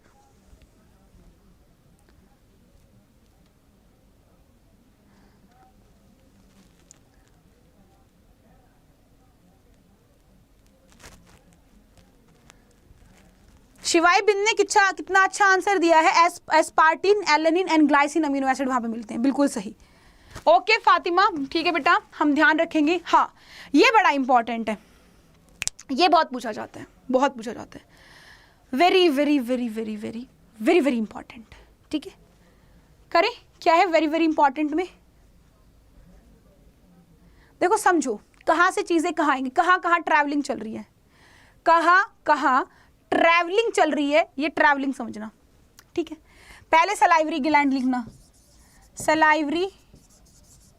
शिवाय बिन ने कितना अच्छा आंसर दिया है, aspartine, alanine and glycine amino acid वहां पे मिलते हैं, बिल्कुल सही। ओके फातिमा, ठीक है बेटा, हम ध्यान रखेंगे। हाँ, ये बड़ा इंपॉर्टेंट है, ये बहुत पूछा जाता है, very very very very very very very important. ठीक है, करें क्या है वेरी वेरी इंपॉर्टेंट में, देखो समझो कहाँ से चीजें कहाँ आएंगी, कहाँ ट्रैवलिंग चल रही है, कहाँ ट्रैवलिंग चल रही है, ये ट्रैवलिंग समझना। ठीक है, पहले सलाइवरी ग्लैंड लिखना, सलाइवरी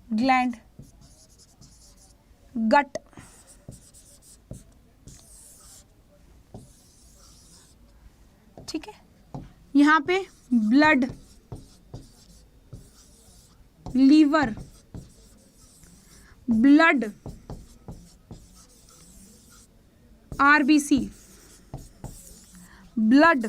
ग्लैंड, गट, ठीक है, यहां पे blood, liver, blood, RBC, blood,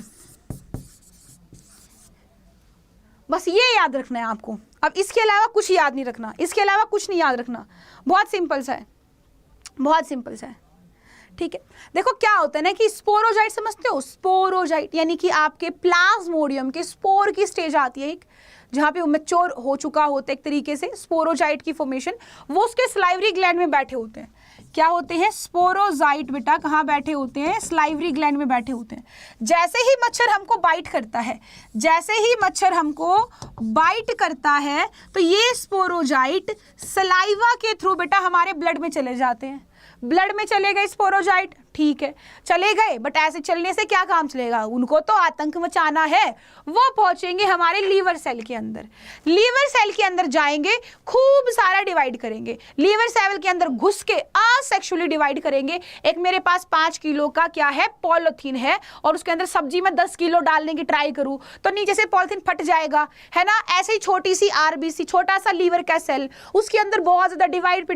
बस ये याद रखना है आपको। अब इसके अलावा कुछ याद नहीं रखना, इसके अलावा कुछ नहीं याद रखना, बहुत सिंपल सा है। ठीक है, देखो क्या होता है ना कि स्पोरोजाइट समझते हो, स्पोरोजाइट यानी कि आपके प्लाज्मोडियम के स्पोर की स्टेज आती है एक, जहाँ पे वो मैच्योर हो चुका होता है एक तरीके से, स्पोरोजाइट की फॉर्मेशन, वो उसके सलाइवरी ग्लैंड में बैठे होते हैं। क्या होते हैं, स्पोरोजाइट बेटा, कहाँ बैठे होते हैं, सलाइवरी ग्लैंड में बैठे होते हैं। जैसे ही मच्छर हमको बाइट करता है, तो ये स्पोरोजाइट सलाइवा के थ्रू बेटा हमारे ब्लड में चले जाते हैं, ब्लड में चले गए स्पोरोजाइट। ठीक है, चले गए, बट ऐसे चलने से क्या काम चलेगा, उनको तो आतंक मचाना है। वो पहुंचेंगे हमारे लीवर सेल के अंदर, लीवर सेल के अंदर जाएंगे, खूब सारा डिवाइड करेंगे, लीवर सेल के अंदर घुस के असेक्सुअली डिवाइड करेंगे। एक मेरे पास 5 किलो का क्या है, पॉलीथीन है, और उसके अंदर सब्जी में 10 किलो डालने की ट्राई करूं तो नीचे से पॉलीथीन फट जाएगा, है ना। ऐसे ही छोटी सी आरबीसी, छोटा सा लीवर का सेल, उसके अंदर बहुत ज्यादा डिवाइड पे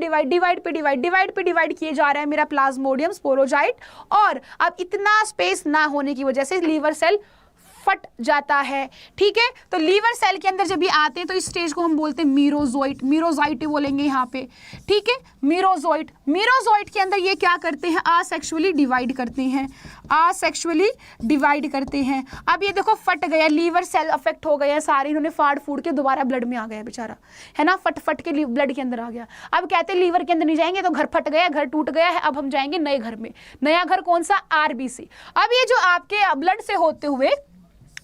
डिवाइड किए जा रहा है मेरा प्लाज्मोडियम स्पोरोजाइट, और अब इतना स्पेस ना होने की वजह से लीवर सेल फट जाता है, ठीक है। तो लीवर सेल के अंदर जब ये आते हैं तो इस स्टेज को हम बोलते हैं मीरोजोइट, मीरोजाइट बोलेंगे यहाँ पे, ठीक है, मीरोजोइट। मीरोजोइट के अंदर ये क्या करते हैं, असेक्सुअली डिवाइड करते हैं, असेक्सुअली डिवाइड करते हैं। अब ये देखो फट गया, लीवर सेल अफेक्ट हो गए हैं सारे, इन्होंने फाड़ फूड़ के दोबारा ब्लड में आ गया बेचारा, है ना, फट के ब्लड के अंदर आ गया। अब कहते हैं लीवर के अंदर नहीं जाएंगे तो घर फट गया, घर टूट गया है, अब हम जाएंगे नए घर में। नया घर कौन सा, आरबीसी। अब ये जो आपके ब्लड से होते हुए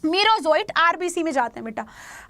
मीरोजोइट आरबीसी में जाते हैं बेटा।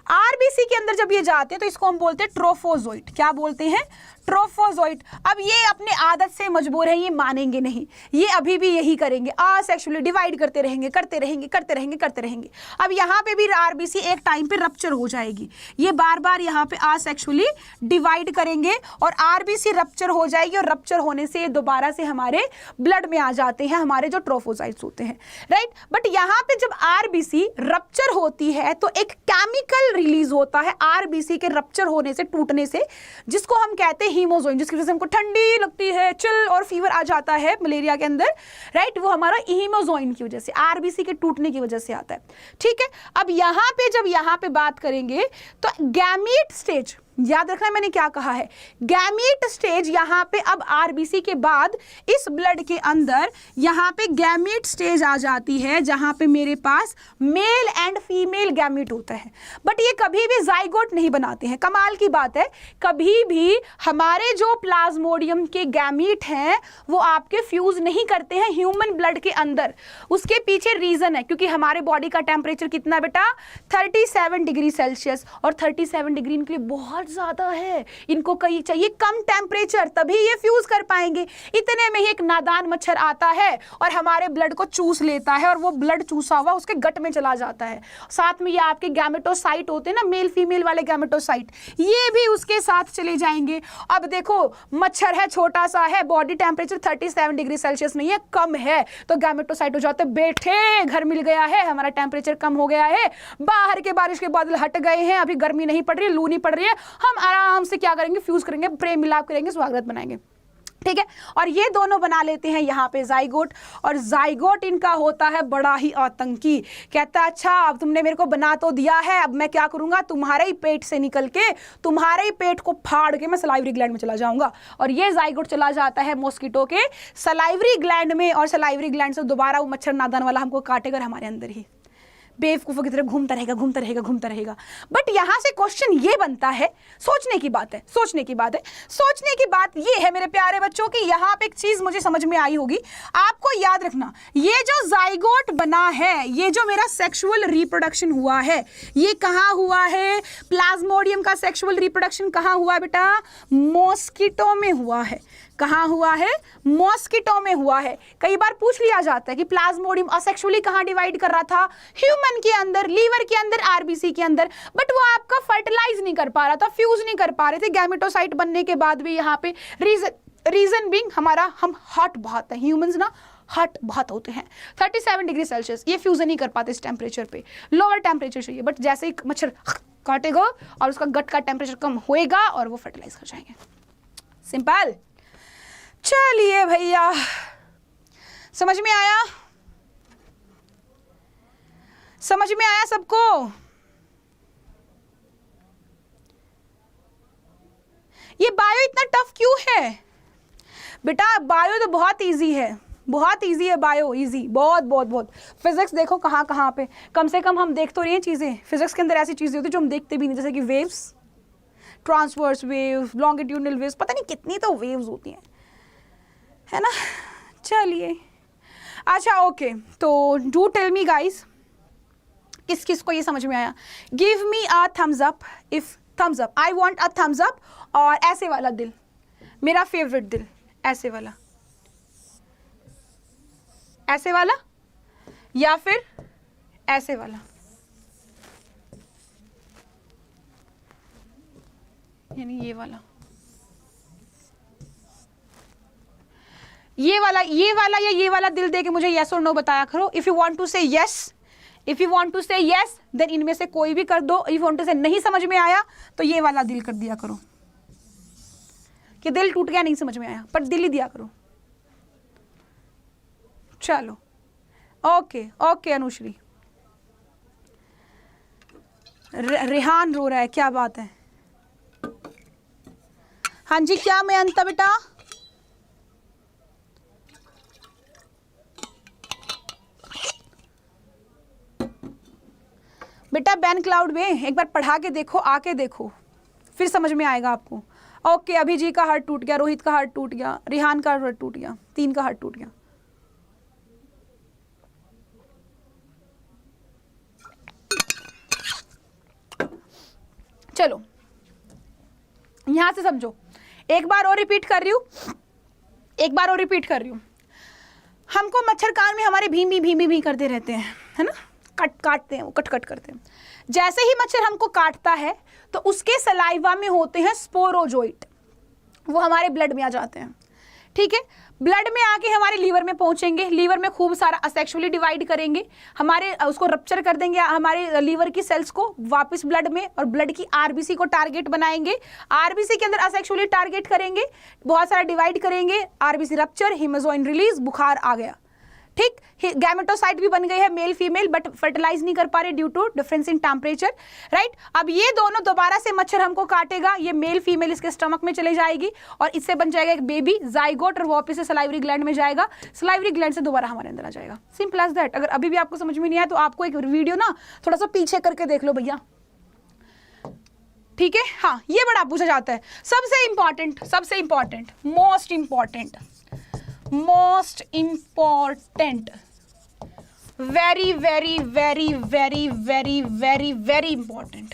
आरबीसी के अंदर जब ये जाते हैं तो इसको हम बोलते हैं ट्रोफोजोइट। क्या बोलते हैं, ट्रोफोजोइट। अब ये अपने आदत से मजबूर है, ये मानेंगे नहीं, ये अभी भी यही करेंगे, असेक्सुअली डिवाइड करते रहेंगे, करते रहेंगे, करते रहेंगे, करते रहेंगे। अब यहाँ पे भी आरबीसी एक टाइम पे रप्चर हो जाएगी, ये बार बार यहाँ पे असेक्सुअली डिवाइड करेंगे और आरबीसी रप्चर हो जाएगी, और रप्चर होने से ये दोबारा से हमारे ब्लड में आ जाते हैं, हमारे जो ट्रोफोसाइट्स होते हैं, राइट। बट यहाँ पे जब आरबीसी रप्चर होती है तो एक केमिकल रिलीज होता है आरबीसी के रप्चर होने से, टूटने से, जिसको हम कहते हैं हीमोजोइन, जिसकी वजह से हमको ठंडी लगती है, चिल और फीवर आ जाता है मलेरिया के अंदर, राइट। वो हमारा हीमोजोइन की वजह से, आरबीसी के टूटने की वजह से आता है, ठीक है। अब यहाँ पे जब यहाँ पे बात करेंगे तो गैमीट स्टेज, याद रखना है मैंने क्या कहा है, गैमीट स्टेज। यहाँ पे अब आरबीसी के बाद इस ब्लड के अंदर यहाँ पे गैमीट स्टेज आ जाती है, जहाँ पे मेरे पास मेल एंड फीमेल गैमीट होता है। बट ये कभी भी जाइगोट नहीं बनाते हैं, कमाल की बात है, कभी भी हमारे जो प्लाज्मोडियम के गैमीट हैं वो आपके फ्यूज नहीं करते हैं ह्यूमन ब्लड के अंदर। उसके पीछे रीजन है, क्योंकि हमारे बॉडी का टेम्परेचर कितना बेटा, 37 डिग्री सेल्सियस, और 37 डिग्री इनके लिए बहुत ज्यादा है, इनको कहीं चाहिए कम टेम्परेचर, तभी ये फ्यूज कर पाएंगे। इतने में ही एक नादान मच्छर आता है और हमारे ब्लड को चूस लेता है, और वो ब्लड चूसा हुआ उसके गट में चला जाता है। साथ में ये आपके गैमेटोसाइट होते हैं ना, मेल फीमेल वाले गैमेटोसाइट, ये भी उसके साथ चले जाएंगे। अब देखो मच्छर है, छोटा सा है, बॉडी टेम्परेचर 37 डिग्री सेल्सियस नहीं है, कम है, तो गैमेटोसाइट हो जाते, बैठे घर मिल गया है, हमारा टेम्परेचर कम हो गया है, बाहर के बारिश के बादल हट गए हैं, अभी गर्मी नहीं पड़ रही है, लू नहीं पड़ रही है, हम आराम से क्या करेंगे, फ्यूज करेंगे, प्रेम मिलाप करेंगे, स्वागत बनाएंगे, ठीक है। और ये दोनों बना लेते हैं यहाँ पे जाइगोट, और जाइगोट इनका होता है बड़ा ही आतंकी। कहता है अच्छा अब तुमने मेरे को बना तो दिया है, अब मैं क्या करूंगा, तुम्हारे ही पेट से निकल के तुम्हारे ही पेट को फाड़ के मैं सलाइवरी ग्लैंड में चला जाऊंगा। और ये जाइगोट चला जाता है मॉस्किटो के सलाइवरी ग्लैंड में, और सलाइवरी ग्लैंड से दोबारा वो मच्छर नादान वाला हमको काटेगा हमारे अंदर ही, बेवकूफों की तरह घूमता रहेगा, घूमता रहेगा, घूमता रहेगा। बट यहां से क्वेश्चन ये बनता है, सोचने की बात है, सोचने की बात है, सोचने की बात ये है मेरे प्यारे बच्चों की, यहां पे एक चीज मुझे समझ में आई होगी, आपको याद रखना, ये जो जाइगोट बना है, ये जो मेरा सेक्सुअल रिप्रोडक्शन हुआ है, ये कहां हुआ है, प्लाज्मोडियम का सेक्सुअल रिप्रोडक्शन कहां हुआ है बेटा, मॉस्किटो में हुआ है। कहां हुआ है, मॉस्किटो में हुआ है। कई बार पूछ लिया जाता है कि प्लाज्मोडियम असेक्सुअली कहां डिवाइड कर रहा था, ह्यूमन के अंदर, लीवर के अंदर, आरबीसी के अंदर, बट वो आपका फर्टिलाइज नहीं कर पा रहा था, फ्यूज नहीं कर पा रहे थे गैमेटोसाइट बनने के बाद भी। यहाँ पे रीजन बीइंग हमारा, हम हॉट बहुत है, ह्यूमंस ना हॉट बहुत होते हैं, 37 डिग्री सेल्सियस, ये फ्यूजन नहीं कर पाते इस टेम्परेचर पे, लोअर टेम्परेचर चाहिए। बट जैसे ही मच्छर काटेगा और उसका गट का टेम्परेचर कम होएगा और वो फर्टिलाइज कर जाएंगे, सिंपल। चलिए भैया, समझ में आया, समझ में आया सबको। ये बायो इतना टफ क्यों है बेटा, बायो तो बहुत इजी है, बहुत इजी है बायो, इजी, बहुत बहुत बहुत। फिजिक्स देखो कहाँ कहाँ पे, कम से कम हम देख तो रही हैं चीजें, फिजिक्स के अंदर ऐसी चीजें होती है जो हम देखते भी नहीं, जैसे कि waves, transverse wave, longitudinal waves, पता नहीं कितनी तो वेव्स होती हैं, है ना। चलिए अच्छा ओके, तो डू टेल मी गाइस, किस किस को ये समझ में आया, give me a thumbs up if, thumbs up, I want a thumbs up, और ऐसे वाला दिल, मेरा फेवरेट दिल, ऐसे वाला, ऐसे वाला या फिर ऐसे वाला, यानी ये वाला, ये वाला या ये वाला दिल दे के मुझे यस और नो बताया करो। If you want to say yes, if you want to say yes then इनमें से कोई भी कर दो। इफ यू वांट टू से नहीं समझ में आया तो ये वाला दिल कर दिया करो कि दिल टूट गया, नहीं समझ में आया, पर दिल ही दिया करो। चलो ओके ओके अनुश्री। रेहान रो रहा है, क्या बात है? हाँ जी, क्या मैं अंता बेटा? बेटा बैन क्लाउड में एक बार पढ़ा के देखो, आके देखो, फिर समझ में आएगा आपको। ओके, अभी जी का हार्ट टूट गया, रोहित का हार्ट टूट गया, रिहान का हार्ट टूट गया, 3 का हार्ट टूट गया। चलो यहां से समझो, एक बार और रिपीट कर रही हूं, एक बार और रिपीट कर रही हूं। हमको मच्छर कान में हमारे भी करते रहते हैं, है ना, काटते हैं, वो कट करते हैं। जैसे ही मच्छर हमको काटता है तो उसके सलाइवा में होते हैं स्पोरोजोइट, वो हमारे ब्लड में आ जाते हैं, ठीक है। ब्लड में आके हमारे लीवर में पहुंचेंगे, लीवर में खूब सारा असेक्सुअली डिवाइड करेंगे, हमारे उसको रप्चर कर देंगे, हमारे लीवर की सेल्स को वापस ब्लड में, और ब्लड की आरबीसी को टारगेट बनाएंगे, आरबीसी के अंदर असेक्सुअली टारगेट करेंगे, बहुत सारा डिवाइड करेंगे, आरबीसी रप्चर, हीमोजोइन रिलीज, बुखार आ गया, ठीक। गैमेटोसाइट भी बन गई है मेल फीमेल, बट फर्टिलाइज नहीं कर पा रहे due to difference in temperature, right. अब ये दोनों दोबारा से मच्छर हमको काटेगा, ये मेल फीमेल इसके स्टमक में चले जाएगी और इससे बन जाएगा एक बेबी जाइगोट, और वापस से सलाइवरी ग्लैंड में जाएगा, सलाइवरी ग्लैंड से दोबारा हमारे अंदर आ जाएगा। Simple as that. अगर अभी भी आपको समझ में नहीं आया तो आपको एक वीडियो ना थोड़ा सा पीछे करके देख लो भैया, ठीक है। हाँ, ये बड़ा पूछा जाता है। सबसे important most important very important,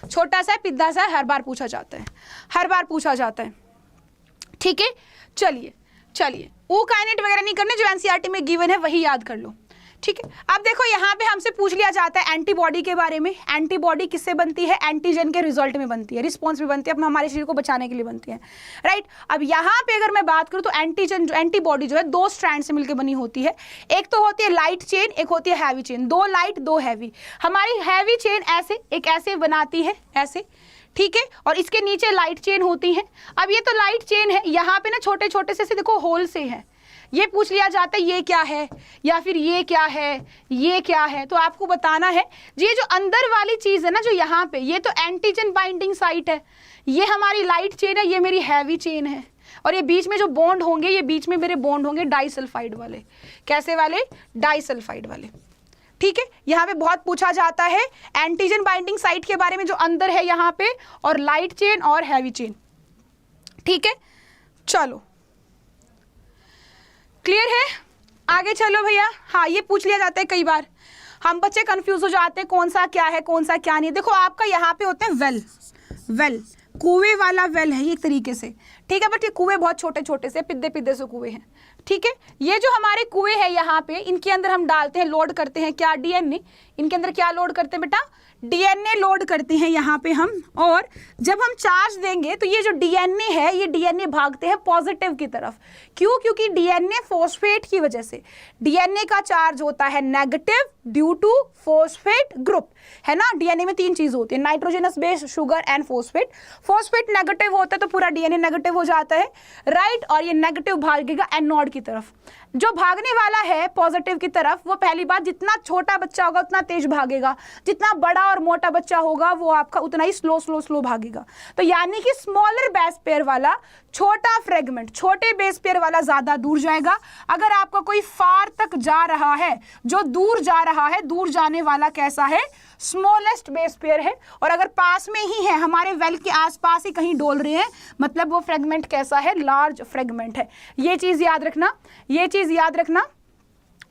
छोटा सा पिद्दा सा, हर बार पूछा जाता है, ठीक है। चलिए ओकाइनेट वगैरह नहीं करने, जो एनसीईआरटी में गिवन है वही याद कर लो, ठीक है। अब देखो यहाँ पे हमसे पूछ लिया जाता है एंटीबॉडी के बारे में। एंटीबॉडी किससे बनती है? एंटीजन के रिजल्ट में बनती है, रिस्पॉन्स में बनती है, अपना हमारे शरीर को बचाने के लिए बनती है, राइट। अब यहाँ पे अगर मैं बात करूँ तो एंटीजन जो एंटीबॉडी जो है 2 स्ट्रैंड से मिलकर बनी होती है। एक तो होती है लाइट चेन, एक होती है हैवी चेन, 2 लाइट 2 हैवी। हमारी हैवी चेन ऐसे बनाती है, ऐसे, ठीक है, और इसके नीचे लाइट चेन होती है। अब ये तो लाइट चेन है, यहाँ पे ना छोटे छोटे से देखो होल से है, ये पूछ लिया जाता है ये क्या है, या फिर ये क्या है, तो आपको बताना है ये जो अंदर वाली चीज है ना, जो यहाँ पे, ये तो एंटीजन बाइंडिंग साइट है, ये हमारी लाइट चेन है, ये मेरी हैवी चेन है, और ये बीच में जो बॉन्ड होंगे, ये बीच में मेरे बॉन्ड होंगे डाइसल्फाइड वाले। कैसे वाले? डाइसल्फाइड वाले, ठीक है। यहाँ पे बहुत पूछा जाता है एंटीजन बाइंडिंग साइट के बारे में, जो अंदर है यहाँ पे, और लाइट चेन और हैवी चेन, ठीक है। चलो क्लियर है? आगे चलो भैया। हाँ, ये पूछ लिया जाता है कई बार, हम बच्चे कंफ्यूज हो जाते हैं कौन सा क्या है, कौन सा क्या नहीं। देखो आपका यहाँ पे होते हैं वेल, कुएं वाला वेल है ये एक तरीके से, ठीक है, बट ये कुएं बहुत छोटे छोटे से पिद्दे से कुएं हैं, ठीक है। ये जो हमारे कुएं हैं यहाँ पे, इनके अंदर हम डालते हैं, लोड करते हैं क्या? डीएनए। इनके अंदर क्या लोड करते हैं बेटा? डीएनए लोड करते हैं यहाँ पे हम, और जब हम चार्ज देंगे तो ये जो डीएनए है, ये डीएनए भागते हैं पॉजिटिव की तरफ। क्यों? क्योंकि डीएनए फॉस्फेट की वजह से, डीएनए का चार्ज होता है negative due to phosphate group, है ना। डीएनए में 3 चीज होती है, nitrogenous base, sugar and phosphate. Phosphate negative होता है तो पूरा डीएनए नेगेटिव हो जाता है, राइट, और ये नेगेटिव भागेगा एनोड की तरफ। जो भागने वाला है पॉजिटिव की तरफ, वो पहली बात, जितना छोटा बच्चा होगा उतना तेज भागेगा, जितना बड़ा और मोटा बच्चा होगा वो आपका उतना ही स्लो भागेगा। तो यानी कि स्मॉलर बेस पेयर वाला, छोटा फ्रेगमेंट, छोटे बेस पेयर वाला ज्यादा दूर जाएगा। अगर आपका कोई फार तक जा रहा है, जो दूर जा रहा है, दूर जाने वाला कैसा है? स्मॉलेस्ट बेस पेयर है। और अगर पास में ही है, हमारे वेल के आसपास ही कहीं डोल रहे हैं, मतलब वो फ्रेगमेंट कैसा है? लार्ज फ्रेगमेंट है। ये चीज याद रखना,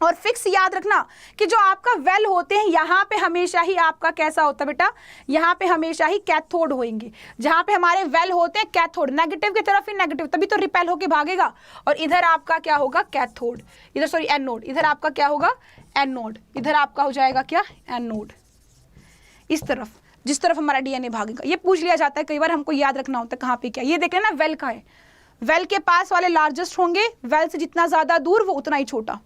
और फिक्स याद रखना कि जो आपका वेल होते हैं यहाँ पे हमेशा ही आपका कैसा होता है बेटा, यहाँ पे हमेशा ही कैथोड होंगे। जहाँ पे हमारे वेल होते हैं कैथोड, नेगेटिव की तरफ ही नेगेटिव, तभी तो रिपेल होके भागेगा। और इधर आपका क्या होगा, कैथोड, इधर सॉरी एनोड, इधर आपका क्या होगा, एनोड, इधर आपका हो जाएगा क्या, एनोड। इस तरफ, जिस तरफ हमारा डीएनए भागेगा। ये पूछ लिया जाता है कई बार, हमको याद रखना होता है कहाँ पे क्या। ये देख लेना वेल का है, वेल के पास वाले लार्जेस्ट होंगे, वेल से जितना ज्यादा दूर वो उतना ही छोटा,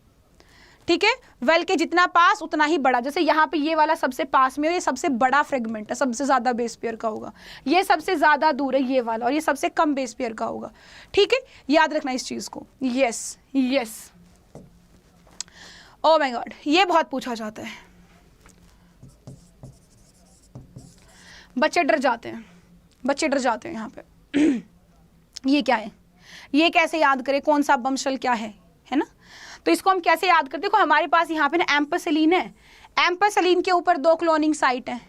ठीक है। वेल के जितना पास उतना ही बड़ा। जैसे यहाँ पे ये वाला सबसे पास में है, ये सबसे बड़ा फ्रेगमेंट है, सबसे ज्यादा बेस पेयर का होगा। ये सबसे ज्यादा दूर है ये वाला, और ये सबसे कम बेस पेयर का होगा, ठीक है। याद रखना इस चीज को। Yes yes, oh my God, ये बहुत पूछा जाता है, बच्चे डर जाते हैं, बच्चे डर जाते हैं यहाँ पे। ये क्या है, ये कैसे याद करें, कौन सा बमशल क्या है ना। तो इसको हम कैसे याद करते हैं, देखो हमारे पास यहाँ पे ना एम्पैसिलिन है, एम्पैसिलिन के ऊपर 2 क्लोनिंग साइट है।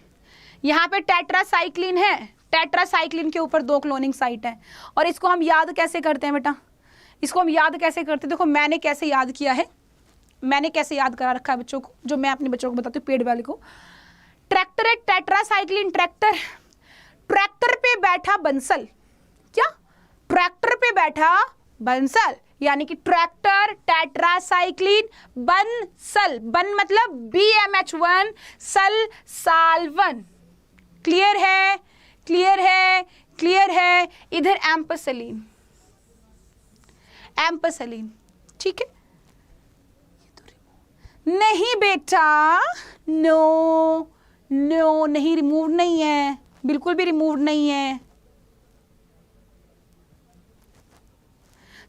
यहाँ पे टेट्रासाइक्लिन है, टेट्रासाइक्लिन के ऊपर 2 क्लोनिंग साइट है। और इसको हम याद कैसे करते हैं बेटा, इसको हम याद कैसे करते हैं, देखो मैंने कैसे याद किया है, मैंने कैसे याद करा रखा है बच्चों को, जो मैं अपने बच्चों को बताती हूँ, पेड़ वाले को। ट्रैक्टर है, टेट्रासाइक्लिन ट्रैक्टर, ट्रैक्टर पे बैठा बंसल, क्या, ट्रैक्टर पे बैठा बंसल, यानी कि ट्रैक्टर टेट्रासाइक्लिन बंसल, बन मतलब BMH1, सल साल्वन। क्लियर है, क्लियर है, क्लियर है। इधर एम्पैसिलिन, एम्पैसिलिन, ठीक है। नहीं बेटा, नो नो, नहीं, रिमूव नहीं है, बिल्कुल भी रिमूव नहीं है।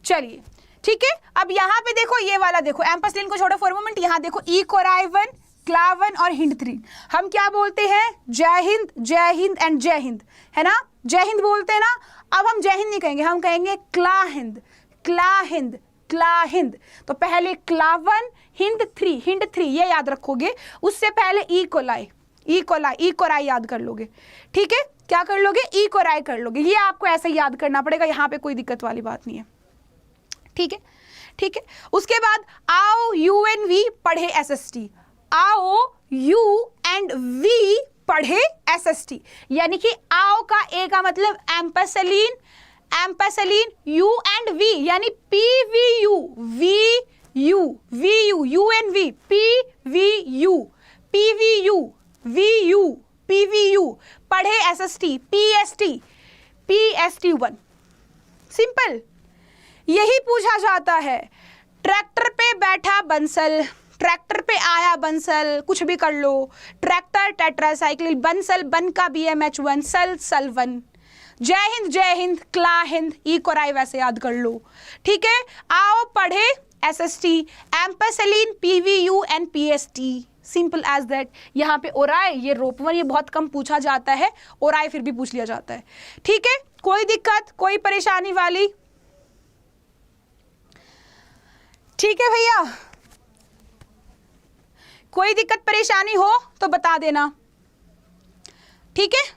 चलिए ठीक है, अब यहाँ पे देखो, ये वाला देखो, एम्पैसिलिन को छोड़ो फॉर मोमेंट, यहाँ देखो इकोराइवन, क्लावन और हिंड3। हम क्या बोलते हैं, जय हिंद, जय हिंद एंड जय हिंद, है ना, जय हिंद बोलते हैं ना। अब हम जय हिंद नहीं कहेंगे, हम कहेंगे क्ला हिंद, क्ला हिंद, क्ला हिंद। तो पहले क्लावन, हिंड3, हिंड3 ये याद रखोगे। उससे पहले इकोलाई, इकोलाई, इकोराई याद कर लोगे, ठीक है। क्या कर लोगे, इकोराई कर लोगे। ये आपको ऐसे याद करना पड़ेगा, यहाँ पे कोई दिक्कत वाली बात नहीं है, ठीक है, ठीक है। उसके बाद आओ UNV पढ़े SST, आओ U एंड V पढ़े SST, यानी कि आओ का A का मतलब एम्पैसिलिन, एम्पैसिलिन, U एंड V यानी PVU, VU, VU, UNV, PVU, PVU, VU, PVU पढ़े SST, PST, PST1। सिंपल, यही पूछा जाता है। ट्रैक्टर पे बैठा बंसल, ट्रैक्टर पे आया बंसल, कुछ भी कर लो, ट्रैक्टर टेट्रासाइक्लिन बंसल, बन का BMH1, सल सल्वन। जय हिंद, क्ला हिंद, इकोराई वैसे याद कर लो, ठीक है। आओ पढ़े SST, ampicillin, PVU and PST, simple as that. यहाँ पे ओराई, ये रोपवन, ये बहुत कम पूछा जाता है, ओराई फिर भी पूछ लिया जाता है, ठीक है। कोई दिक्कत, कोई परेशानी वाली, ठीक है भैया, कोई दिक्कत परेशानी हो तो बता देना, ठीक है।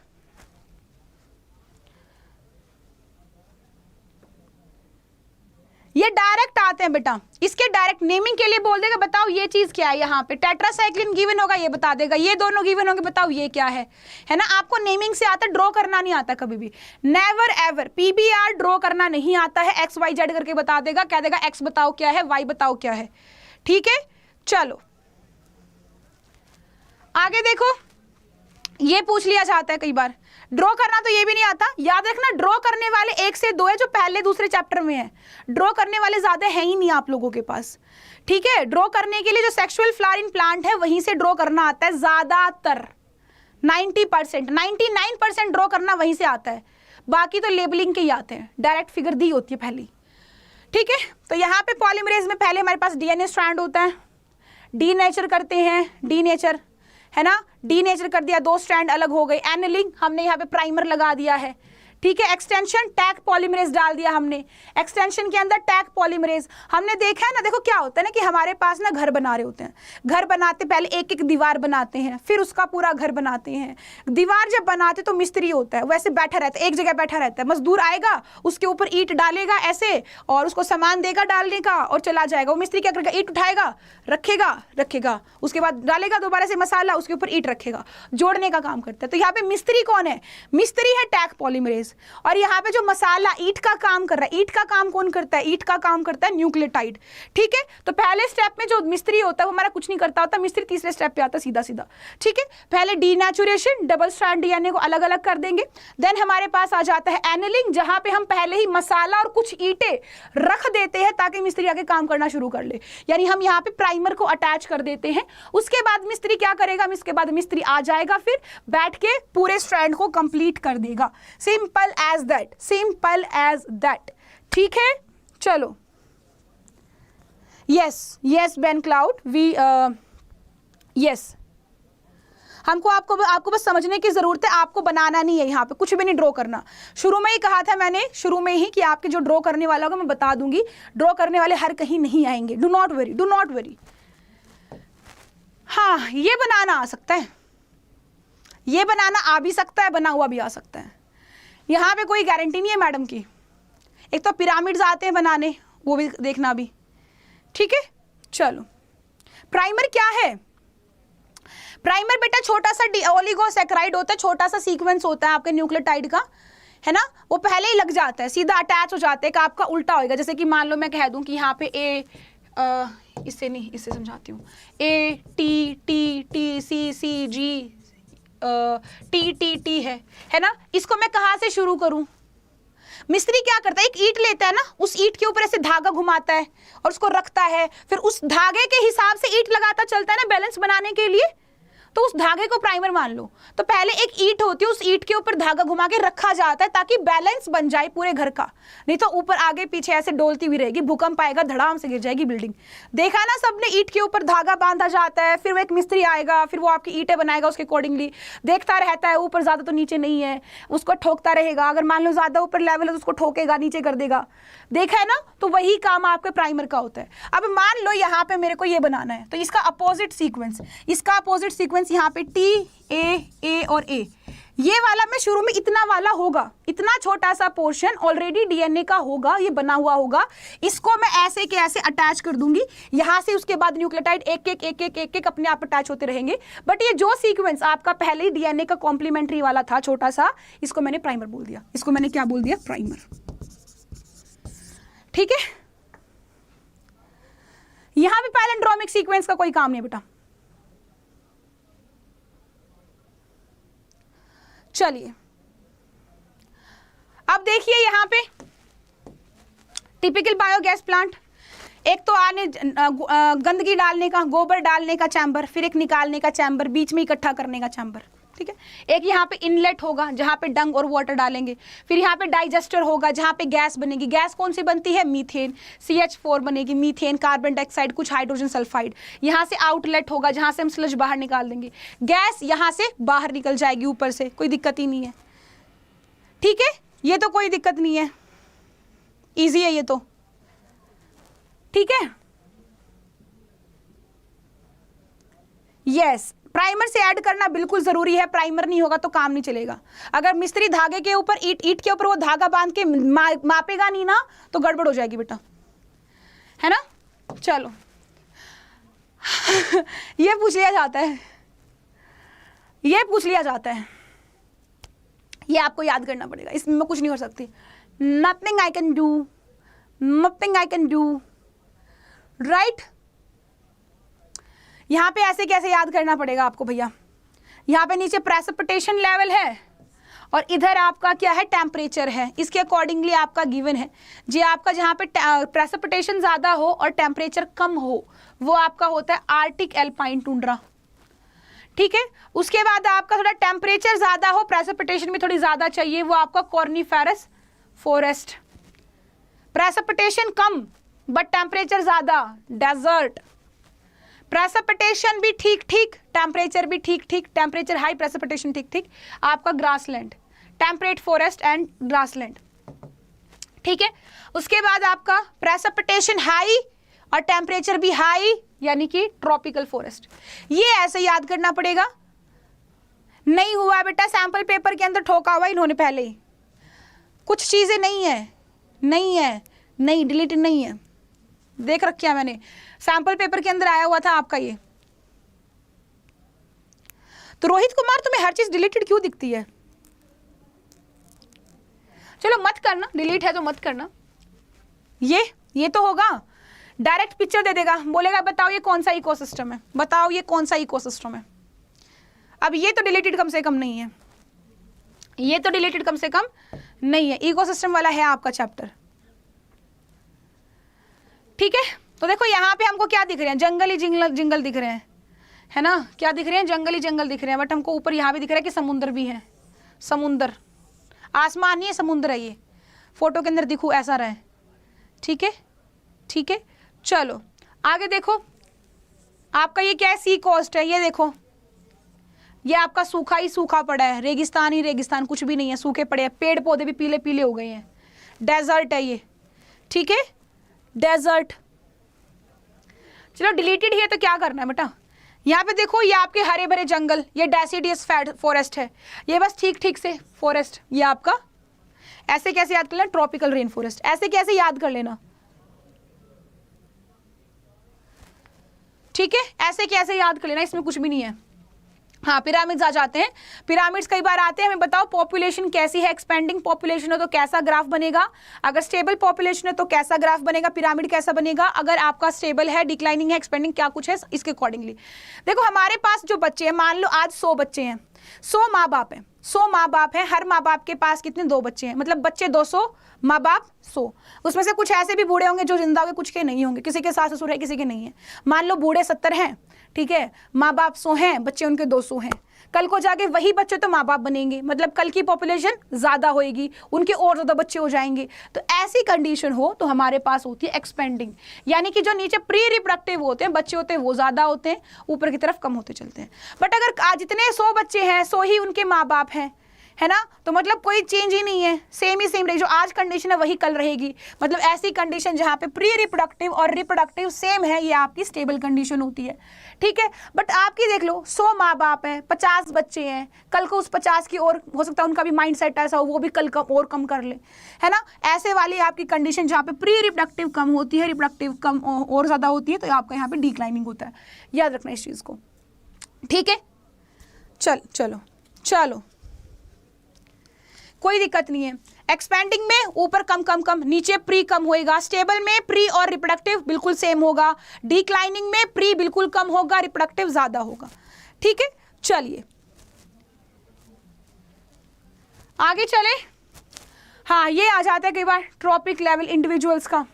ये डायरेक्ट आते हैं बेटा, इसके डायरेक्ट नेमिंग के लिए बोल देगा, बताओ ये चीज क्या है। यहाँ पे टेट्रासाइक्लिन गिवन होगा, ये बता देगा, ये दोनों गिवन होंगे, बताओ ये क्या है ना। आपको नेमिंग से आता, ड्रॉ करना नहीं आता कभी भी, नेवर एवर। PBR ड्रॉ करना नहीं आता है, XYZ करके बता देगा, कह देगा X बताओ क्या है, Y बताओ क्या है, ठीक है। चलो आगे देखो, ये पूछ लिया जाता है कई बार। ड्रॉ करना तो ये भी नहीं आता, याद रखना ड्रॉ करने वाले 1 से 2 है जो पहले दूसरे चैप्टर में है, ड्रॉ करने वाले ज्यादा है ही नहीं आप लोगों के पास, ठीक है। ड्रॉ करने के लिए जो सेक्सुअल फ्लावरिंग प्लांट है वहीं से ड्रॉ करना आता है ज्यादातर, 90%, 99% ड्रॉ करना वहीं से आता है, बाकी तो लेबलिंग के ही आते हैं, डायरेक्ट फिगर दी होती है पहली, ठीक है। तो यहाँ पे पॉलीमरेज में पहले हमारे पास DNA स्ट्रैंड होता है, डीनेचर करते हैं, डीनेचर, है ना, डीनेचर कर दिया, 2 स्ट्रैंड अलग हो गए, एनिलिंग हमने यहाँ पे प्राइमर लगा दिया है, ठीक है। एक्सटेंशन टैग पॉलीमरेज डाल दिया हमने, एक्सटेंशन के अंदर टैग पॉलीमरेज। हमने देखा है ना, देखो क्या होता है ना कि हमारे पास ना घर बना रहे होते हैं, घर बनाते पहले एक एक दीवार बनाते हैं, फिर उसका पूरा घर बनाते हैं। दीवार जब बनाते तो मिस्त्री होता है वैसे बैठा रहता है, एक जगह बैठा रहता है, मजदूर आएगा उसके ऊपर ईंट डालेगा ऐसे और उसको सामान देगा डालने का और चला जाएगा। वो मिस्त्री क्या करेगा, ईंट उठाएगा, रखेगा, उसके बाद डालेगा दोबारा से मसाला, उसके ऊपर ईंट रखेगा, जोड़ने का काम करता है। तो यहाँ पे मिस्त्री कौन है, मिस्त्री है टैग पॉलीमरेज। और यहाँ पे जो मसाला ईंट का काम कर रहा है, ईंट का काम कौन करता है, ईंट का काम करता है न्यूक्लियोटाइड। ठीक है, तो पहले स्टेप में जो मिस्त्री होता है वो हमारा कुछ नहीं करता होता, मिस्त्री तीसरे स्टेप पे आता है सीधा सीधा। ठीक है, पहले डीनेचुरेशन, डबल स्ट्रैंड डीएनए को अलग अलग कर देंगे। देन हमारे पास आ जाता है एनेलिंग, जहां पे हम पहले ही मसाला और कुछ ईंटें रख देते हैं ताकि मिस्त्री आगे काम करना शुरू कर ले, यानी हम यहाँ पे प्राइमर को अटैच कर देते हैं। उसके बाद मिस्त्री क्या करेगा, इसके बाद मिस्त्री आ जाएगा, फिर बैठ के पूरे स्ट्रैंड को कंप्लीट कर देगा। Simple as that, simple as that. ठीक है, चलो। यस बेन क्लाउड, वी यस, हमको आपको बस समझने की जरूरत है, आपको बनाना नहीं है, यहाँ पे कुछ भी नहीं ड्रॉ करना। शुरू में ही कहा था मैंने, शुरू में ही कि आपके जो ड्रॉ करने वाला होगा मैं बता दूंगी, ड्रॉ करने वाले हर कहीं नहीं आएंगे। Do not worry. हाँ, ये बनाना आ सकता है, ये बनाना आ भी सकता है, बना हुआ भी आ सकता है। यहाँ पे कोई गारंटी नहीं है मैडम की। एक तो पिरामिड्स आते हैं बनाने, वो भी देखना भी। ठीक है, चलो। प्राइमर क्या है, प्राइमर बेटा छोटा सा ओलिगोसैकेराइड होता है, छोटा सा सीक्वेंस होता है आपके न्यूक्लियोटाइड का, है ना, वो पहले ही लग जाता है, सीधा अटैच हो जाते हैं। आपका उल्टा होएगा, जैसे कि मान लो मैं कह दूं कि यहाँ पे ए, इससे नहीं, इससे समझाती हूँ, A T T T C C G T T T है ना, इसको मैं कहाँ से शुरू करूँ। मिस्त्री क्या करता है, एक ईंट लेता है ना, उस ईंट के ऊपर ऐसे धागा घुमाता है और उसको रखता है, फिर उस धागे के हिसाब से ईंट लगाता चलता है ना बैलेंस बनाने के लिए, तो उस धागे को प्राइमर मान लो। तो पहले एक ईंट होती है, उस ईंट के ऊपर धागा घुमा के रखा जाता है ताकि बैलेंस बन जाए पूरे घर का, नहीं तो ऊपर आगे पीछे ऐसे डोलती हुई रहेगी, भूकंप आएगा, धड़ाम से गिर जाएगी बिल्डिंग। देखा ना सबने, ईंट के ऊपर धागा बांधा जाता है, फिर वो एक मिस्त्री आएगा, फिर वो आपकी ईंटें बनाएगा उसके अकॉर्डिंगली, देखता रहता है ऊपर ज्यादा तो नीचे नहीं है, उसको ठोकता रहेगा, अगर मान लो ज्यादा ऊपर लेवल है तो उसको ठोकेगा, नीचे कर देगा। देखा है ना, तो वही काम आपके प्राइमर का होता है। अब मान लो यहाँ पे मेरे को ये बनाना है, तो इसका अपोजिट सीक्वेंस, इसका अपोजिट सीक्वेंस यहाँ पे टी ए और ए, ये वाला मैं शुरू में इतना वाला होगा, इतना छोटा सा पोर्शन ऑलरेडी डीएनए का होगा, ये बना हुआ होगा, इसको मैं ऐसे के ऐसे अटैच कर दूंगी यहां से, उसके बाद न्यूक्लियोटाइड एक एक अपने आप अटैच होते रहेंगे। बट ये जो सीक्वेंस आपका पहले ही डीएनए का कॉम्प्लीमेंट्री वाला था छोटा सा, इसको मैंने प्राइमर बोल दिया, इसको मैंने क्या बोल दिया, प्राइमर। ठीक है, यहां भी पैलिंड्रोमिक सीक्वेंस का कोई काम नहीं बेटा। चलिए अब देखिए यहाँ पे टिपिकल बायोगैस प्लांट, एक तो आने गंदगी डालने का, गोबर डालने का चैम्बर, फिर एक निकालने का चैम्बर, बीच में इकट्ठा करने का चैम्बर। ठीक है, एक यहाँ पे इनलेट होगा जहाँ पे डंग और वाटर डालेंगे, फिर यहाँ पे डाइजेस्टर होगा जहाँ पे गैस बनेगी। गैस कौन सी बनती है, मीथेन, CH4 बनेगी, मीथेन, कार्बन डाइऑक्साइड, कुछ हाइड्रोजन सल्फाइड। यहाँ से आउटलेट होगा जहाँ से हम स्लज बाहर निकाल देंगे, गैस यहाँ से बाहर निकल जाएगी ऊपर से, कोई दिक्कत ही नहीं है। ठीक है, ये तो कोई दिक्कत नहीं है, ईजी है ये तो। ठीक है, यस, प्राइमर से ऐड करना बिल्कुल जरूरी है, प्राइमर नहीं होगा तो काम नहीं चलेगा। अगर मिस्त्री धागे के ऊपर ईंट के ऊपर वो धागा बांध के मापेगा नहीं ना तो गड़बड़ हो जाएगी बेटा, है ना। चलो ये पूछ लिया जाता है, ये पूछ लिया जाता है, ये आपको याद करना पड़ेगा, इसमें मैं कुछ नहीं कर सकती। Nothing I can do, nothing I can do, right. यहाँ पे ऐसे कैसे याद करना पड़ेगा आपको भैया, यहाँ पे नीचे प्रेसिपिटेशन लेवल है और इधर आपका क्या है, टेम्परेचर है, इसके अकॉर्डिंगली आपका गिवन है जी। आपका जहाँ पे प्रेसिपिटेशन ज़्यादा हो और टेम्परेचर कम हो वो आपका होता है आर्टिक एल्पाइन टुंड्रा। ठीक है, उसके बाद आपका थोड़ा टेम्परेचर ज़्यादा हो, प्रेसिपिटेशन भी थोड़ी ज़्यादा चाहिए, वो आपका कॉर्निफेरस फॉरेस्ट। प्रेसिपिटेशन कम बट टेम्परेचर ज़्यादा, डेजर्ट। प्रेसिपिटेशन भी ठीक ठीक, टेम्परेचर भी ठीक ठीक, टेम्परेचर हाई, प्रेसिपिटेशन ठीक ठीक, आपका grassland. Temperate forest and grassland. ठीक है, उसके बाद आपका प्रेसिपिटेशन हाई और टेम्परेचर भी हाई, यानी कि ट्रॉपिकल फॉरेस्ट। ये ऐसे याद करना पड़ेगा। नहीं हुआ बेटा, सैंपल पेपर के अंदर ठोका हुआ इन्होंने पहले ही। कुछ चीजें नहीं डिलीटेड नहीं है, देख रखी मैंने, सैंपल पेपर के अंदर आया हुआ था आपका ये। तो रोहित कुमार, तुम्हें हर चीज डिलीटेड क्यों दिखती है? चलो मत करना, डिलीट है तो मत करना। ये तो होगा, डायरेक्ट पिक्चर दे देगा, बोलेगा बताओ ये कौन सा इकोसिस्टम है, बताओ ये कौन सा इकोसिस्टम है। अब ये तो डिलीटेड कम से कम नहीं है, ये तो डिलीटेड कम से कम नहीं है, इकोसिस्टम वाला है आपका चैप्टर। ठीक है, तो देखो यहाँ पे हमको क्या दिख रहे हैं, जंगल ही जंगल दिख रहे हैं, है ना, क्या दिख रहे हैं, जंगल ही जंगल दिख रहे हैं। बट हमको ऊपर यहाँ भी दिख रहा है कि समुद्र भी है, समुद्र, आसमान नहीं है, समुद्र है ये, फोटो के अंदर दिखू ऐसा रहे। ठीक है, ठीक है, चलो आगे देखो, आपका ये क्या है, सी कोस्ट है। ये देखो, ये आपका सूखा ही सूखा पड़ा है, रेगिस्तान ही रेगिस्तान, कुछ भी नहीं है, सूखे पड़े हैं, पेड़ पौधे भी पीले पीले हो गए हैं, डेजर्ट है ये। ठीक है, डेजर्ट। चलो डिलीटेड है तो क्या करना है बेटा, यहाँ पे देखो, ये आपके हरे भरे जंगल, ये डेसिडियस फॉरेस्ट है, ये बस ठीक ठीक से फॉरेस्ट। ये आपका ऐसे कैसे याद कर लेना, ट्रॉपिकल रेन फॉरेस्ट, ऐसे कैसे याद कर लेना। ठीक है, ऐसे कैसे याद कर लेना, इसमें कुछ भी नहीं है। हाँ, पिरामिड्स आ जाते हैं। पिरामिड्स कई बार आते हैं, हमें बताओ पॉपुलेशन कैसी है, एक्सपेंडिंग पॉपुलेशन है तो कैसा ग्राफ बनेगा, अगर स्टेबल पॉपुलेशन है तो कैसा ग्राफ बनेगा, पिरामिड कैसा बनेगा, अगर आपका स्टेबल है, डिक्लाइनिंग है, एक्सपेंडिंग, क्या कुछ है, इसके अकॉर्डिंगली। देखो हमारे पास जो बच्चे हैं, मान लो आज 100 बच्चे हैं, 100 माँ बाप हैं, 100 माँ बाप हैं, हर माँ बाप के पास कितने, 2 बच्चे हैं, मतलब बच्चे 200, माँ बाप 100। उसमें से कुछ ऐसे भी बूढ़े होंगे जो जिंदा होंगे, कुछ के नहीं होंगे, किसी के सास ससुर है, किसी के नहीं है। मान लो बूढ़े 70 हैं, ठीक है, माँ बाप 100 हैं, बच्चे उनके 200 हैं। कल को जाके वही बच्चे तो माँ बाप बनेंगे, मतलब कल की पॉपुलेशन ज्यादा होएगी, उनके और ज्यादा बच्चे हो जाएंगे। तो ऐसी कंडीशन हो तो हमारे पास होती है एक्सपेंडिंग, यानी कि जो नीचे प्री रिप्रोडक्टिव होते हैं बच्चे होते हैं वो ज्यादा होते हैं, ऊपर की तरफ कम होते चलते हैं। बट अगर आज जितने 100 बच्चे हैं 100 ही उनके माँ बाप हैं, है ना, तो मतलब कोई चेंज ही नहीं है, सेम ही सेम रहेगी, जो आज कंडीशन है वही कल रहेगी। मतलब ऐसी कंडीशन जहाँ पे प्री रिप्रोडक्टिव और रिप्रोडक्टिव सेम है, ये आपकी स्टेबल कंडीशन होती है। ठीक है, बट आपकी देख लो 100 माँ बाप हैं, 50 बच्चे हैं, कल को उस 50 की और हो सकता है उनका भी माइंड सेट ऐसा हो, वो भी कल कम और कम कर ले, है ना। ऐसे वाली आपकी कंडीशन जहाँ पे प्री रिप्रोडक्टिव कम होती है, रिप्रोडक्टिव कम और ज़्यादा होती है, तो आपका यहाँ पे डिक्लाइनिंग होता है, याद रखना इस चीज़ को। ठीक है, चलो चलो कोई दिक्कत नहीं है। एक्सपेंडिंग में ऊपर कम कम कम, नीचे प्री कम होएगा, स्टेबल में प्री और रिप्रोडक्टिव बिल्कुल सेम होगा, डिक्लाइनिंग में प्री बिल्कुल कम होगा, रिप्रोडक्टिव ज्यादा होगा। ठीक है, चलिए आगे चले। हाँ, ये आ जाता है कई बार ट्रॉपिक लेवल इंडिविजुअल्स का,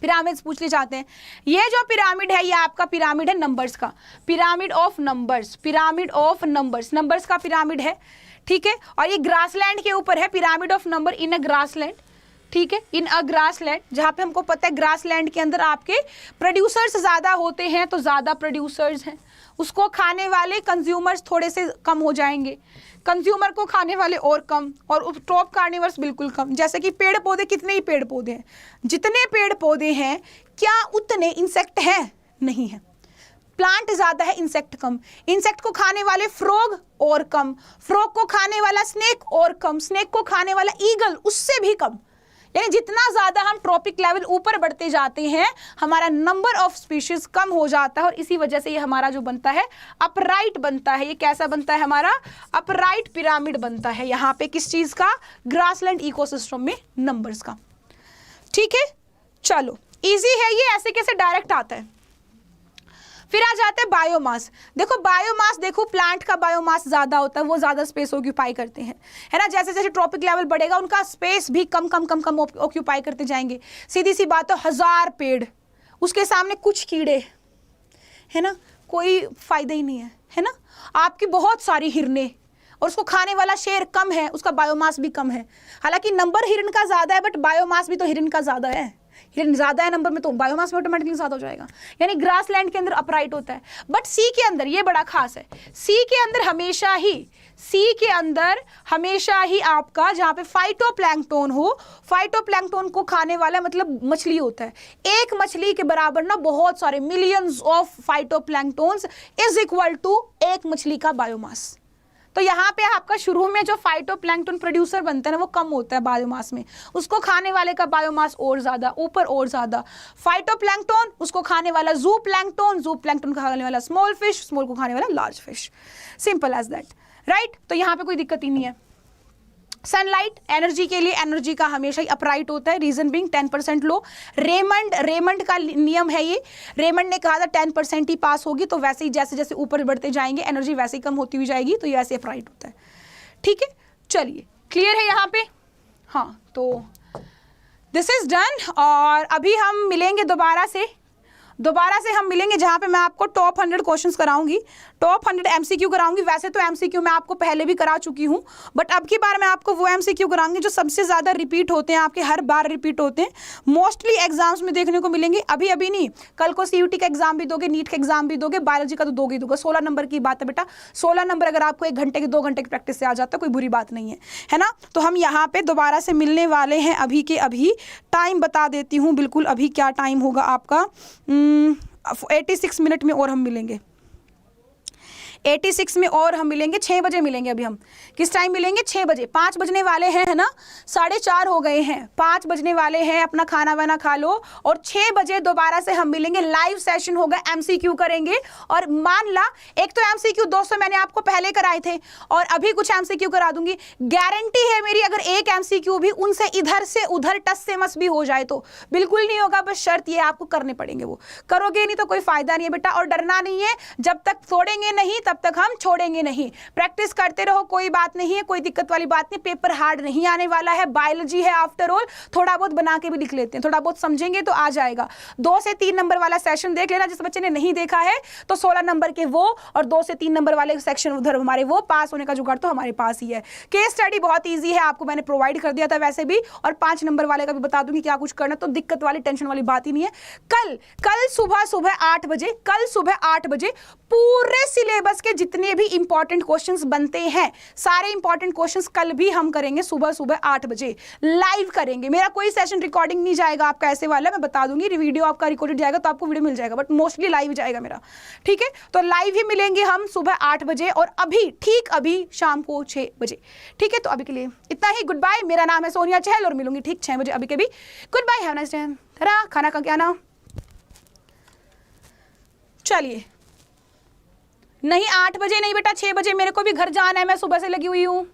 पिरामिड्स पूछ ले जाते हैं। ये जो पिरामिड है ये आपका पिरामिड है नंबर्स का, pyramid of numbers, pyramid of numbers, numbers का पिरामिड है। ठीक है, और ये ग्रासलैंड के ऊपर है, pyramid of number in a grassland. ठीक है, इन अ ग्रासलैंड, जहाँ पे हमको पता है ग्रासलैंड के अंदर आपके प्रोड्यूसर्स ज़्यादा होते हैं, तो ज़्यादा प्रोड्यूसर्स हैं, उसको खाने वाले कंज्यूमर्स थोड़े से कम हो जाएंगे, कंज्यूमर को खाने वाले और कम, और टॉप कार्निवर्स बिल्कुल कम। जैसे कि पेड़ पौधे, कितने ही पेड़ पौधे हैं, जितने पेड़ पौधे हैं क्या उतने इंसेक्ट हैं, नहीं है। प्लांट ज्यादा है, इंसेक्ट कम, इंसेक्ट को खाने वाले फ्रॉग और कम, फ्रॉग को खाने वाला स्नेक और कम, स्नेक को खाने वाला ईगल उससे भी कम। यानी जितना ज्यादा हम ट्रॉपिक लेवल ऊपर बढ़ते जाते हैं हमारा नंबर ऑफ स्पीशीज कम हो जाता है, और इसी वजह से ये हमारा जो बनता है अपराइट बनता है। ये कैसा बनता है, हमारा अपराइट पिरामिड बनता है। यहाँ पे किस चीज का, ग्रासलैंड इकोसिस्टम में नंबर्स का। ठीक है, चलो इजी है ये, ऐसे कैसे डायरेक्ट आता है। फिर आ जाते हैं बायोमास। देखो बायोमास, देखो प्लांट का बायोमास ज्यादा होता है, वो ज्यादा स्पेस ऑक्यूपाई करते हैं, है ना। जैसे जैसे ट्रॉपिक लेवल बढ़ेगा उनका स्पेस भी कम कम कम कम ऑक्यूपाई करते जाएंगे। सीधी सी बात है, 1000 पेड़, उसके सामने कुछ कीड़े, है ना, कोई फायदा ही नहीं है, है ना। आपकी बहुत सारी हिरने, और उसको खाने वाला शेर कम है, उसका बायोमास भी कम है। हालांकि नंबर हिरन का ज्यादा है, बट बायोमास भी तो हिरन का ज्यादा है, हिरन ज्यादा है नंबर में, तो बायोमास में ऑटोमेटिकली ज्यादा हो जाएगा। यानी ग्रासलैंड के अंदर अपराइट होता है। बट सी के अंदर, ये बड़ा खास है, सी के अंदर हमेशा ही सी के अंदर हमेशा ही आपका जहां पे फाइटोप्लैंक्टन हो, फाइटोप्लैंक्टन को खाने वाला मतलब मछली होता है। एक मछली के बराबर ना बहुत सारे millions of phytoplanktons is equal to एक मछली का बायोमास। तो यहाँ पे आपका शुरू में जो फाइटोप्लैंक्टन प्रोड्यूसर बनता है ना वो कम होता है बायोमास में, उसको खाने वाले का बायोमास और ज्यादा, ऊपर और ज्यादा। फाइटोप्लैंक्टन उसको खाने वाला जू प्लैंक्टन, जू प्लैंक्टन को खाने वाला स्मॉल फिश, स्मॉल को खाने वाला large fish. Simple as that, right. तो यहाँ पे कोई दिक्कत ही नहीं है। सनलाइट एनर्जी के लिए, एनर्जी का हमेशा ही अपराइट होता है, रीजन बिंग 10% लो। रेमंड का नियम है ये, रेमंड ने कहा था 10% ही पास होगी, तो वैसे ही जैसे जैसे ऊपर बढ़ते जाएंगे एनर्जी वैसे ही कम होती हुई जाएगी, तो ये ऐसे अपराइट होता है। ठीक है, चलिए क्लियर है यहाँ पे। हाँ, तो दिस इज डन। और अभी हम मिलेंगे दोबारा से हम मिलेंगे जहां पे मैं आपको टॉप 100 क्वेश्चंस कराऊंगी, टॉप 100 एमसीक्यू कराऊंगी। वैसे तो एमसीक्यू मैं आपको पहले भी करा चुकी हूं, बट अब की बार मैं आपको वो एमसीक्यू कराऊंगी जो सबसे ज्यादा रिपीट होते हैं, आपके हर बार रिपीट होते हैं, मोस्टली एग्जाम्स में देखने को मिलेंगे। अभी नहीं, कल को सीयूटी का एग्जाम भी दोगे, नीट का एग्जाम भी दोगे, बायोलॉजी का तो दोगे ही दोगे। 16 नंबर की बात है बेटा, 16 नंबर अगर आपको 1 घंटे के 2 घंटे की प्रैक्टिस से आ जाता है कोई बुरी बात नहीं है ना। तो हम यहाँ पे दोबारा से मिलने वाले हैं। अभी के अभी टाइम बता देती हूँ, बिल्कुल अभी क्या टाइम होगा आपका, 86 मिनट में और हम मिलेंगे, 86 में और हम मिलेंगे, 6 बजे मिलेंगे। अभी हम किस टाइम मिलेंगे? 6 बजे। 5 बजने वाले हैं, है ना, 4:30 हो गए हैं, 5 बजने वाले हैं, अपना खाना वाना खा लो और 6 बजे दोबारा से हम मिलेंगे। लाइव सेशन होगा, एमसीक्यू करेंगे। और मान ला एक तो एमसीक्यू 200 मैंने आपको पहले कराए थे और अभी कुछ एमसीक्यू करा दूंगी। गारंटी है मेरी, अगर एक एमसीक्यू भी उनसे इधर से उधर टस से मस भी हो जाए तो बिल्कुल नहीं होगा, बस शर्त ये आपको करने पड़ेंगे, वो करोगे नहीं तो कोई फायदा नहीं है बेटा। और डरना नहीं है, जब तक छोड़ेंगे नहीं तब तक हम छोड़ेंगे नहीं। प्रैक्टिस करते रहो, कोई बात नहीं है, कोई दिक्कत वाली बात नहीं। पेपर हार्ड नहीं आने वाला है, बायोलॉजी है आफ्टर ऑल, थोड़ा बहुत बना के भी लिख लेते हैं, थोड़ा बहुत समझेंगे तो आ जाएगा। 2 से 3 नंबर वाला सेशन देख लेना, जिस बच्चे ने नहीं देखा है तो 16 नंबर के वो और 2 से 3 नंबर वाले सेक्शन उधर हमारे, वो पास होने का जुगाड़ तो हमारे पास ही है। केस स्टडी बहुत ईजी है, आपको मैंने प्रोवाइड कर दिया था वैसे भी, और 5 नंबर वाले का भी बता दूंगी क्या कुछ करना, तो दिक्कत वाली टेंशन वाली बात ही नहीं है। कल सुबह 8 बजे, कल सुबह 8 बजे पूरे सिलेबस के जितने भी इंपॉर्टेंट क्वेश्चंस बनते हैं, सारे इंपॉर्टेंट क्वेश्चंस कल भी हम करेंगे सुबह 8 बजे लाइव करेंगे। मेरा कोई सेशन रिकॉर्डिंग नहीं जाएगा आपका ऐसे वाला, मैं बता दूंगी। वीडियो आपका रिकॉर्डेड जाएगा तो आपको वीडियो मिल जाएगा, बट मोस्टली लाइव जाएगा मेरा। ठीक है, तो लाइव ही मिलेंगे हम सुबह 8 बजे और अभी ठीक अभी शाम को 6 बजे। ठीक है, तो अभी के लिए इतना ही। Good bye. मेरा नाम है सोनिया चहल और मिलूंगी ठीक 6 बजे। अभी के भी good bye, have nice day. खाना का क्या नाम? चलिए, नहीं 8 बजे नहीं बेटा, 6 बजे मेरे को भी घर जाना है, मैं सुबह से लगी हुई हूँ।